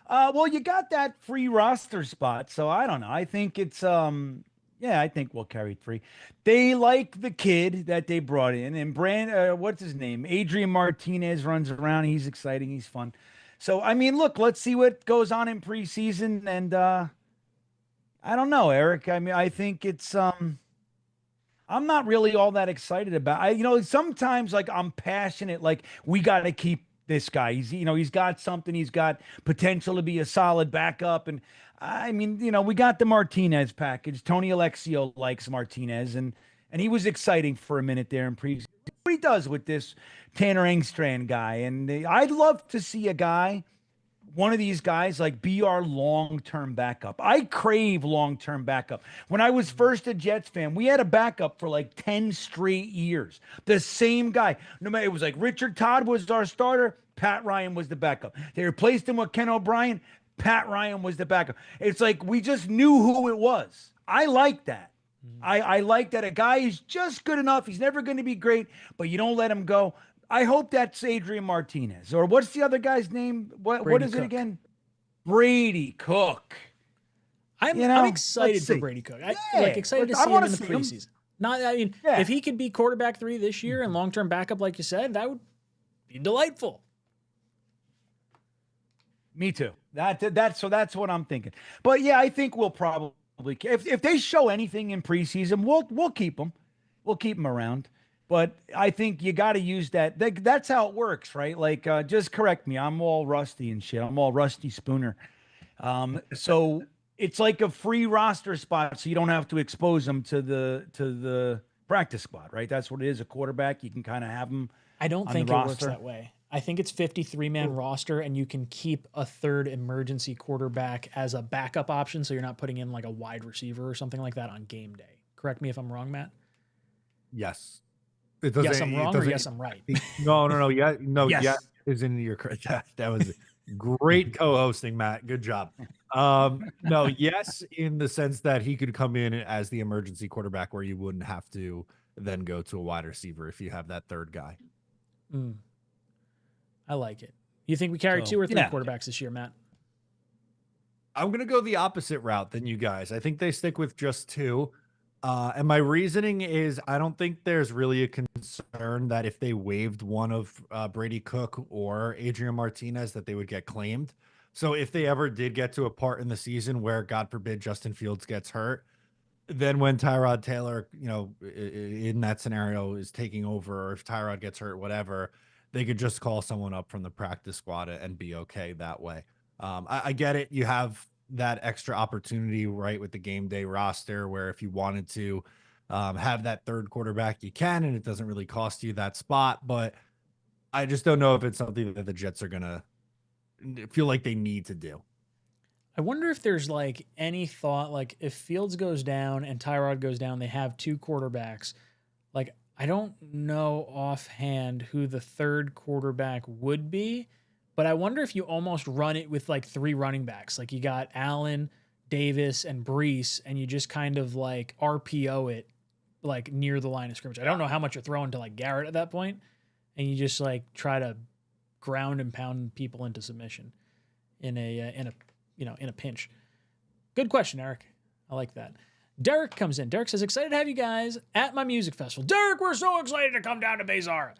[SPEAKER 10] Well, you got that free roster spot. So I don't know. I think it's, I think we'll carry 3. They like the kid that they brought in, and what's his name? Adrian Martinez runs around. He's exciting. He's fun. So, I mean, look, let's see what goes on in preseason. And I don't know, Eric. I mean, I think it's, I'm not really all that excited about. Sometimes like I'm passionate, like we got to keep this guy. He's got something. He's got potential to be a solid backup. And I mean, we got the Martinez package. Tony Alexio likes Martinez, and he was exciting for a minute there in preseason. What he does with this Tanner 𝐒𝐿𝐵𝐷 guy, and I'd love to see a guy. One of these guys like be our long-term backup. I crave long-term backup. When I was first a Jets fan, we had a backup for like 10 straight years. The same guy. No matter, it was like Richard Todd was our starter. Pat Ryan was the backup. They replaced him with Ken O'Brien. Pat Ryan was the backup. It's like we just knew who it was. I like that. I like that a guy is just good enough. He's never going to be great, but you don't let him go. I hope that's Adrian Martinez. Or what's the other guy's name? What is it again? Brady Cook.
[SPEAKER 9] I'm excited for Brady Cook. Excited to see him in the preseason. If he could be quarterback 3 this year and long-term backup, like you said, that would be delightful.
[SPEAKER 10] Me too. That's what I'm thinking. But yeah, I think we'll probably, if they show anything in preseason, we'll keep them. We'll keep them around. But I think you got to use that. That's how it works, right? Like, just correct me. I'm all rusty and shit. I'm all Rusty Spooner. So it's like a free roster spot, so you don't have to expose them to the practice squad, right? That's what it is. A quarterback, you can kind of have them.
[SPEAKER 9] I don't think it works that way. I think it's 53-man roster, and you can keep a third emergency quarterback as a backup option, so you're not putting in like a wide receiver or something like that on game day. Correct me if I'm wrong, Matt.
[SPEAKER 11] Yes.
[SPEAKER 9] Yes, I'm wrong, or yes, I'm right.
[SPEAKER 11] No. Yeah, no.
[SPEAKER 10] Yes.
[SPEAKER 11] Yeah, is in your correct. That was great co-hosting, Matt. Good job. No, yes, in the sense that he could come in as the emergency quarterback, where you wouldn't have to then go to a wide receiver if you have that third guy.
[SPEAKER 9] I like it. You think we carry 2 or 3 quarterbacks this year, Matt?
[SPEAKER 11] I'm gonna go the opposite route than you guys. I think they stick with just 2. And my reasoning is I don't think there's really a concern that if they waived one of Brady Cook or Adrian Martinez that they would get claimed. So if they ever did get to a part in the season where, God forbid, Justin Fields gets hurt, then when Tyrod Taylor, in that scenario is taking over, or if Tyrod gets hurt, whatever, they could just call someone up from the practice squad and be okay that way. I get it. You have that extra opportunity, right, with the game day roster, where if you wanted to have that third quarterback, you can, and it doesn't really cost you that spot. But I just don't know if it's something that the Jets are gonna feel like they need to do.
[SPEAKER 9] I wonder if there's like any thought, like if Fields goes down and Tyrod goes down, they have 2 quarterbacks. Like, I don't know offhand who the third quarterback would be, but I wonder if you almost run it with like 3 running backs. Like you got Allen, Davis and Breece, and you just kind of like RPO it like near the line of scrimmage. I don't know how much you're throwing to like Garrett at that point, and you just like try to ground and pound people into submission in a pinch. Good question, Eric. I like that. Derek comes in. Derek says, excited to have you guys at my music festival. Derek, we're so excited to come down to 𝐵𝐲𝐻.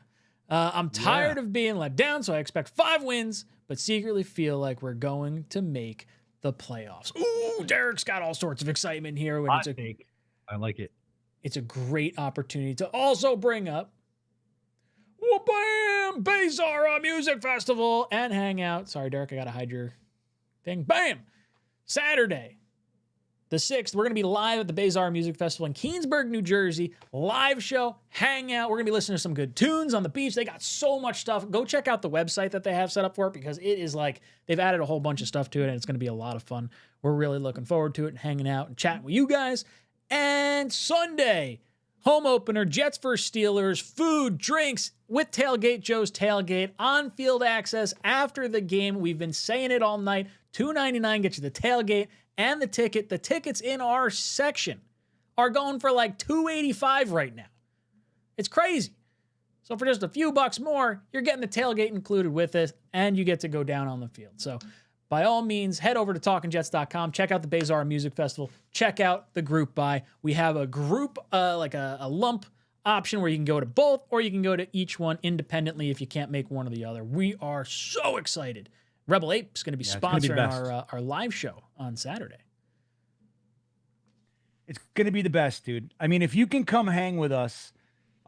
[SPEAKER 9] I'm tired of being let down, so I expect 5 wins, but secretly feel like we're going to make the playoffs. Ooh, Derek's got all sorts of excitement here.
[SPEAKER 11] I like it.
[SPEAKER 9] It's a great opportunity to also bring up bam, 𝐵𝐲𝐻 Music Festival and hang out. Sorry, Derek, I got to hide your thing. Bam! Saturday, the 6th, we're going to be live at the 𝐵𝐲𝐻 Music Festival in 𝐒𝐮𝐬𝐫𝐞𝐻, New Jersey. Live show, hang out. We're going to be listening to some good tunes on the beach. They got so much stuff. Go check out the website that they have set up for it because it is like they've added a whole bunch of stuff to it, and it's going to be a lot of fun. We're really looking forward to it and hanging out and chatting with you guys. And Sunday, home opener, Jets vs. Steelers, food, drinks with Tailgate, Joe's Tailgate, on-field access after the game. We've been saying it all night. $2.99 gets you the tailgate and the ticket. The tickets in our section are going for like $2.85 right now. It's crazy. So for just a few bucks more, you're getting the tailgate included with it, and you get to go down on the field. So by all means, head over to TalkinJets.com. Check out the 𝐵𝐲𝐻 Music Festival. Check out the group buy. We have a group, like a lump option where you can go to both, or you can go to each one independently if you can't make one or the other. We are so excited. Rebel Ape's going to be sponsoring our live show on Saturday.
[SPEAKER 10] It's going to be the best, dude. I mean, if you can come hang with us,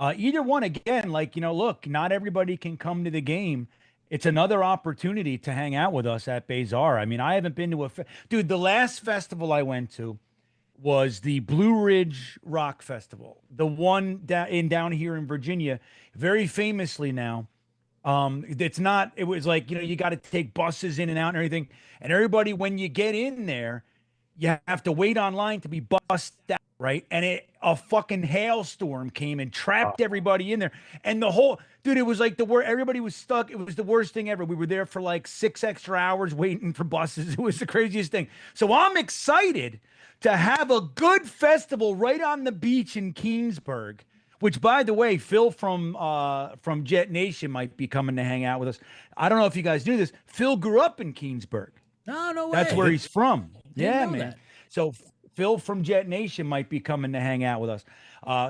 [SPEAKER 10] either one, again, like, look, not everybody can come to the game. It's another opportunity to hang out with us at 𝐵𝐲𝐻. I mean, I haven't been to dude, the last festival I went to was the Blue Ridge Rock Festival, the one down here in Virginia, very famously now. It was like, you got to take buses in and out and everything. And everybody, when you get in there, you have to wait online to be bussed out, right? And a fucking hailstorm came and trapped everybody in there. And dude, it was like everybody was stuck. It was the worst thing ever. We were there for like 6 extra hours waiting for buses. It was the craziest thing. So I'm excited to have a good festival right on the beach in 𝐒𝐮𝐫𝐞𝐻. Which, by the way, Phil from Jet Nation might be coming to hang out with us. I don't know if you guys knew this. Phil grew up in 𝐒𝐮𝐫𝐞𝐻.
[SPEAKER 9] No way.
[SPEAKER 10] That's where he's from. Yeah, man.
[SPEAKER 9] That.
[SPEAKER 10] So Phil from Jet Nation might be coming to hang out with us.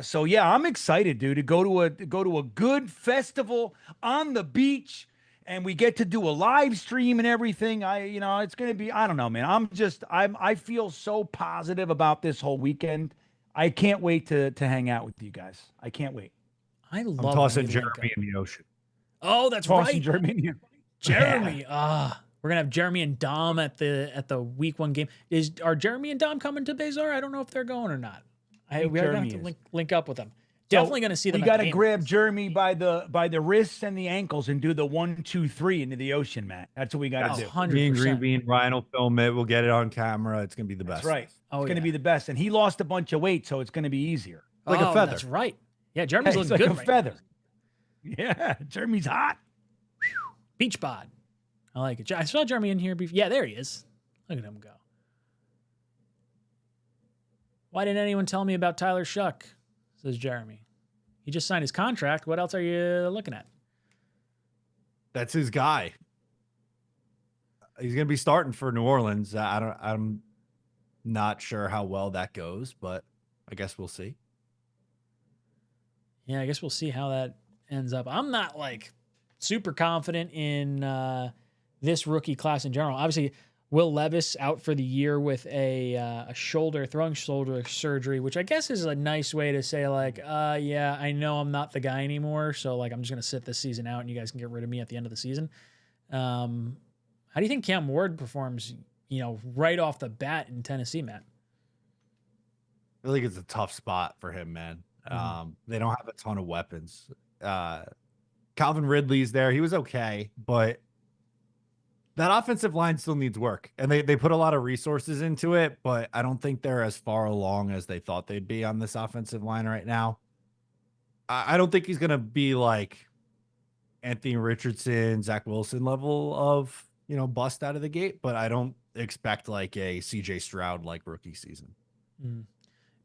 [SPEAKER 10] So yeah, I'm excited, dude, to go to a good festival on the beach, and we get to do a live stream and everything. It's gonna be. I don't know, man. I feel so positive about this whole weekend. I can't wait to hang out with you guys. I can't wait.
[SPEAKER 11] I'm tossing Jeremy in the ocean.
[SPEAKER 9] Oh, that's right.
[SPEAKER 10] Jeremy.
[SPEAKER 9] Jeremy. We're gonna have Jeremy and Dom at the week 1 game. Are Jeremy and Dom coming to 𝐵𝐲𝐻? I don't know if they're going or not. We're gonna have to link up with them. Definitely gonna see them.
[SPEAKER 10] You got to grab Jeremy by the wrists and the ankles and do the 1, 2, 3 into the ocean, Matt. That's what we got to do.
[SPEAKER 9] 100%.
[SPEAKER 11] Me and Green Bean, Ryan will film it. We'll get it on camera. It's gonna be the best.
[SPEAKER 10] That's right. It's gonna be the best. And he lost a bunch of weight, so it's gonna be easier.
[SPEAKER 11] Like a feather.
[SPEAKER 9] That's right. Yeah, Jeremy's looking
[SPEAKER 10] like
[SPEAKER 9] good.
[SPEAKER 10] A feather. Yeah, Jeremy's hot.
[SPEAKER 9] Beach bod. I like it. I saw Jeremy in here before. Yeah, there he is. Look at him go. Why didn't anyone tell me about Tyler Shuck? Says Jeremy. He just signed his contract. What else are you looking at?
[SPEAKER 11] That's his guy. He's going to be starting for New Orleans. I'm not sure how well that goes, but I guess we'll see.
[SPEAKER 9] Yeah, I guess we'll see how that ends up. I'm not like super confident in this rookie class in general. Obviously, Will Levis out for the year with a throwing shoulder surgery, which I guess is a nice way to say like, yeah, I know I'm not the guy anymore. So like, I'm just going to sit this season out and you guys can get rid of me at the end of the season. How do you think Cam Ward performs, right off the bat in Tennessee, Matt?
[SPEAKER 11] I think it's a tough spot for him, man. They don't have a ton of weapons. Calvin Ridley's there. He was okay, but that offensive line still needs work. And they put a lot of resources into it, but I don't think they're as far along as they thought they'd be on this offensive line right now. I don't think he's going to be like Anthony Richardson, Zach Wilson level of, bust out of the gate, but I don't expect like a CJ Stroud like rookie season.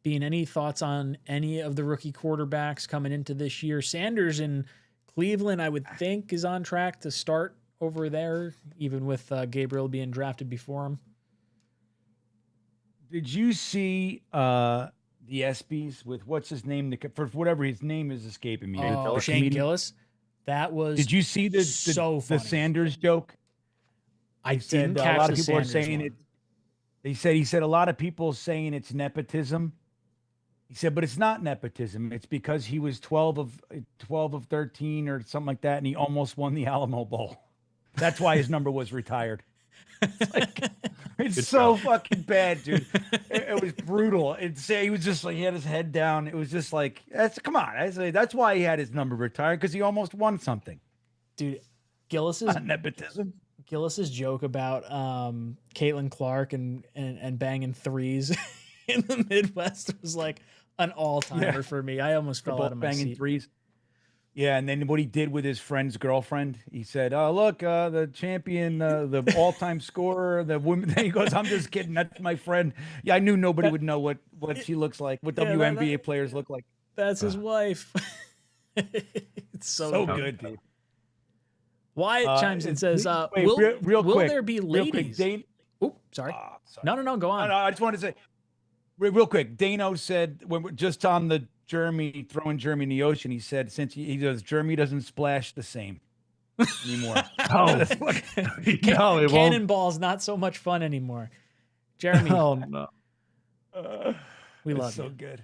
[SPEAKER 9] Being, any thoughts on any of the rookie quarterbacks coming into this year? Sanders in Cleveland, I would think, is on track to start over there, even with Gabriel being drafted before him.
[SPEAKER 10] Did you see the ESPYs with what's his name? For whatever his name is escaping me.
[SPEAKER 9] Oh, Shane Gillis. That was.
[SPEAKER 10] Did you see the Sanders joke?
[SPEAKER 9] I didn't catch
[SPEAKER 10] a lot
[SPEAKER 9] the
[SPEAKER 10] of people
[SPEAKER 9] Sanders
[SPEAKER 10] are saying
[SPEAKER 9] one.
[SPEAKER 10] it. He said a lot of people saying it's nepotism. He said, but it's not nepotism. It's because he was 12 of 13 or something like that, and he almost won the Alamo Bowl. That's why his number was retired. It's so fucking bad, dude. It was brutal. He was just like, he had his head down. It was just like, come on. That's why he had his number retired, because he almost won something.
[SPEAKER 9] Dude, Gillis's
[SPEAKER 10] nepotism.
[SPEAKER 9] Gillis's joke about Caitlin Clark and banging threes in the Midwest was like an all-timer for me. I almost fell out of my
[SPEAKER 10] banging
[SPEAKER 9] seat.
[SPEAKER 10] Threes. Yeah, and then what he did with his friend's girlfriend, he said, "Oh, look, the champion, the all-time scorer, the woman." He goes, "I'm just kidding. That's my friend." Yeah, I knew nobody would know what she looks like, what WNBA players look like.
[SPEAKER 9] That's his wife. It's so
[SPEAKER 10] good, dude.
[SPEAKER 9] Wyatt chimes in and says,
[SPEAKER 10] wait,
[SPEAKER 9] will
[SPEAKER 10] quick,
[SPEAKER 9] there be ladies? Sorry. No, go on.
[SPEAKER 10] No, I just wanted to say, real quick, Dano said, when we're just on the throwing Jeremy in the ocean, he said, since he goes, Jeremy doesn't splash the same anymore.
[SPEAKER 11] No, it won't.
[SPEAKER 9] Cannonball's not so much fun anymore. Jeremy.
[SPEAKER 11] Oh, no.
[SPEAKER 9] We love
[SPEAKER 10] so
[SPEAKER 9] you.
[SPEAKER 10] good.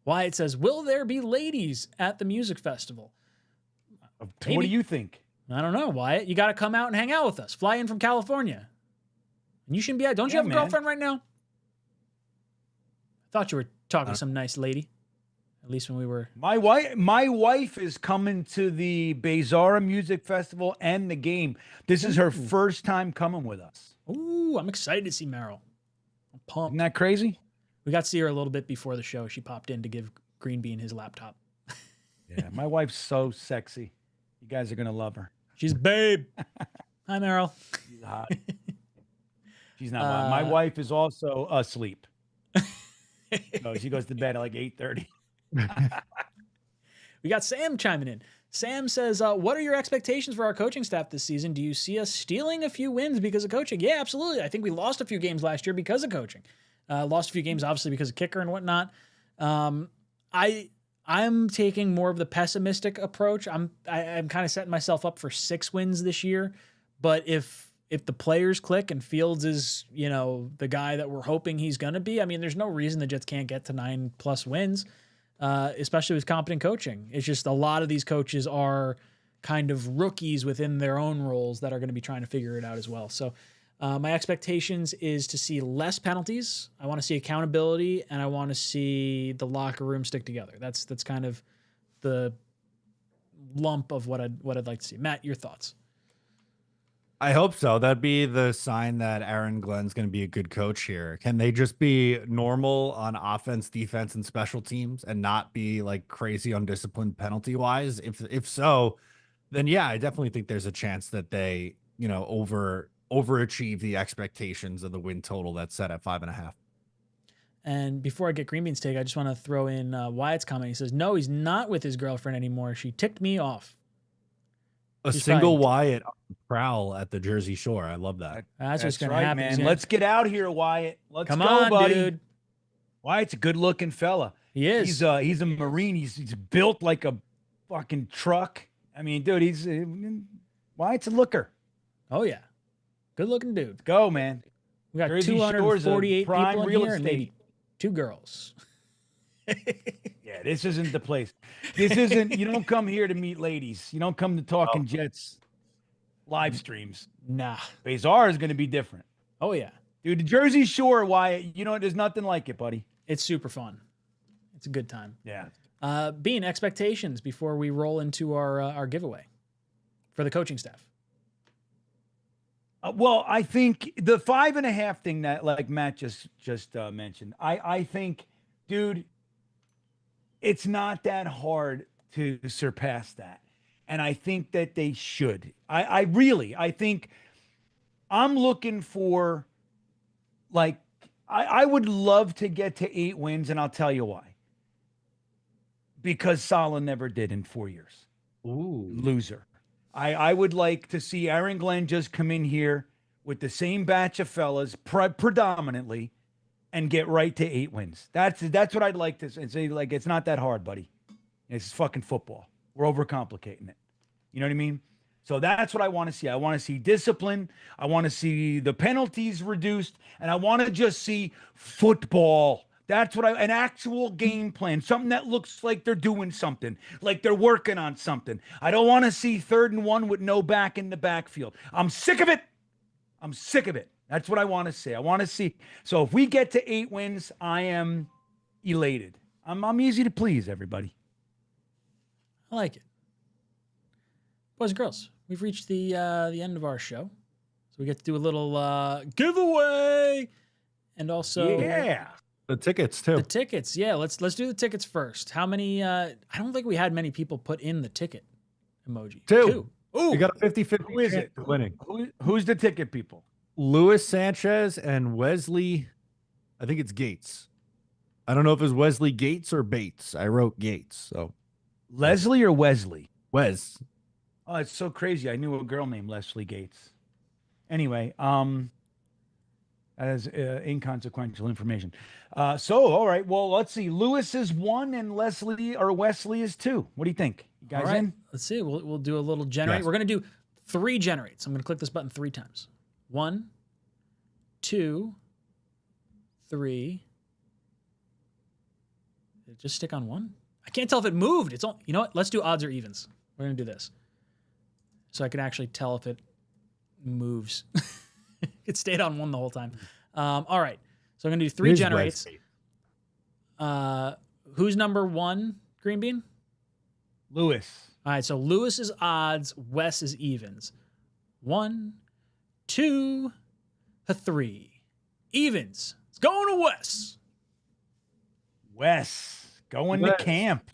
[SPEAKER 9] Wyatt says, will there be ladies at the music festival?
[SPEAKER 10] What do you think?
[SPEAKER 9] I don't know, Wyatt. You got to come out and hang out with us. Fly in from California. And you shouldn't be out. Don't you have a girlfriend right now? I thought you were talking to some nice lady. At least when we were.
[SPEAKER 10] My wife is coming to the 𝐒𝐫𝐲 Music Festival and the game. This is her first time coming with us.
[SPEAKER 9] Ooh, I'm excited to see Meryl. I'm pumped.
[SPEAKER 10] Isn't that crazy?
[SPEAKER 9] We got to see her a little bit before the show. She popped in to give Green Bean his laptop.
[SPEAKER 10] Yeah, my wife's so sexy. You guys are going to love her.
[SPEAKER 9] She's a babe. Hi, Meryl.
[SPEAKER 10] She's hot. She's not hot. My wife is also asleep. So she goes to bed at like 8:30.
[SPEAKER 9] We got Sam chiming in. Sam says, what are your expectations for our coaching staff this season? Do you see us stealing a few wins because of coaching? Yeah, absolutely. I think we lost a few games last year because of coaching. Lost a few games, obviously, because of kicker and whatnot. I'm taking more of the pessimistic approach. I'm kind of setting myself up for 6 wins this year. But if the players click and Fields is, the guy that we're hoping he's going to be, I mean, there's no reason the Jets can't get to 9+ wins, especially with competent coaching. It's just a lot of these coaches are kind of rookies within their own roles that are going to be trying to figure it out as well. So my expectations is to see less penalties. I want to see accountability, and I want to see the locker room stick together. That's kind of the lump of what I'd like to see. Matt, your thoughts?
[SPEAKER 11] I hope so. That'd be the sign that Aaron Glenn's going to be a good coach here. Can they just be normal on offense, defense, and special teams and not be like crazy undisciplined penalty wise? If so, then yeah, I definitely think there's a chance that they, overachieve the expectations of the win total that's set at 5.5.
[SPEAKER 9] And before I get Green Bean's take, I just want to throw in Wyatt's comment. He says, no, he's not with his girlfriend anymore. She ticked me off.
[SPEAKER 11] She's single Wyatt on the prowl at the Jersey Shore. I love that.
[SPEAKER 9] That's what's going to happen,
[SPEAKER 10] man. Let's get out here, Wyatt.
[SPEAKER 9] Come on,
[SPEAKER 10] buddy.
[SPEAKER 9] Dude.
[SPEAKER 10] Wyatt's a good-looking fella.
[SPEAKER 9] He is.
[SPEAKER 10] He's a Marine. He's built like a fucking truck. I mean, dude, Wyatt's a looker.
[SPEAKER 9] Oh, yeah. Good-looking dude.
[SPEAKER 10] Let's go, man.
[SPEAKER 9] We got
[SPEAKER 10] Jersey
[SPEAKER 9] 248 people in
[SPEAKER 10] real
[SPEAKER 9] here and
[SPEAKER 10] estate.
[SPEAKER 9] maybe 2 girls.
[SPEAKER 10] Yeah, this isn't the place. This isn't. You don't come here to meet ladies. You don't come to Talking Jets live streams.
[SPEAKER 9] Nah.
[SPEAKER 10] 𝐒𝐫𝐲 is going to be different.
[SPEAKER 9] Oh, yeah.
[SPEAKER 10] Dude, the Jersey Shore, Wyatt, there's nothing like it, buddy.
[SPEAKER 9] It's super fun. It's a good time.
[SPEAKER 10] Yeah.
[SPEAKER 9] Bean, expectations before we roll into our giveaway for the coaching staff.
[SPEAKER 10] Well, I think the 5.5 thing that like Matt just mentioned, I think, dude, it's not that hard to surpass that. And I think that they should. I think I'm looking for, like, I would love to get to 8 wins, and I'll tell you why. Because Saleh never did in 4 years.
[SPEAKER 11] Ooh.
[SPEAKER 10] Loser. I would like to see Aaron Glenn just come in here with the same batch of fellas, predominantly, and get right to 8 wins. That's what I'd like to say. Like, it's not that hard, buddy. It's fucking football. We're overcomplicating it. You know what I mean? So that's what I want to see. I want to see discipline. I want to see the penalties reduced, and I want to just see football. That's what an actual game plan, something that looks like they're doing something, like they're working on something. I don't want to see 3rd and 1 with no back in the backfield. I'm sick of it. I'm sick of it. That's what I want to see. I want to see. So if we get to 8 wins, I am elated. I'm easy to please, everybody.
[SPEAKER 9] I like it. Boys and girls, we've reached the end of our show. So we get to do a little giveaway. And also
[SPEAKER 11] the tickets too.
[SPEAKER 9] The tickets. Yeah, let's do the tickets first. How many I don't think we had many people put in the ticket emoji.
[SPEAKER 11] 2.
[SPEAKER 9] Ooh.
[SPEAKER 11] You got a 50-50
[SPEAKER 10] Who is it?
[SPEAKER 11] winning.
[SPEAKER 10] Who's the ticket people?
[SPEAKER 11] Luis Sanchez and Wesley. I think it's Gates. I don't know if it's Wesley Gates or Bates. I wrote Gates. So
[SPEAKER 10] Leslie or Wesley?
[SPEAKER 11] Wes.
[SPEAKER 10] Oh, it's so crazy. I knew a girl named Leslie Gates. Anyway, that is inconsequential information. So, all right. Well, let's see. Lewis is 1 and Wesley is 2. What do you think? You guys in?
[SPEAKER 9] Let's see. We'll do a little generate.
[SPEAKER 11] Yes.
[SPEAKER 9] We're going to do 3 generates. I'm going to click this button 3 times. 1, 2, 3. Did it just stick on 1? I can't tell if it moved. It's all, you know what? Let's do odds or evens. We're going to do this. So I can actually tell if it moves. It stayed on 1 the whole time. All right. So I'm going to do 3
[SPEAKER 11] Here's
[SPEAKER 9] generates.
[SPEAKER 11] Wesley.
[SPEAKER 9] Who's number 1, Green Bean?
[SPEAKER 10] Lewis.
[SPEAKER 9] All right. So Lewis is odds. Wes is evens. 1, 2, 3. Evens. It's going to Wes.
[SPEAKER 10] Wes. Going to camp.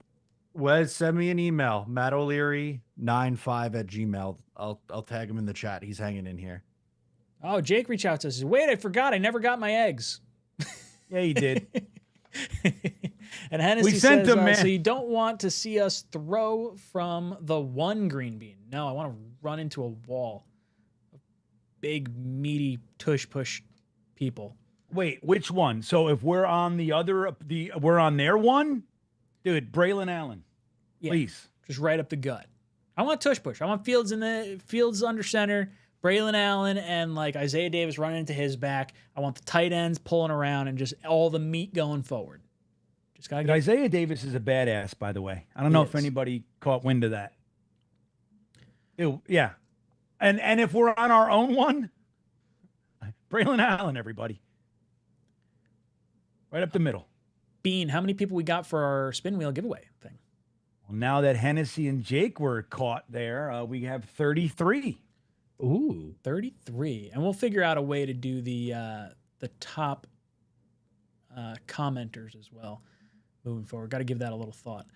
[SPEAKER 11] Wes, send me an email. MattO'Leary95@gmail. I'll tag him in the chat. He's hanging in here.
[SPEAKER 9] Oh, Jake reached out to us. Wait, I forgot. I never got my eggs.
[SPEAKER 10] Yeah, you did.
[SPEAKER 9] And Hennessy
[SPEAKER 10] We sent
[SPEAKER 9] says,
[SPEAKER 10] them, man.
[SPEAKER 9] so you don't want to see us throw from the 1 green bean. No, I want to run into a wall. Big, meaty, tush-push people.
[SPEAKER 10] Wait, which one? So if we're on we're on their one? Dude, Braylon Allen.
[SPEAKER 9] Yeah,
[SPEAKER 10] Please.
[SPEAKER 9] just right up the gut. I want tush-push. I want Fields under center, Braylon Allen, and like Isaiah Davis running into his back. I want the tight ends pulling around and just all the meat going forward. Just gotta get
[SPEAKER 10] Isaiah Davis is a badass, by the way. I don't know if anybody caught wind of that. Yeah. And if we're on our own one, Braylon Allen, everybody. Right up the middle.
[SPEAKER 9] Bean, how many people we got for our spin wheel giveaway thing?
[SPEAKER 10] Well, now that Hennessy and Jake were caught there, we have 33.
[SPEAKER 11] Ooh.
[SPEAKER 9] 33. And we'll figure out a way to do the top commenters as well moving forward. Got to give that a little thought.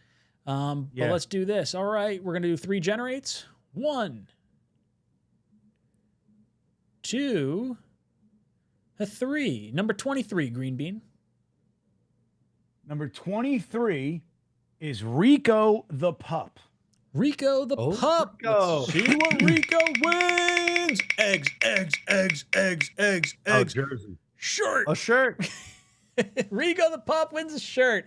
[SPEAKER 9] But let's do this. All right, we're going to do 3 generates. 1, 2, 3. Number 23, Green Bean.
[SPEAKER 10] Number 23 is Rico the Pup.
[SPEAKER 9] Rico the Pup.
[SPEAKER 11] Rico.
[SPEAKER 9] Let's see what Rico wins. Eggs, eggs, eggs, eggs, eggs, eggs.
[SPEAKER 11] Jersey.
[SPEAKER 9] Shirt.
[SPEAKER 11] A shirt.
[SPEAKER 9] Rico the Pup wins a shirt.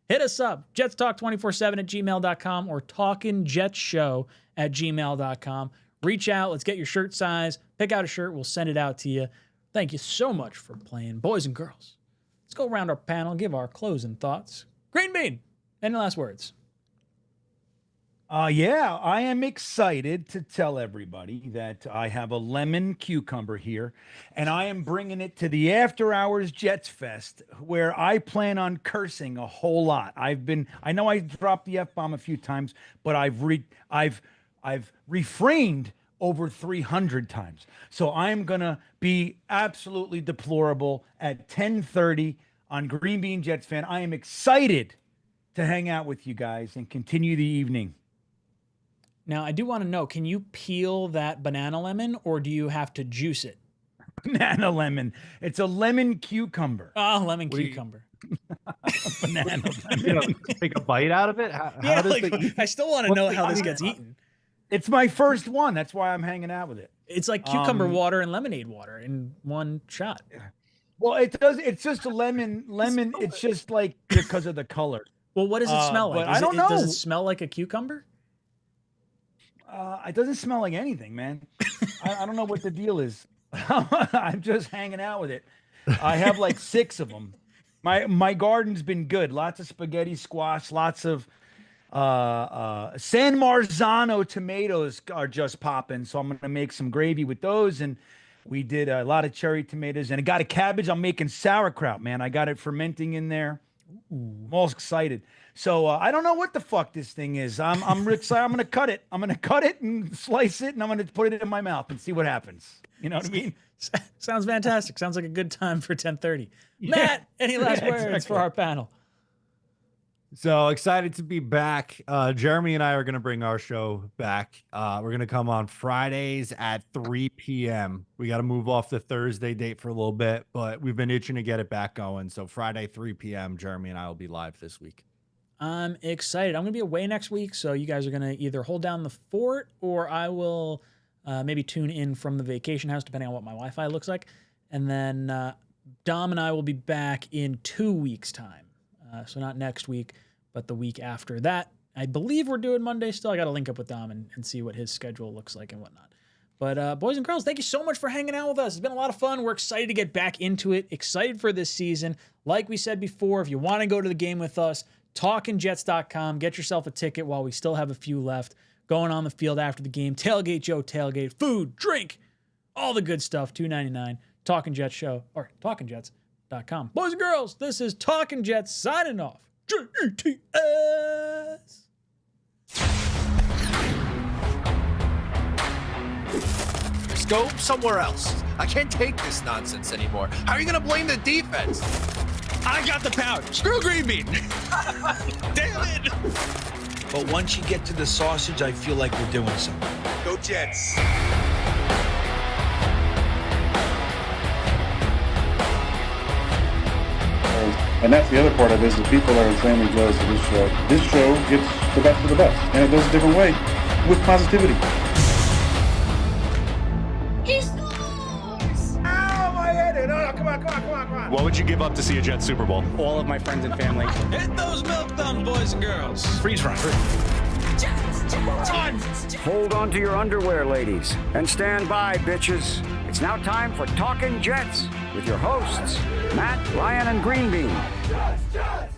[SPEAKER 9] Hit us up, jetstalk247@gmail.com or talkinjetshow@gmail.com. Reach out. Let's get your shirt size. Pick out a shirt. We'll send it out to you. Thank you so much for playing. Boys and girls, let's go around our panel, give our closing thoughts. Green Bean, any last words?
[SPEAKER 10] Yeah, I am excited to tell everybody that I have a lemon cucumber here, and I am bringing it to the After Hours Jets Fest, where I plan on cursing a whole lot. I know I dropped the F-bomb a few times, but I've refrained over 300 times. So I'm gonna be absolutely deplorable at 10:30 on Green Bean Jets Fan. I am excited to hang out with you guys and continue the evening.
[SPEAKER 9] Now, I do want to know, can you peel that banana lemon or do you have to juice it
[SPEAKER 10] banana lemon. It's a lemon cucumber.
[SPEAKER 9] Oh, lemon cucumber.
[SPEAKER 10] Banana lemon.
[SPEAKER 11] You know, take a bite out of it. How does it
[SPEAKER 9] I still want to know how this gets eaten.
[SPEAKER 10] It's my first one. That's why I'm hanging out with it.
[SPEAKER 9] It's like cucumber water and lemonade water in one shot.
[SPEAKER 10] Well, it does. It's just a lemon. It's just like because of the color.
[SPEAKER 9] Well, what does it smell like?
[SPEAKER 10] But I don't know.
[SPEAKER 9] Does it smell like a cucumber?
[SPEAKER 10] It doesn't smell like anything, man. I don't know what the deal is. I'm just hanging out with it. I have like 6 of them. My garden's been good. Lots of spaghetti squash. Lots of San Marzano tomatoes are just popping. So I'm gonna make some gravy with those. And we did a lot of cherry tomatoes. And I got a cabbage. I'm making sauerkraut, man. I got it fermenting in there. I'm all excited. So I don't know what the fuck this thing is. I'm excited. I'm gonna cut it. I'm gonna cut it and slice it, and I'm gonna put it in my mouth and see what happens. You know what I mean?
[SPEAKER 9] Sounds fantastic. Sounds like a good time for 10:30. Matt, any last words for our panel?
[SPEAKER 11] So excited to be back. Jeremy and I are going to bring our show back. We're going to come on Fridays at 3 p.m. We got to move off the Thursday date for a little bit, but we've been itching to get it back going. So Friday, 3 p.m., Jeremy and I will be live this week.
[SPEAKER 9] I'm excited. I'm going to be away next week, so you guys are going to either hold down the fort or I will maybe tune in from the vacation house, depending on what my Wi-Fi looks like. And then Dom and I will be back in 2 weeks' time. So not next week, but the week after that. I believe we're doing Monday still. I got to link up with Dom and see what his schedule looks like and whatnot. But boys and girls, thank you so much for hanging out with us. It's been a lot of fun. We're excited to get back into it. Excited for this season. Like we said before, if you want to go to the game with us, TalkinJets.com. Get yourself a ticket while we still have a few left. Going on the field after the game. Tailgate Joe, tailgate, food, drink, all the good stuff. $2.99. Talkin' Jets show or TalkinJets.com. Boys and girls, this is Talkin' Jets signing off. JETS.
[SPEAKER 1] Just go somewhere else. I can't take this nonsense anymore. How are you going to blame the defense?
[SPEAKER 2] I got the powder. Screw green bean. Damn it.
[SPEAKER 3] But once you get to the sausage, I feel like we're doing something.
[SPEAKER 2] Go Jets.
[SPEAKER 4] And that's the other part of it is the people are insanely jealous of this show. This show gets the best of the best, and it does it a different way with positivity.
[SPEAKER 5] He scores!
[SPEAKER 2] Ow, my head. No, come on.
[SPEAKER 6] What would you give up to see a Jets Super Bowl?
[SPEAKER 7] All of my friends and family.
[SPEAKER 2] Hit those milk thumbs, boys and girls.
[SPEAKER 7] Freeze frame.
[SPEAKER 8] Hold on to your underwear, ladies, and stand by, bitches. It's now time for Talkin' Jets with your hosts, Matt, Ryan, and Green Bean.
[SPEAKER 4] Jets!